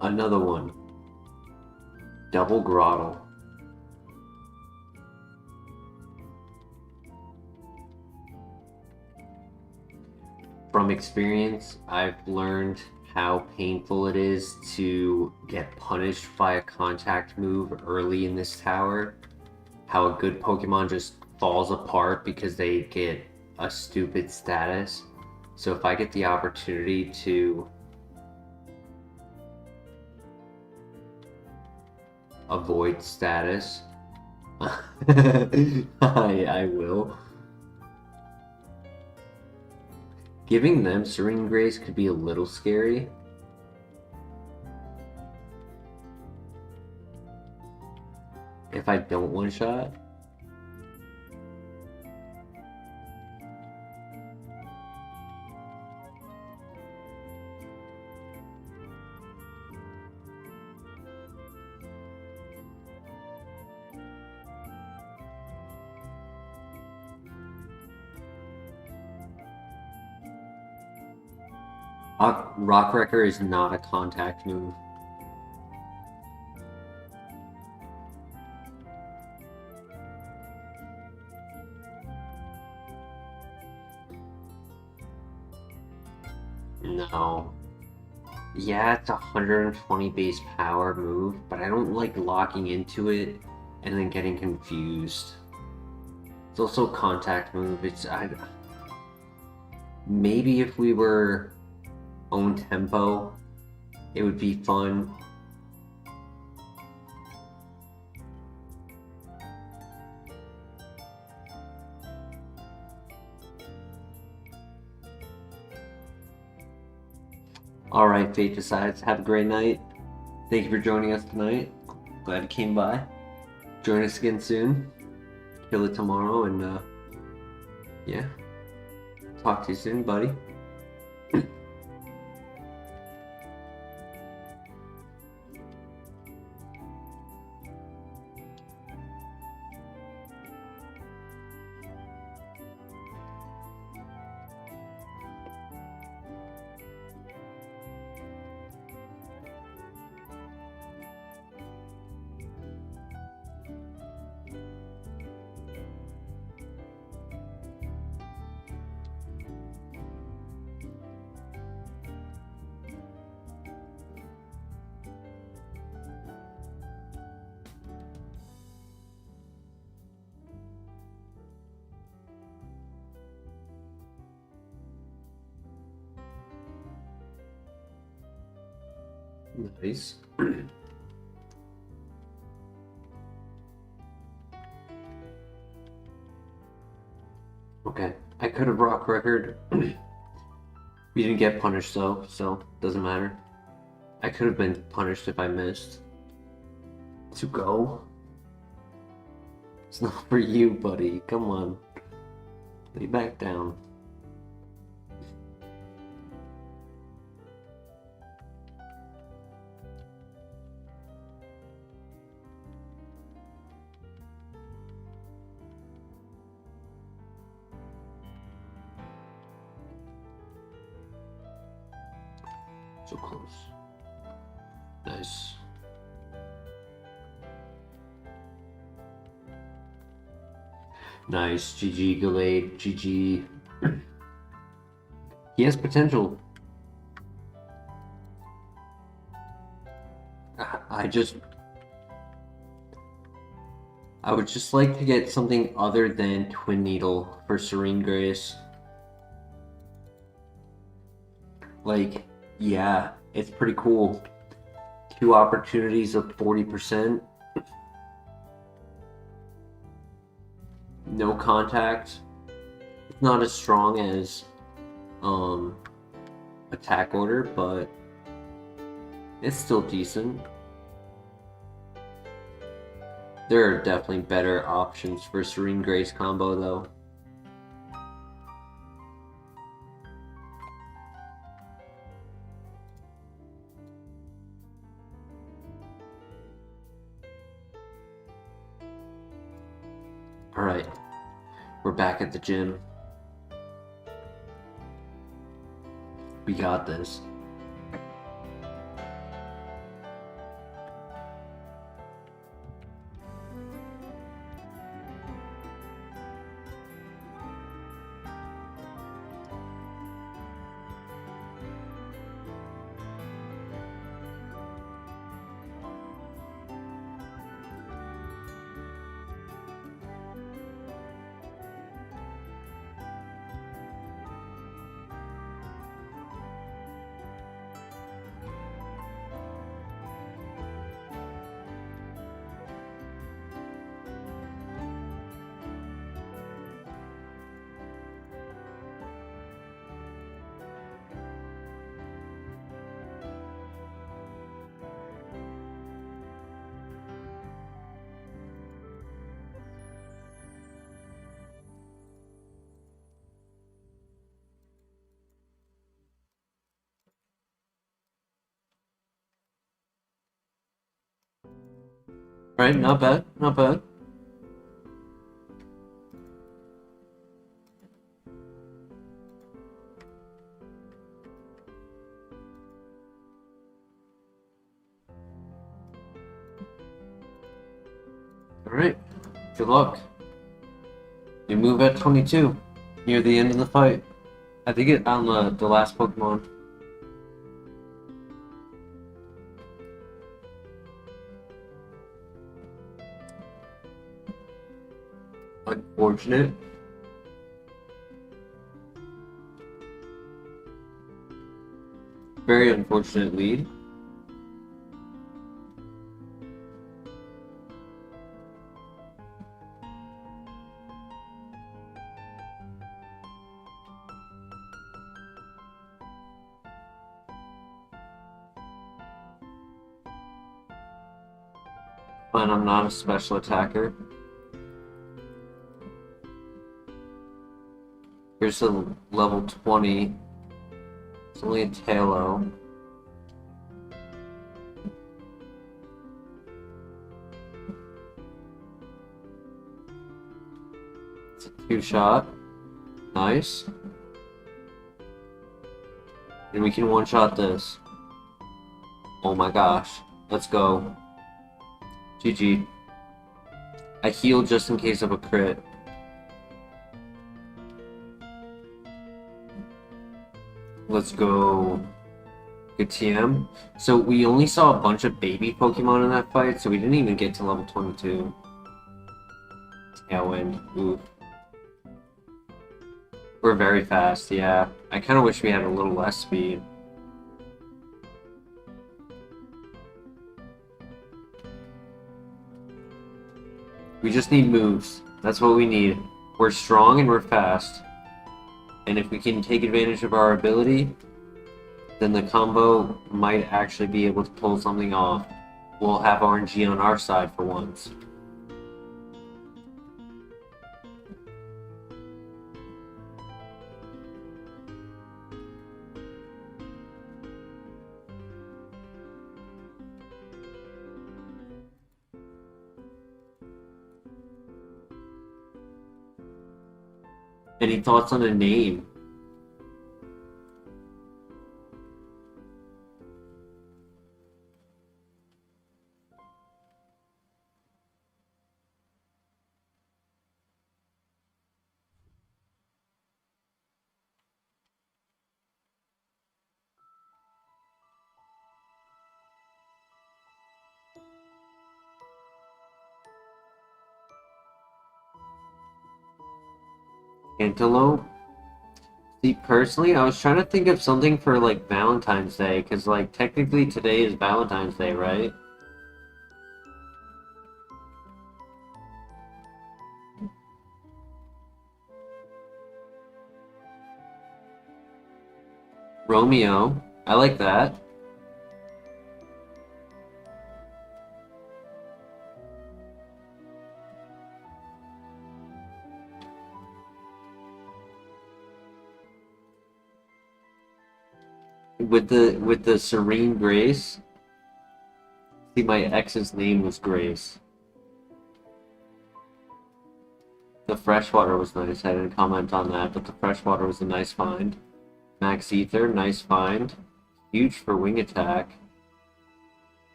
Another one. Double Grottle. From experience, I've learned how painful it is to get punished by a contact move early in this tower. How a good Pokemon just falls apart because they get a stupid status. So if I get the opportunity to avoid status, I will. Giving them Serene Grace could be a little scary. If I don't one-shot. Rock Wrecker is not a contact move. No. Yeah, it's 120 base power move, but I don't like locking into it and then getting confused. It's also a contact move. Maybe if we were own tempo, it would be fun. Alright, Fate Decides. Have a great night. Thank you for joining us tonight. Glad you came by. Join us again soon. Kill it tomorrow, and yeah. Talk to you soon, buddy. Nice. Okay, I could have rock record. We didn't get punished though, so doesn't matter. I could have been punished if I missed. To go? It's not for you, buddy. Come on. Lay back down. So close. Nice. Nice. GG, Gallade. GG. He has potential. I would just like to get something other than Twin Needle for Serene Grace. Like, yeah, it's pretty cool. 2 opportunities of 40%. No contact. It's not as strong as attack order, but it's still decent. There are definitely better options for Serene Grace combo though. Alright, we're back at the gym. We got this. Alright, not bad, not bad. Alright, good luck. You move at 22, near the end of the fight. I think it on the last Pokemon. Unfortunate. Very unfortunate lead. Fine, I'm not a special attacker. Here's a level 20. It's only a Tailo. It's a 2-shot. Nice. And we can one-shot this. Oh my gosh. Let's go. GG. I healed just in case of a crit. Let's go. Good TM. So we only saw a bunch of baby Pokemon in that fight, so we didn't even get to level 22. Tailwind. Ooh. We're very fast, yeah. I kind of wish we had a little less speed. We just need moves. That's what we need. We're strong and we're fast. And if we can take advantage of our ability, then the combo might actually be able to pull something off. We'll have RNG on our side for once. Any thoughts on a name? Antelope? See, personally, I was trying to think of something for, like, Valentine's Day, because, like, technically today is Valentine's Day, right? Romeo. I like that. With the serene grace. See, my ex's name was Grace. The freshwater was nice. I didn't comment on that, but the freshwater was a nice find. Max Ether, nice find. Huge for wing attack,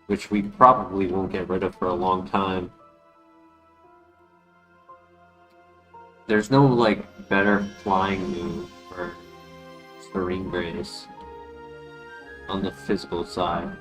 which we probably won't get rid of for a long time. There's no, like, better flying move for Serene Grace on the physical side.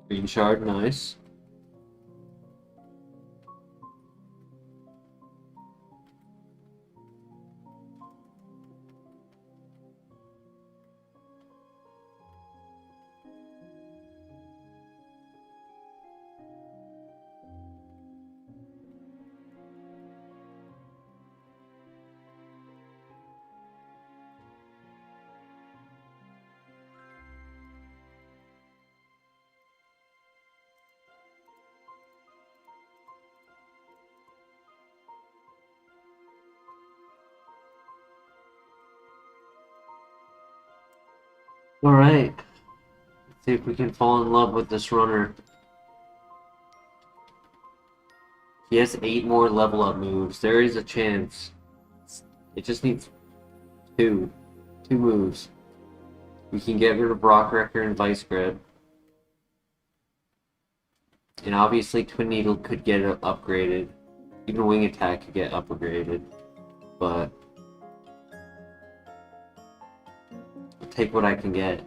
Green shard, nice. Alright. Let's see if we can fall in love with this runner. He has 8 more level up moves. There is a chance. It just needs 2. 2 moves. We can get rid of Rock Wrecker and Vice Grip. And obviously Twin Needle could get upgraded. Even Wing Attack could get upgraded. But I'll take what I can get.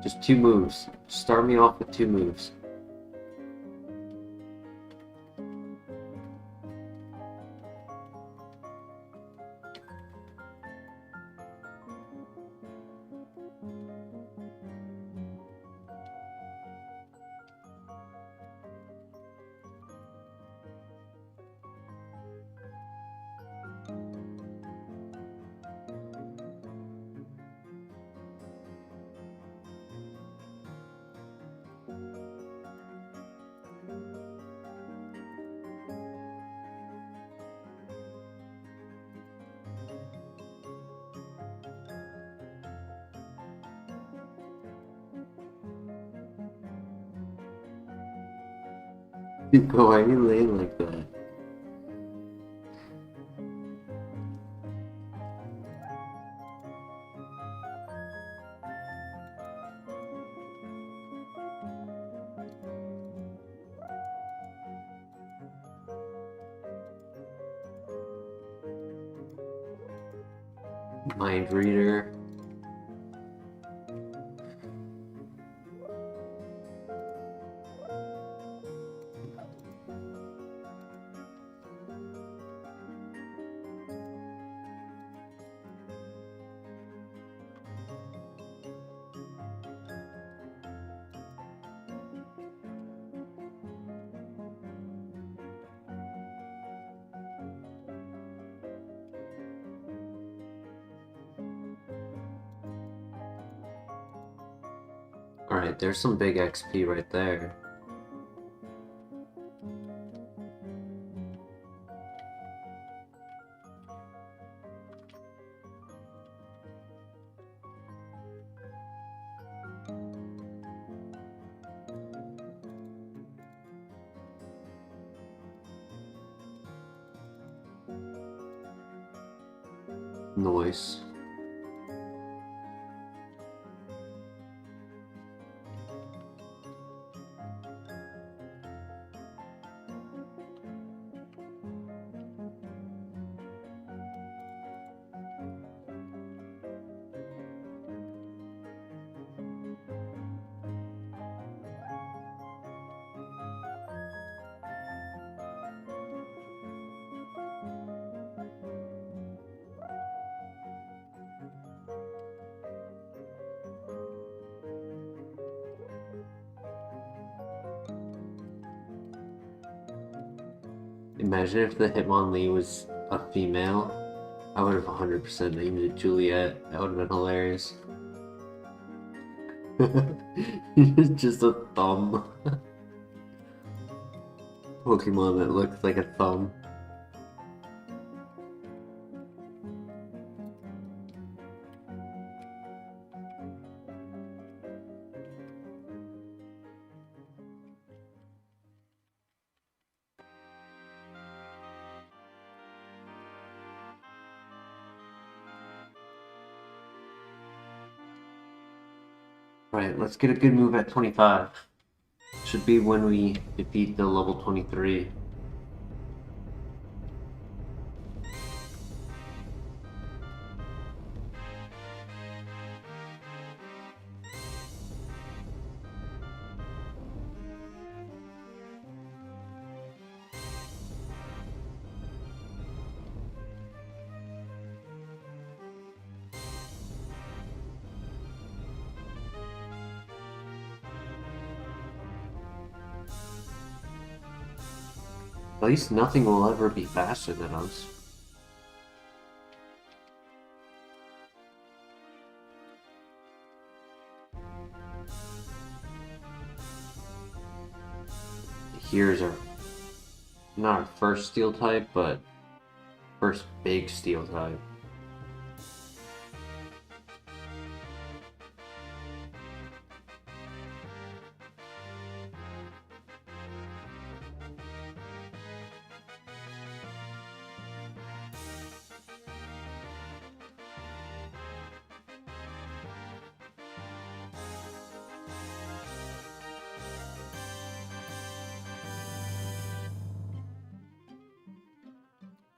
Just 2 moves. Start me off with 2 moves. Why are you laying like that? Mind Reader. Alright, there's some big XP right there. Noise. Imagine if the Hitmonlee was a female. I would have 100% named it Juliet. That would have been hilarious. Just a thumb. Pokemon that looks like a thumb. Right, let's get a good move at 25. Should be when we defeat the level 23. At least nothing will ever be faster than us. Here's our, not our first steel type, but first big steel type.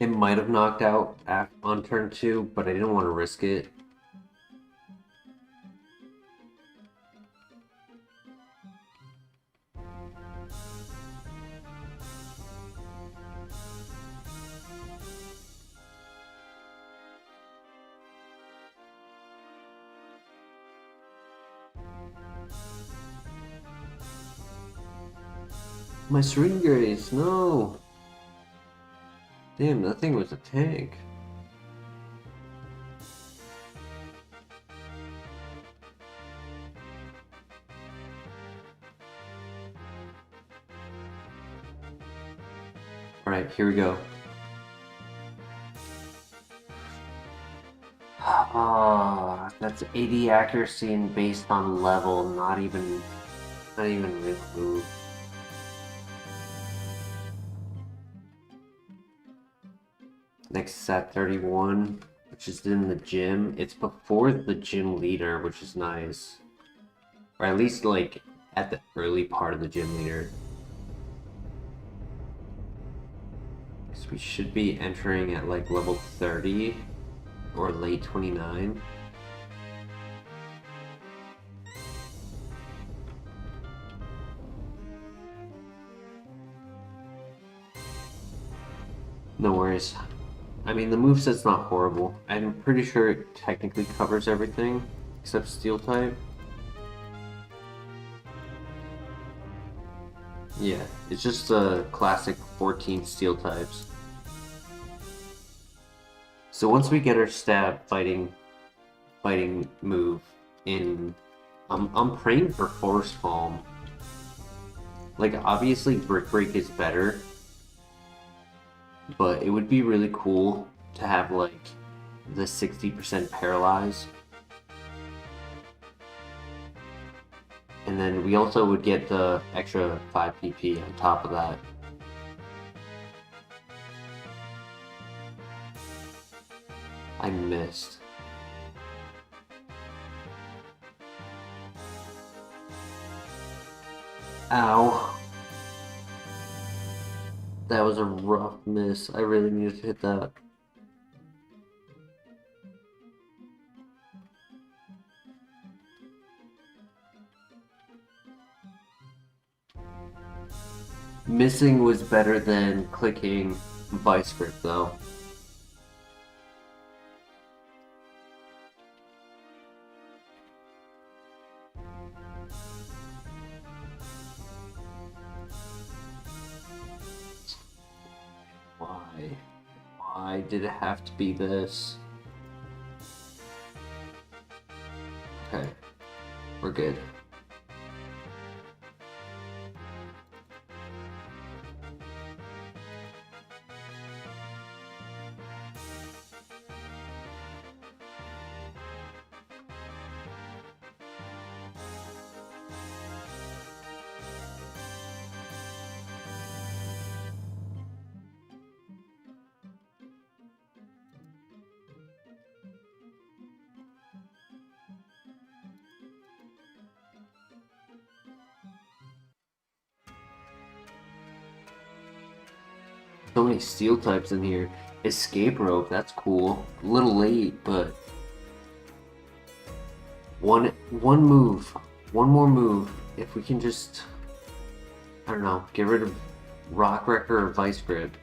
It might have knocked out on turn 2, but I didn't want to risk it. My Serene Grace, no! Damn, that thing was a tank. Alright, here we go. Ah, that's 80 accuracy and based on level, not even real move. Next is at 31, which is in the gym. It's before the gym leader, which is nice. Or at least, like, at the early part of the gym leader. So we should be entering at, like, level 30. or late 29. No worries. I mean, the moveset's not horrible. I'm pretty sure it technically covers everything except Steel type. Yeah, it's just the classic 14 Steel types. So once we get our stab fighting move in, I'm praying for Force Palm. Like, obviously Brick Break is better, but it would be really cool to have like the 60% paralyze. And then we also would get the extra 5 PP on top of that. I missed. Ow. That was a rough miss. I really needed to hit that. Missing was better than clicking Vice Grip though. Why? Why did it have to be this? Okay, we're good. So many steel types in here. Escape rope, that's cool. A little late, but one move, one more move. If we can just, I don't know, get rid of Rock Wrecker or Vice Grip.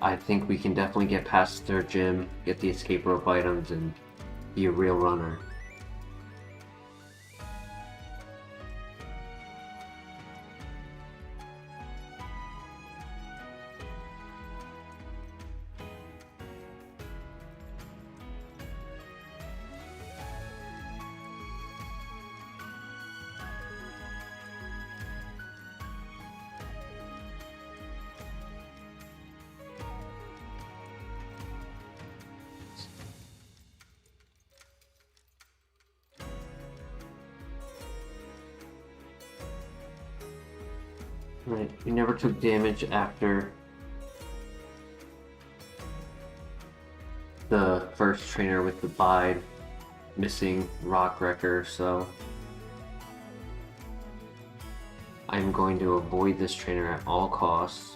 I think we can definitely get past their gym, get the escape rope items, and be a real runner. Right, we never took damage after the first trainer with the bide missing Rock Wrecker, so I'm going to avoid this trainer at all costs.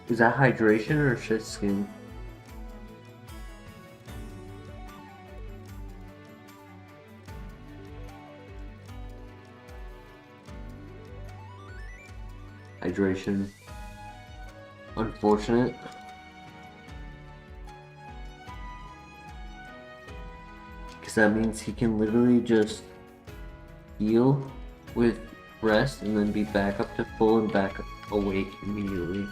Is that hydration or shit skin? Hydration. Unfortunate. Because that means he can literally just heal with rest and then be back up to full and back awake immediately.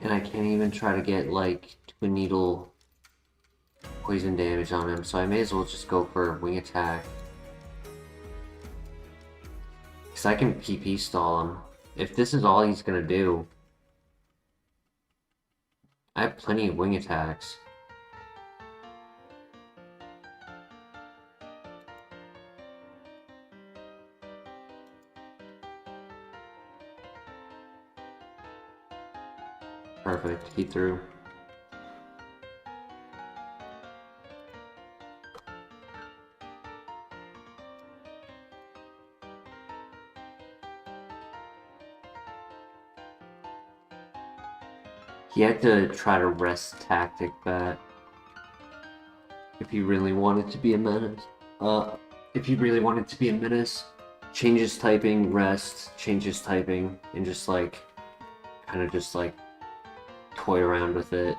And I can't even try to get like Twin Needle poison damage on him, so I may as well just go for Wing Attack. Because I can PP stall him. If this is all he's gonna do, I have plenty of Wing Attacks. Perfect, he threw. He had to try to rest tactic that if he really wanted to be a menace. Change his typing, rest, change his typing, and just like kind of just like toy around with it.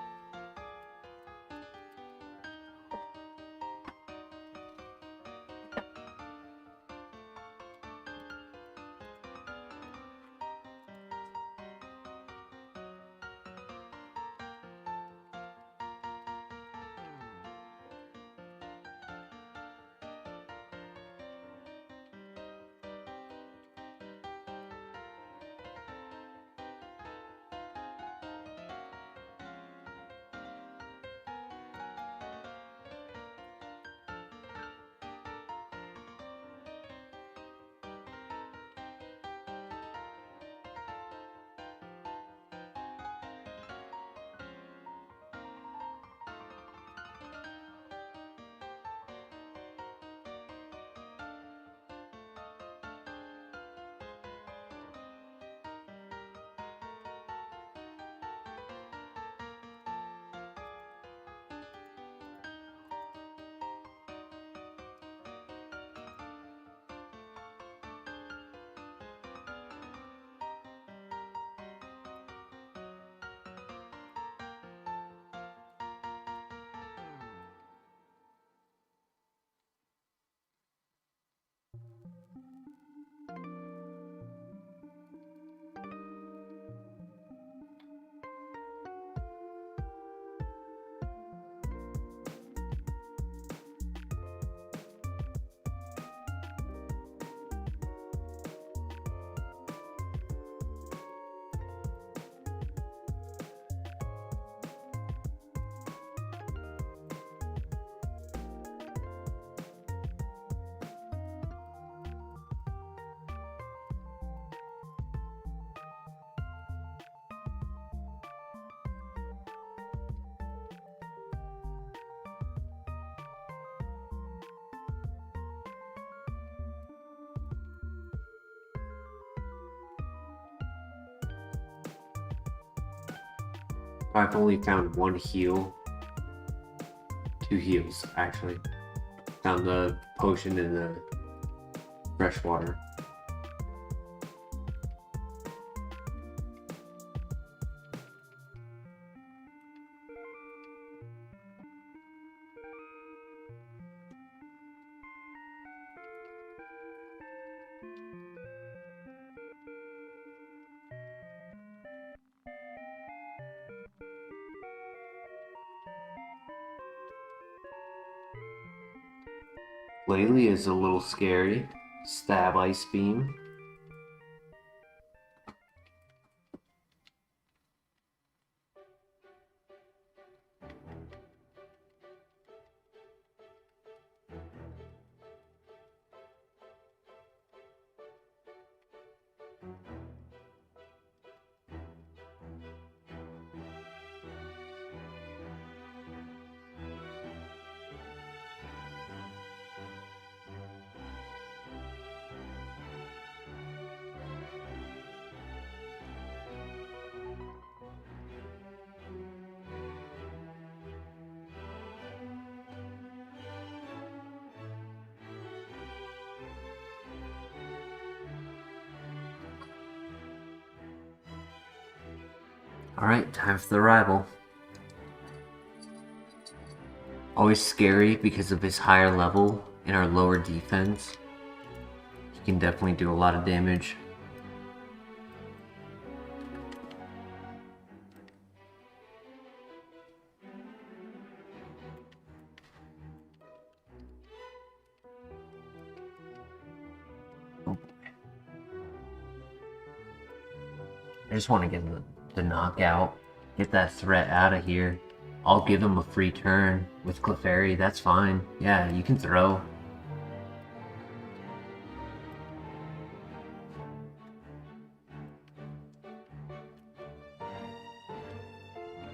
I've only found one heal. 2 heals, actually. Found the potion in the fresh water. Lately is a little scary. Stab Ice Beam. Alright, time for the rival. Always scary because of his higher level and our lower defense. He can definitely do a lot of damage. I just want to get the knockout, get that threat out of here. I'll give him a free turn with Clefairy, that's fine. Yeah, you can throw.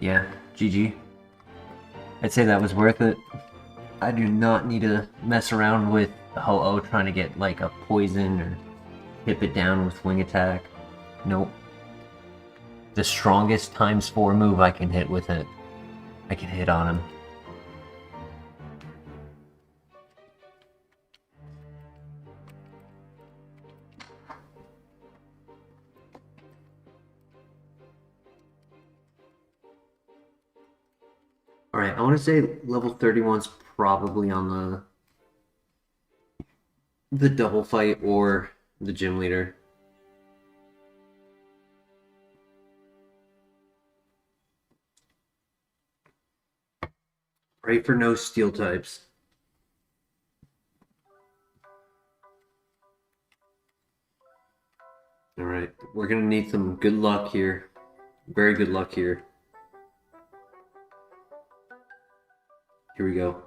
Yeah, GG. I'd say that was worth it. I do not need to mess around with Ho-Oh trying to get like a poison or hip it down with wing attack. Nope. The strongest ×4 move I can hit with it. I can hit on him. Alright, I want to say level 31's probably on the double fight or the gym leader. Pray for no steel types. Alright, we're gonna need some good luck here. Very good luck here. Here we go.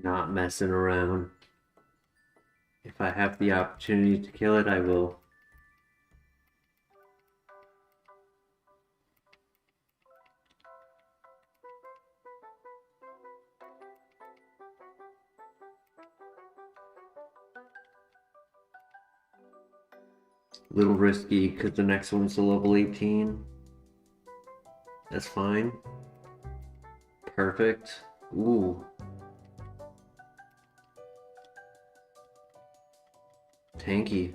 Not messing around. If I have the opportunity to kill it, I will. A little risky because the next one's a level 18. That's fine. Perfect. Ooh. Tanky.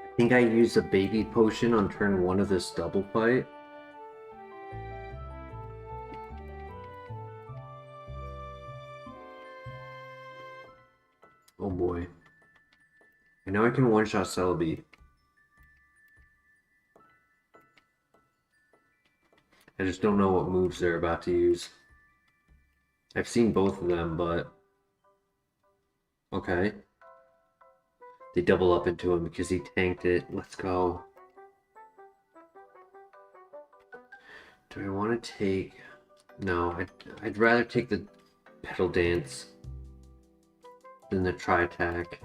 I think I used a baby potion on turn 1 of this double fight. Oh boy. I know I can one-shot Celebi. I just don't know what moves they're about to use. I've seen both of them, but... Okay. They double up into him because he tanked it. Let's go. Do I want to take... No, I'd rather take the Petal Dance than the Tri-Attack.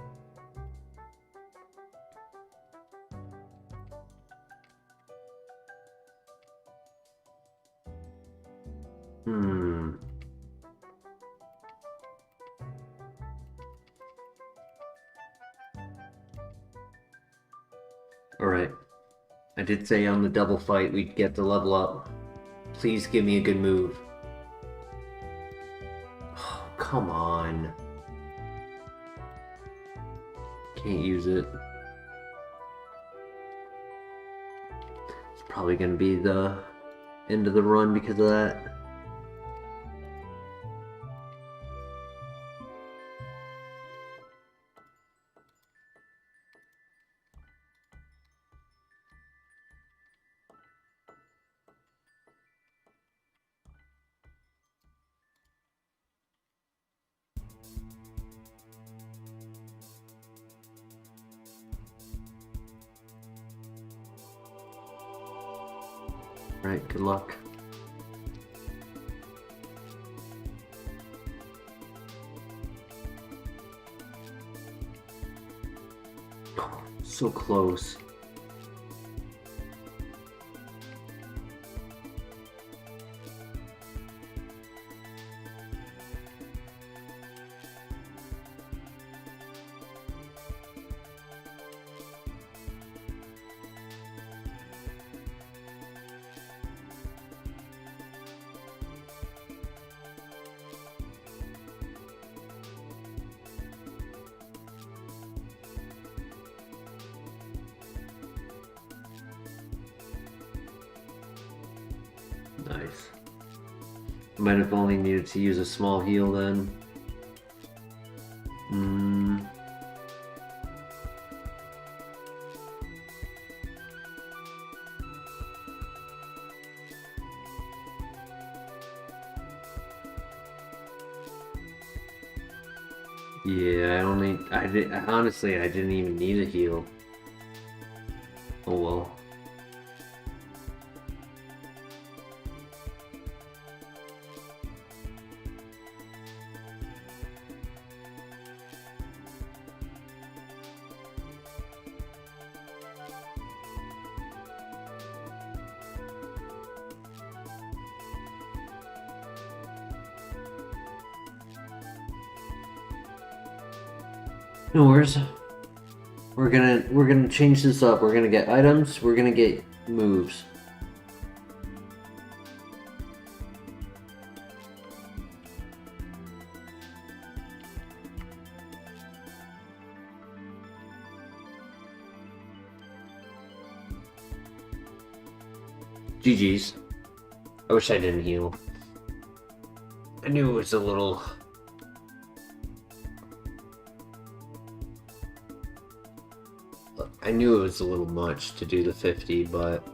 Alright. I did say on the double fight we'd get the level up. Please give me a good move. Oh, come on. Can't use it. probably going to be the end of the run because of that. Alright, good luck. Oh, so close. Nice. Might have only needed to use a small heal then. Yeah, honestly, I didn't even need a heal. Oh well. No worries. We're gonna change this up. We're gonna get items, we're gonna get moves. GG's. I wish I didn't heal. I knew it was a little... I knew it was a little much to do the 50, but...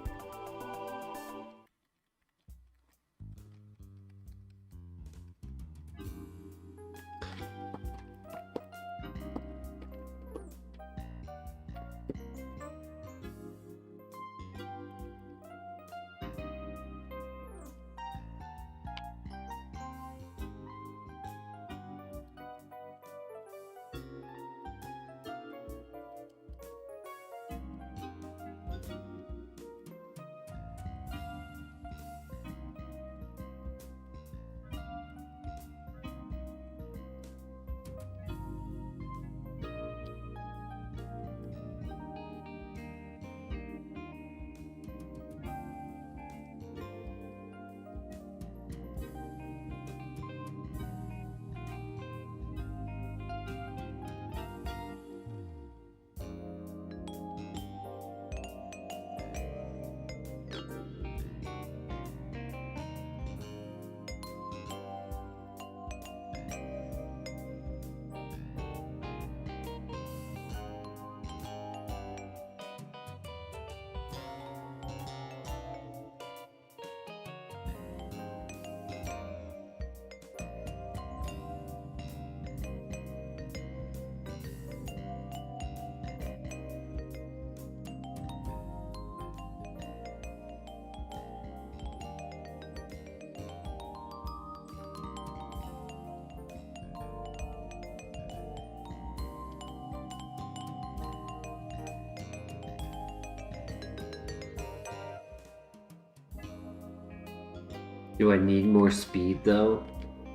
Do I need more speed though?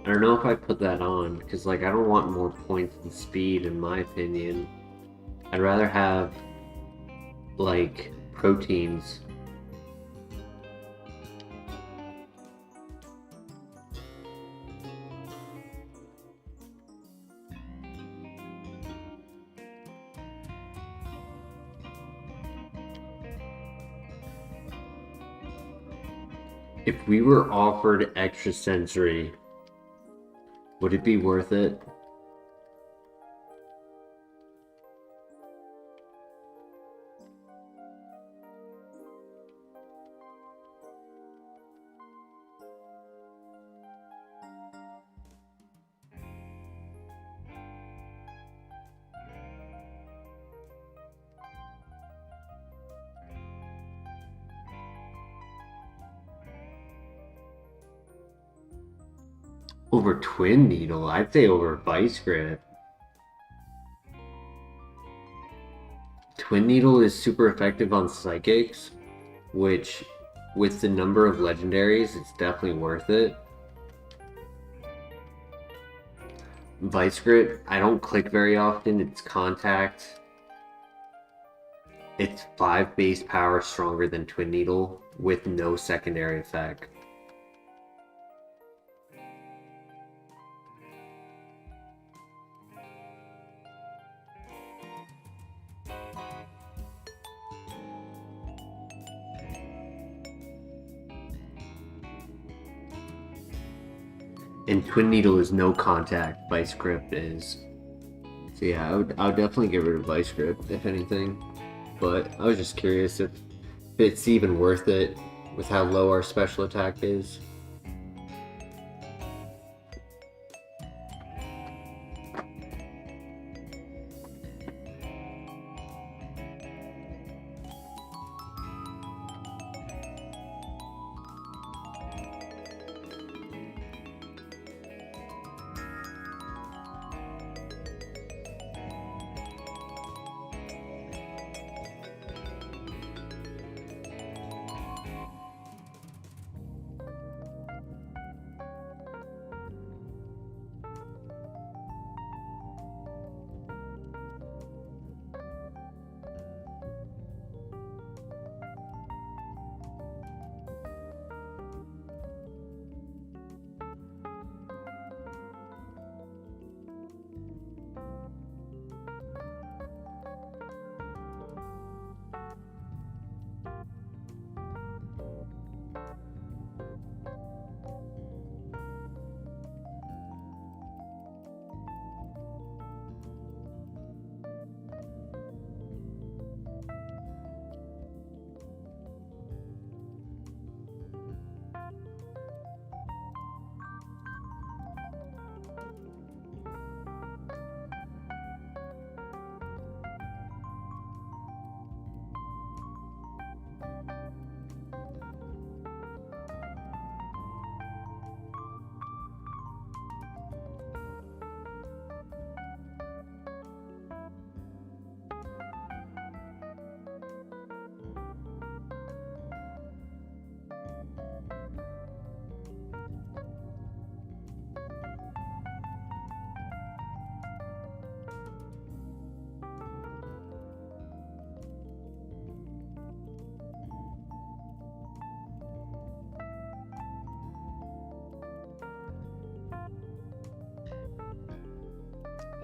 I don't know if I put that on, because like I don't want more points than speed in my opinion. I'd rather have like proteins. If we were offered extra sensory, would it be worth it? Over Twin Needle? I'd say over Vice Grip. Twin Needle is super effective on Psychics, which, with the number of legendaries, it's definitely worth it. Vice Grip, I don't click very often. It's contact. It's 5 base power stronger than Twin Needle with no secondary effect. And Twin Needle is no contact, Vice Grip is. So yeah, I would definitely get rid of Vice Grip, if anything. But I was just curious if it's even worth it with how low our special attack is.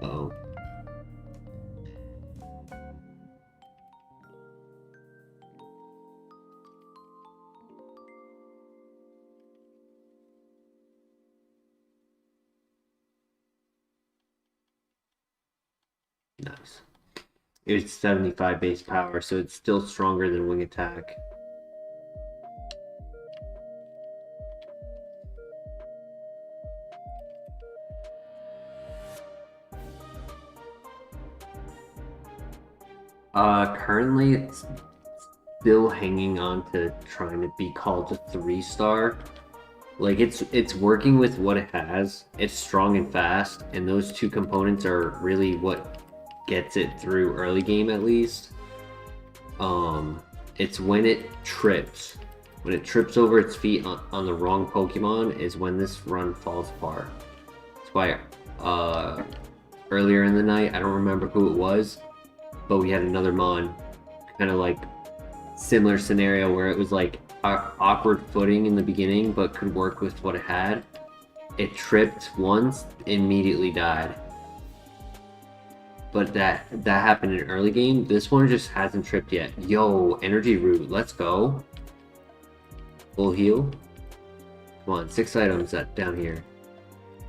Oh. Nice. It's 75 base power, so it's still stronger than Wing Attack. Currently it's still hanging on to trying to be called a 3-star. Like it's working with what it has. It's strong and fast, and those two components are really what gets it through early game at least. It's when it trips. When it trips over its feet on the wrong Pokemon is when this run falls apart. That's why earlier in the night, I don't remember who it was, but we had another Mon, kind of like similar scenario where it was like awkward footing in the beginning, but could work with what it had. It tripped once, immediately died. But that happened in early game. This one just hasn't tripped yet. Yo, Energy Root, let's go. Full heal. Come on, 6 items down here.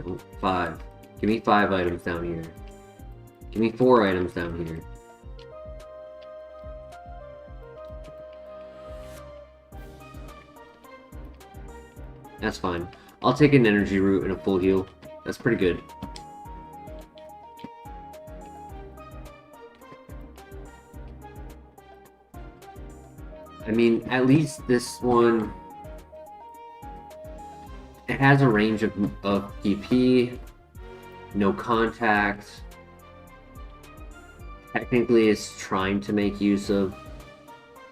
Oh, 5. Give me 5 items down here. Give me 4 items down here. That's fine. I'll take an energy root and a full heal. That's pretty good. I mean, at least this one, it has a range of PP, no contact. Technically, it's trying to make use of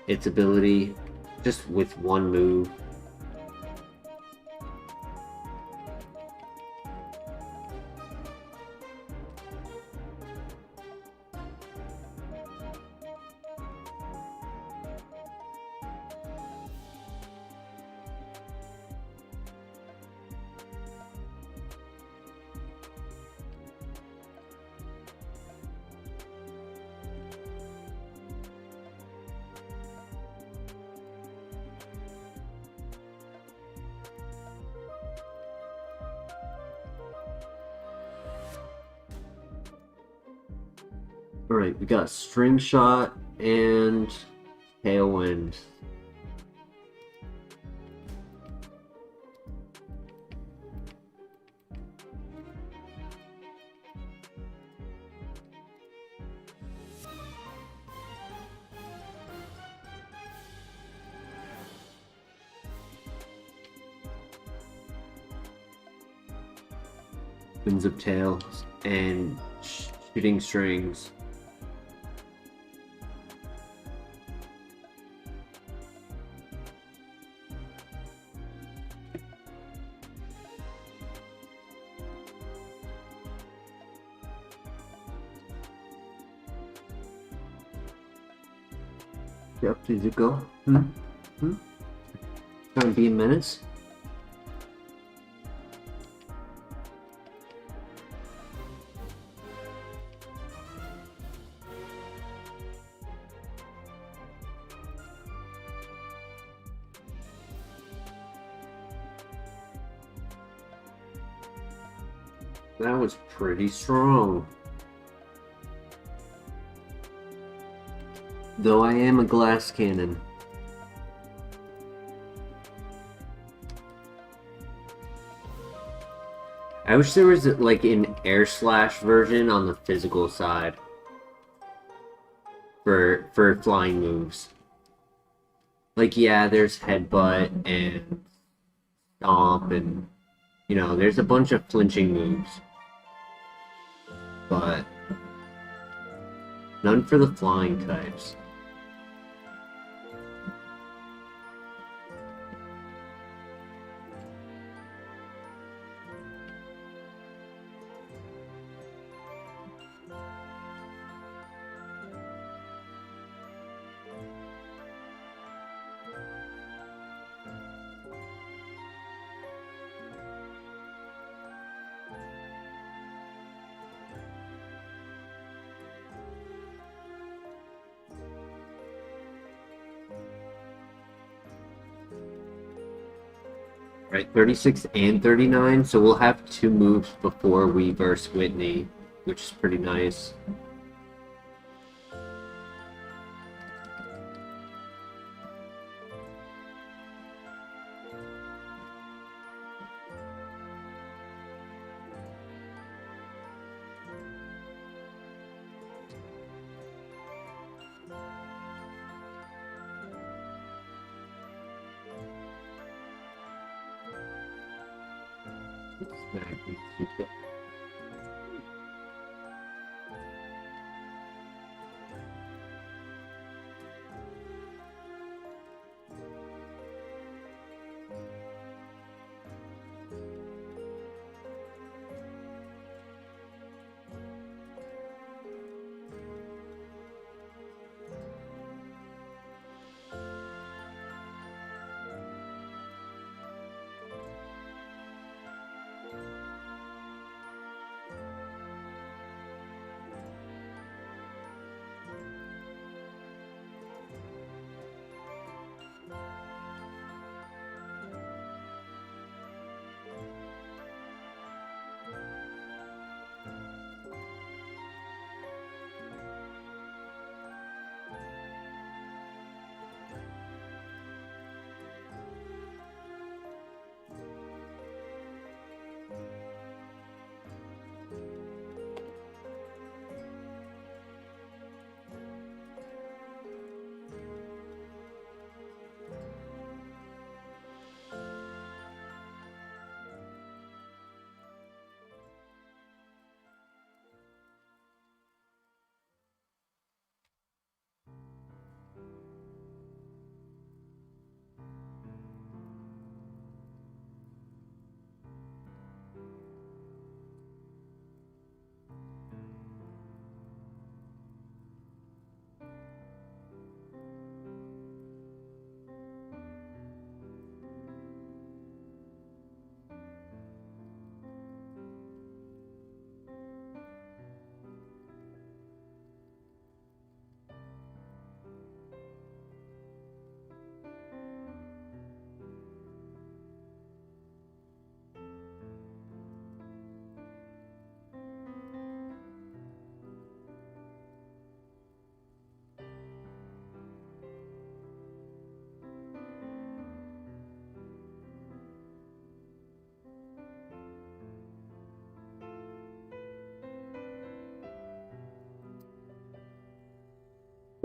its ability just with one move. Alright, we got String Shot and Tailwind. Winds of Tails and Shooting Strings. Yep, did it go? Trying to be in minutes. That was pretty strong. Though I am a glass cannon. I wish there was like an air slash version on the physical side for flying moves. Like, yeah, there's headbutt and stomp and, you know, there's a bunch of flinching moves. But none for the flying types. Right, 36 and 39, so we'll have 2 moves before we verse Whitney, which is pretty nice.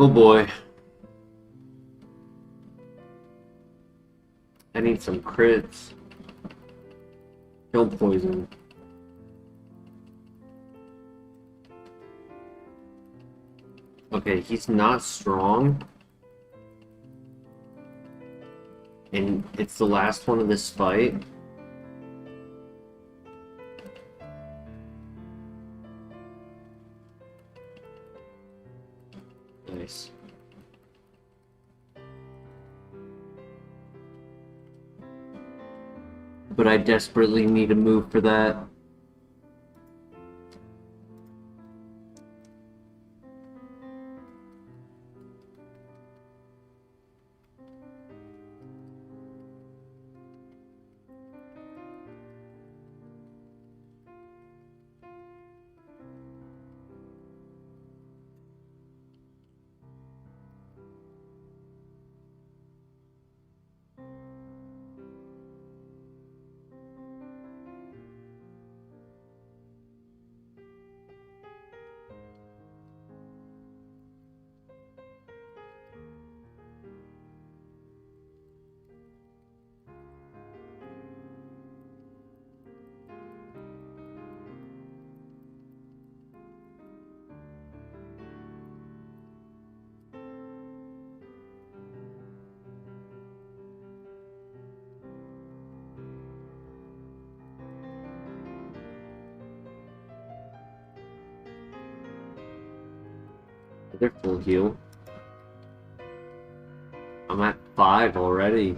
Oh boy. I need some crits. Don't poison. Okay, he's not strong. And it's the last one of this fight. Nice. But I desperately need a move for that. They're full heal. I'm at 5 already.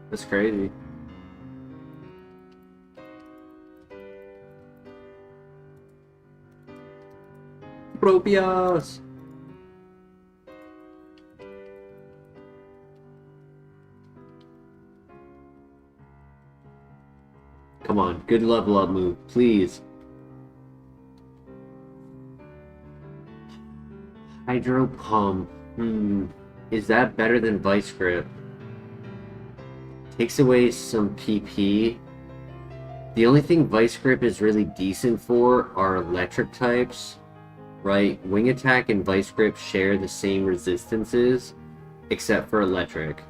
That's crazy. Tropius! Come on, good level up move, please. Hydro Pump. Is that better than Vice Grip? Takes away some PP. The only thing Vice Grip is really decent for are electric types, right? Wing Attack and Vice Grip share the same resistances, except for electric.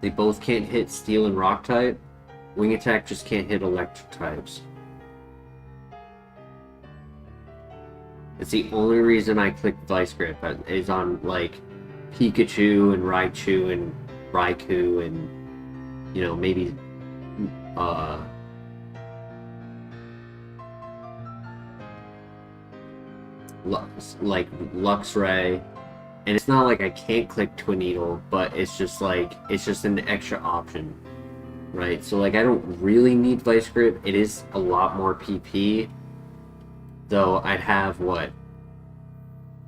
They both can't hit Steel and Rock type. Wing Attack just can't hit electric types. It's the only reason I clicked Vice Grip is on like Pikachu and Raichu and Raikou and, you know, maybe like Luxray. And it's not like I can't click Twin Needle, but it's just like, it's just an extra option, right? So like I don't really need Vice Grip. It is a lot more PP, though. I'd have what,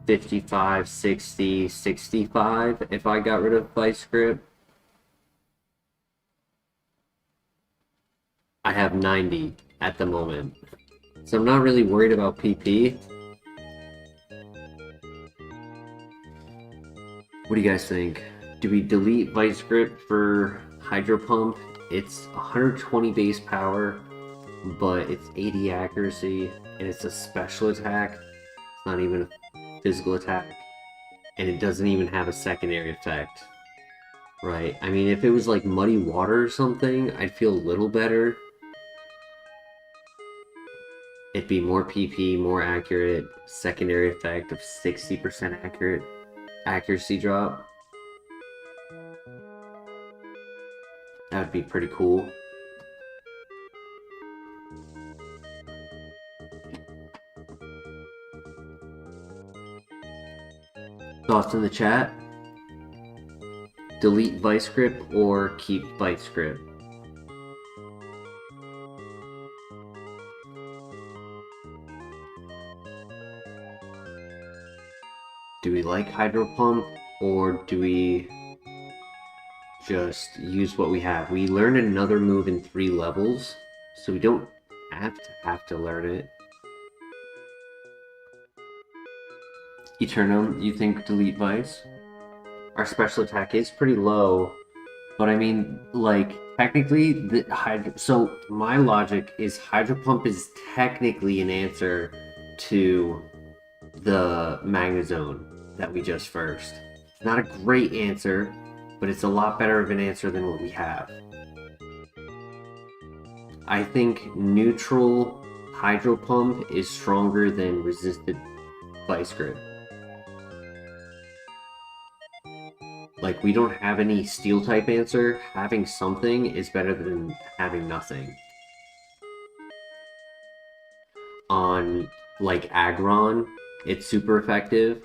55, 60, 65 if I got rid of Vice Grip. I have 90 at the moment, so I'm not really worried about PP. What do you guys think? Do we delete Vice Grip for Hydro Pump? It's 120 base power, but it's 80 accuracy, and it's a special attack. It's not even a physical attack, and it doesn't even have a secondary effect, right? I mean, if it was like Muddy Water or something, I'd feel a little better. It'd be more PP, more accurate, secondary effect of 60% accuracy drop. That would be pretty cool. Thoughts in the chat? Delete Vice Grip or keep Vice Grip? Do we like Hydro Pump, or do we just use what we have? We learned another move in 3 levels, so we don't have to learn it. Eternum, you think delete Vice? Our special attack is pretty low, but I mean, like, technically, so my logic is Hydro Pump is technically an answer to the Magnezone, that we just first. It's not a great answer, but it's a lot better of an answer than what we have. I think neutral Hydro Pump is stronger than resisted Vice Grip. Like, we don't have any Steel type answer. Having something is better than having nothing. On, like, Aggron, it's super effective.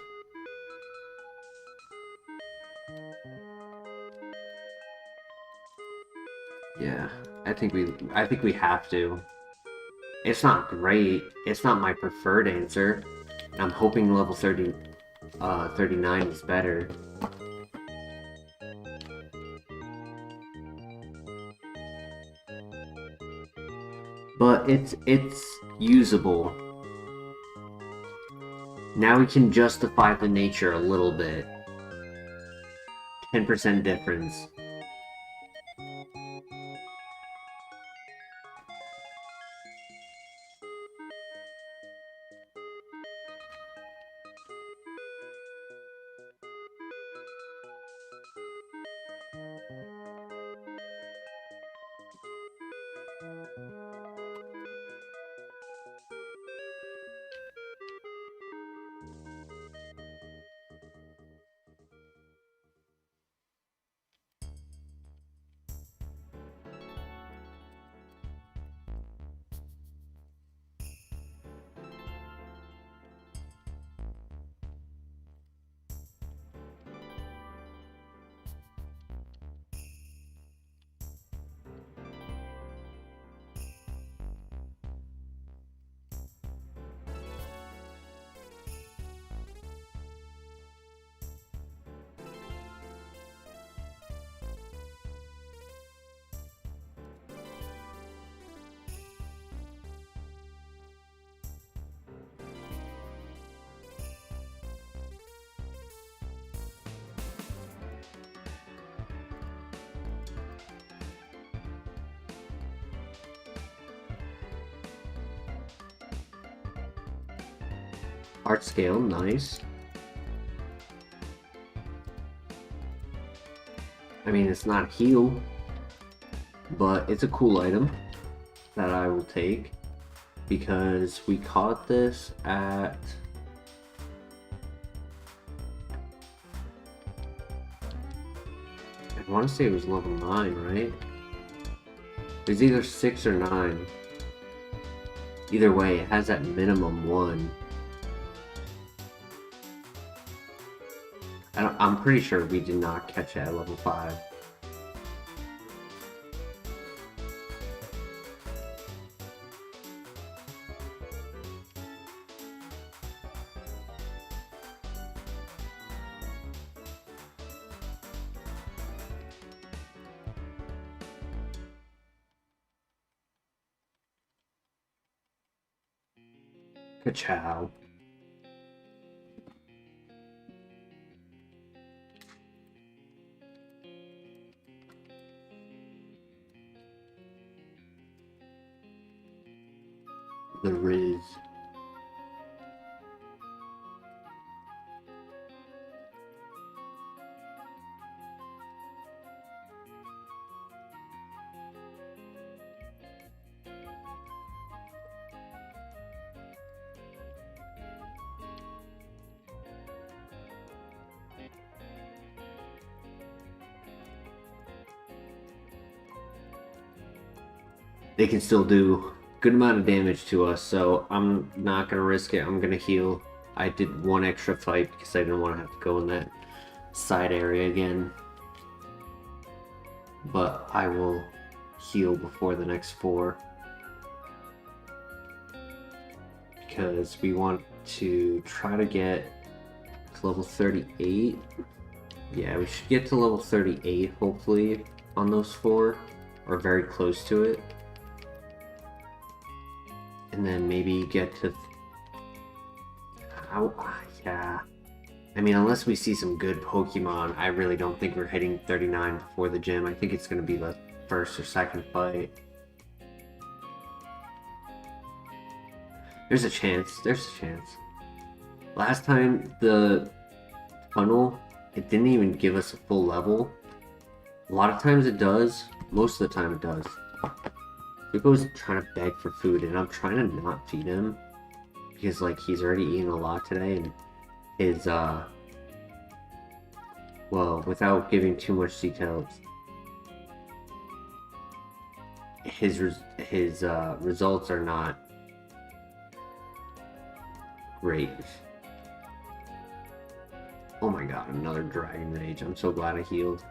Yeah, I think we have to. It's not great. It's not my preferred answer. I'm hoping level 39 is better. But it's usable. Now we can justify the nature a little bit. 10% difference. Art scale, nice. I mean, it's not heal, but it's a cool item that I will take because we caught this at I want to say it was level 9, right? It was either 6 or 9. Either way, it has that minimum 1. I'm pretty sure we did not catch it at level 5. Ka-chow. The Riz. They can still do good amount of damage to us, so I'm not gonna risk it. I'm gonna heal. I did 1 extra fight because I didn't want to have to go in that side area again. But I will heal before the next 4. Because we want to try to get to level 38. Yeah, we should get to level 38 hopefully on those 4, or very close to it. And then maybe get to... yeah. I mean, unless we see some good Pokemon, I really don't think we're hitting 39 before the gym. I think it's going to be the first or second fight. There's a chance. There's a chance. Last time, the tunnel, it didn't even give us a full level. A lot of times it does. Most of the time it does. Zuko's trying to beg for food, and I'm trying to not feed him. Because, like, he's already eaten a lot today, and his, well, without giving too much details, his results are not great. Oh my god, another Dragon Rage. I'm so glad I healed.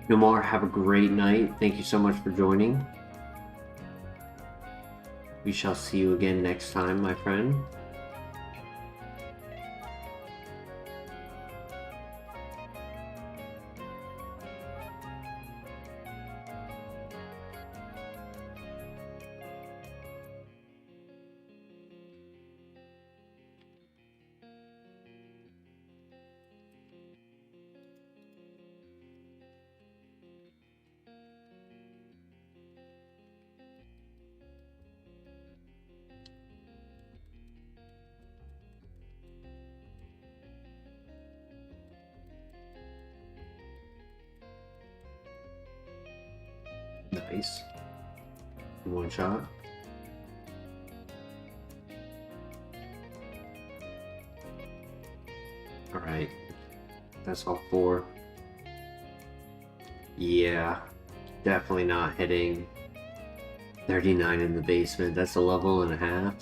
Nomar, have a great night. Thank you so much for joining. We shall see you again next time, my friend. Nice. One shot. Alright. That's all 4. Yeah. Definitely not hitting 39 in the basement. That's a level and a half.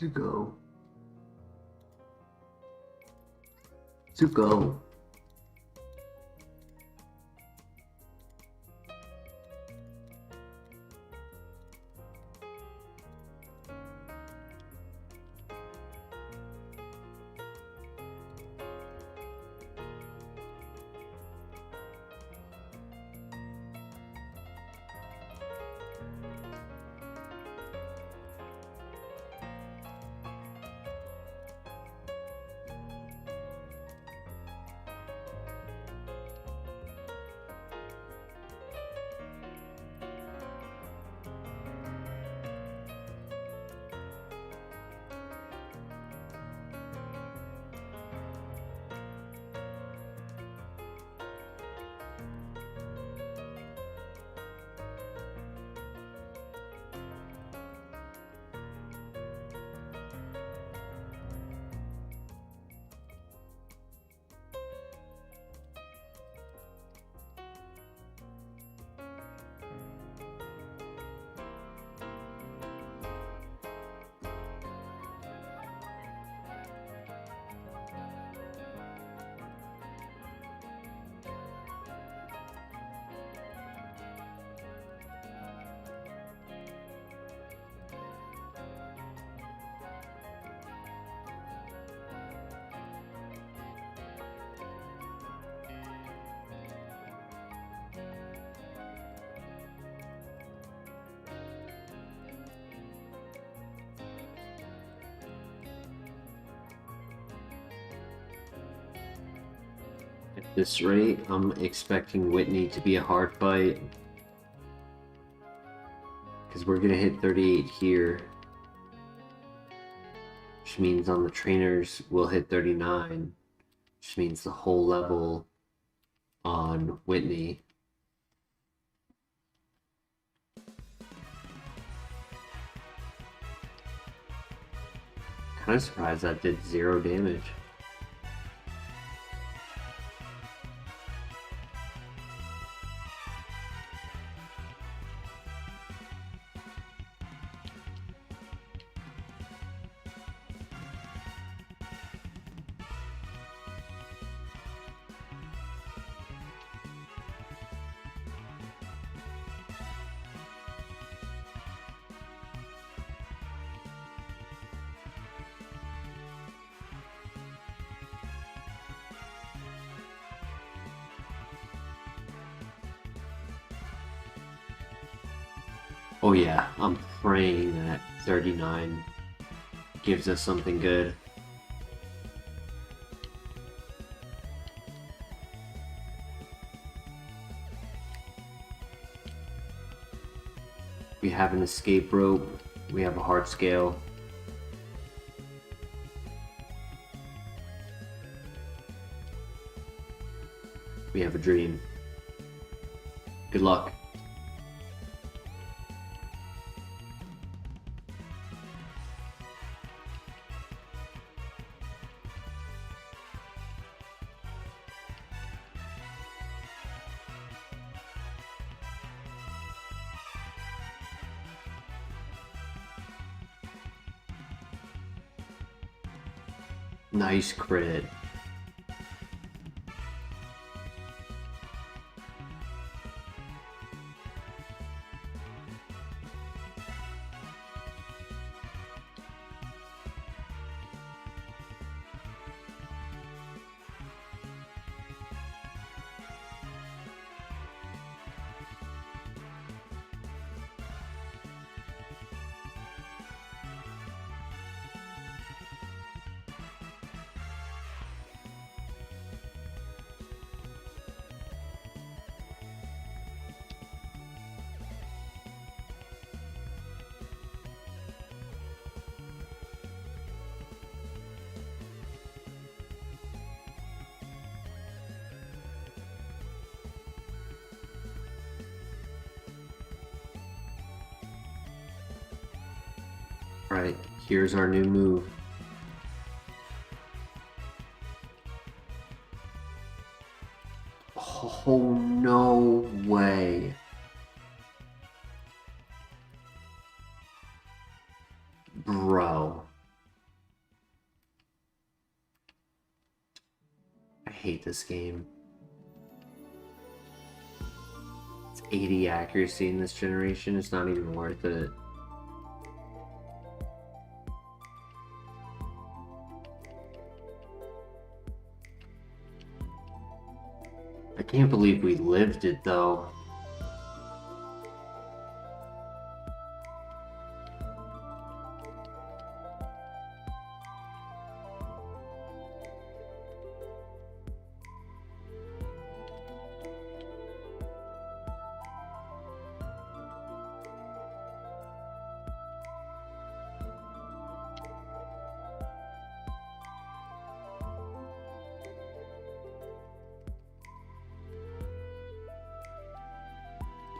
Zuko. Zuko. this rate, I'm expecting Whitney to be a hard fight. Because we're going to hit 38 here. Which means on the trainers, we'll hit 39. Which means the whole level on Whitney. Kind of surprised that did 0 damage. Oh yeah, I'm praying that 39 gives us something good. We have an escape rope, we have a heart scale. We have a dream. Good luck. Nice crit. Alright, here's our new move. Oh, no way. Bro. I hate this game. It's 80 accuracy in this generation. It's not even worth it. I can't believe we lived it though.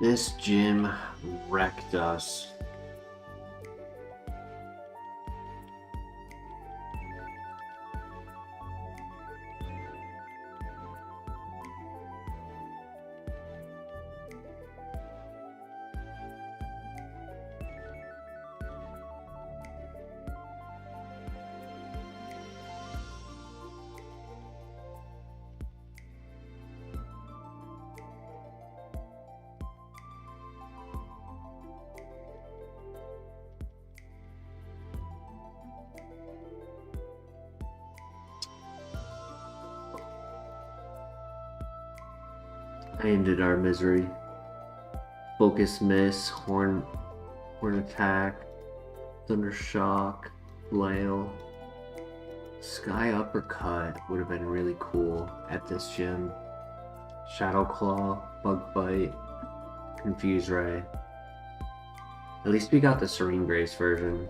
This gym wrecked us. I ended our misery. Focus miss, horn attack, thunder shock, flail. Sky Uppercut would have been really cool at this gym. Shadow Claw, Bug Bite, Confuse Ray. At least we got the Serene Grace version.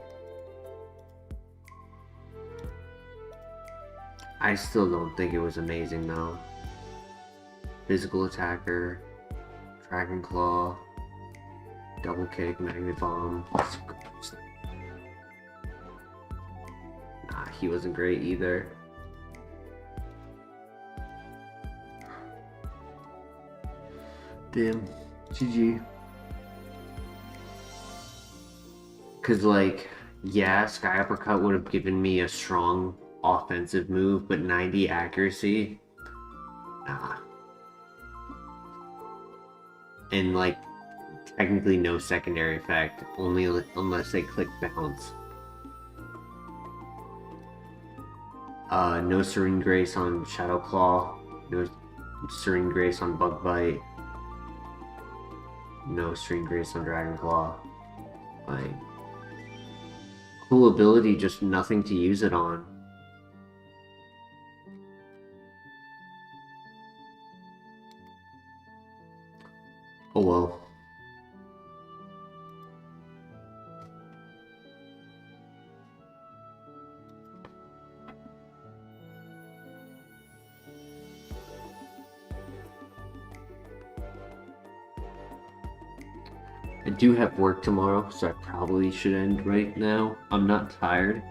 I still don't think it was amazing though. Physical Attacker, Dragon Claw, Double Kick, Magnet Bomb. Nah, he wasn't great either. Damn, GG. Cause like, yeah, Sky Uppercut would have given me a strong offensive move, but 90 accuracy? Nah. And like, technically no secondary effect, only unless they click bounce. No Serene Grace on Shadow Claw, no Serene Grace on Bug Bite, no Serene Grace on Dragon Claw. Like, cool ability, just nothing to use it on. Oh well. I do have work tomorrow, so I probably should end right now. I'm not tired.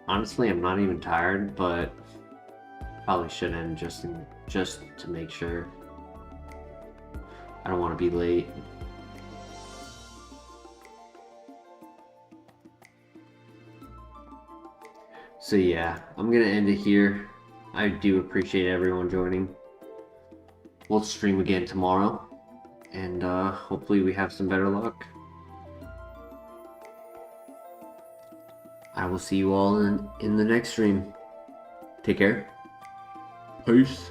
Honestly, I'm not even tired, but probably should end just to make sure. I don't want to be late. So yeah, I'm gonna end it here. I do appreciate everyone joining. We'll stream again tomorrow, and hopefully we have some better luck. I will see you all in the next stream. Take care. Peace.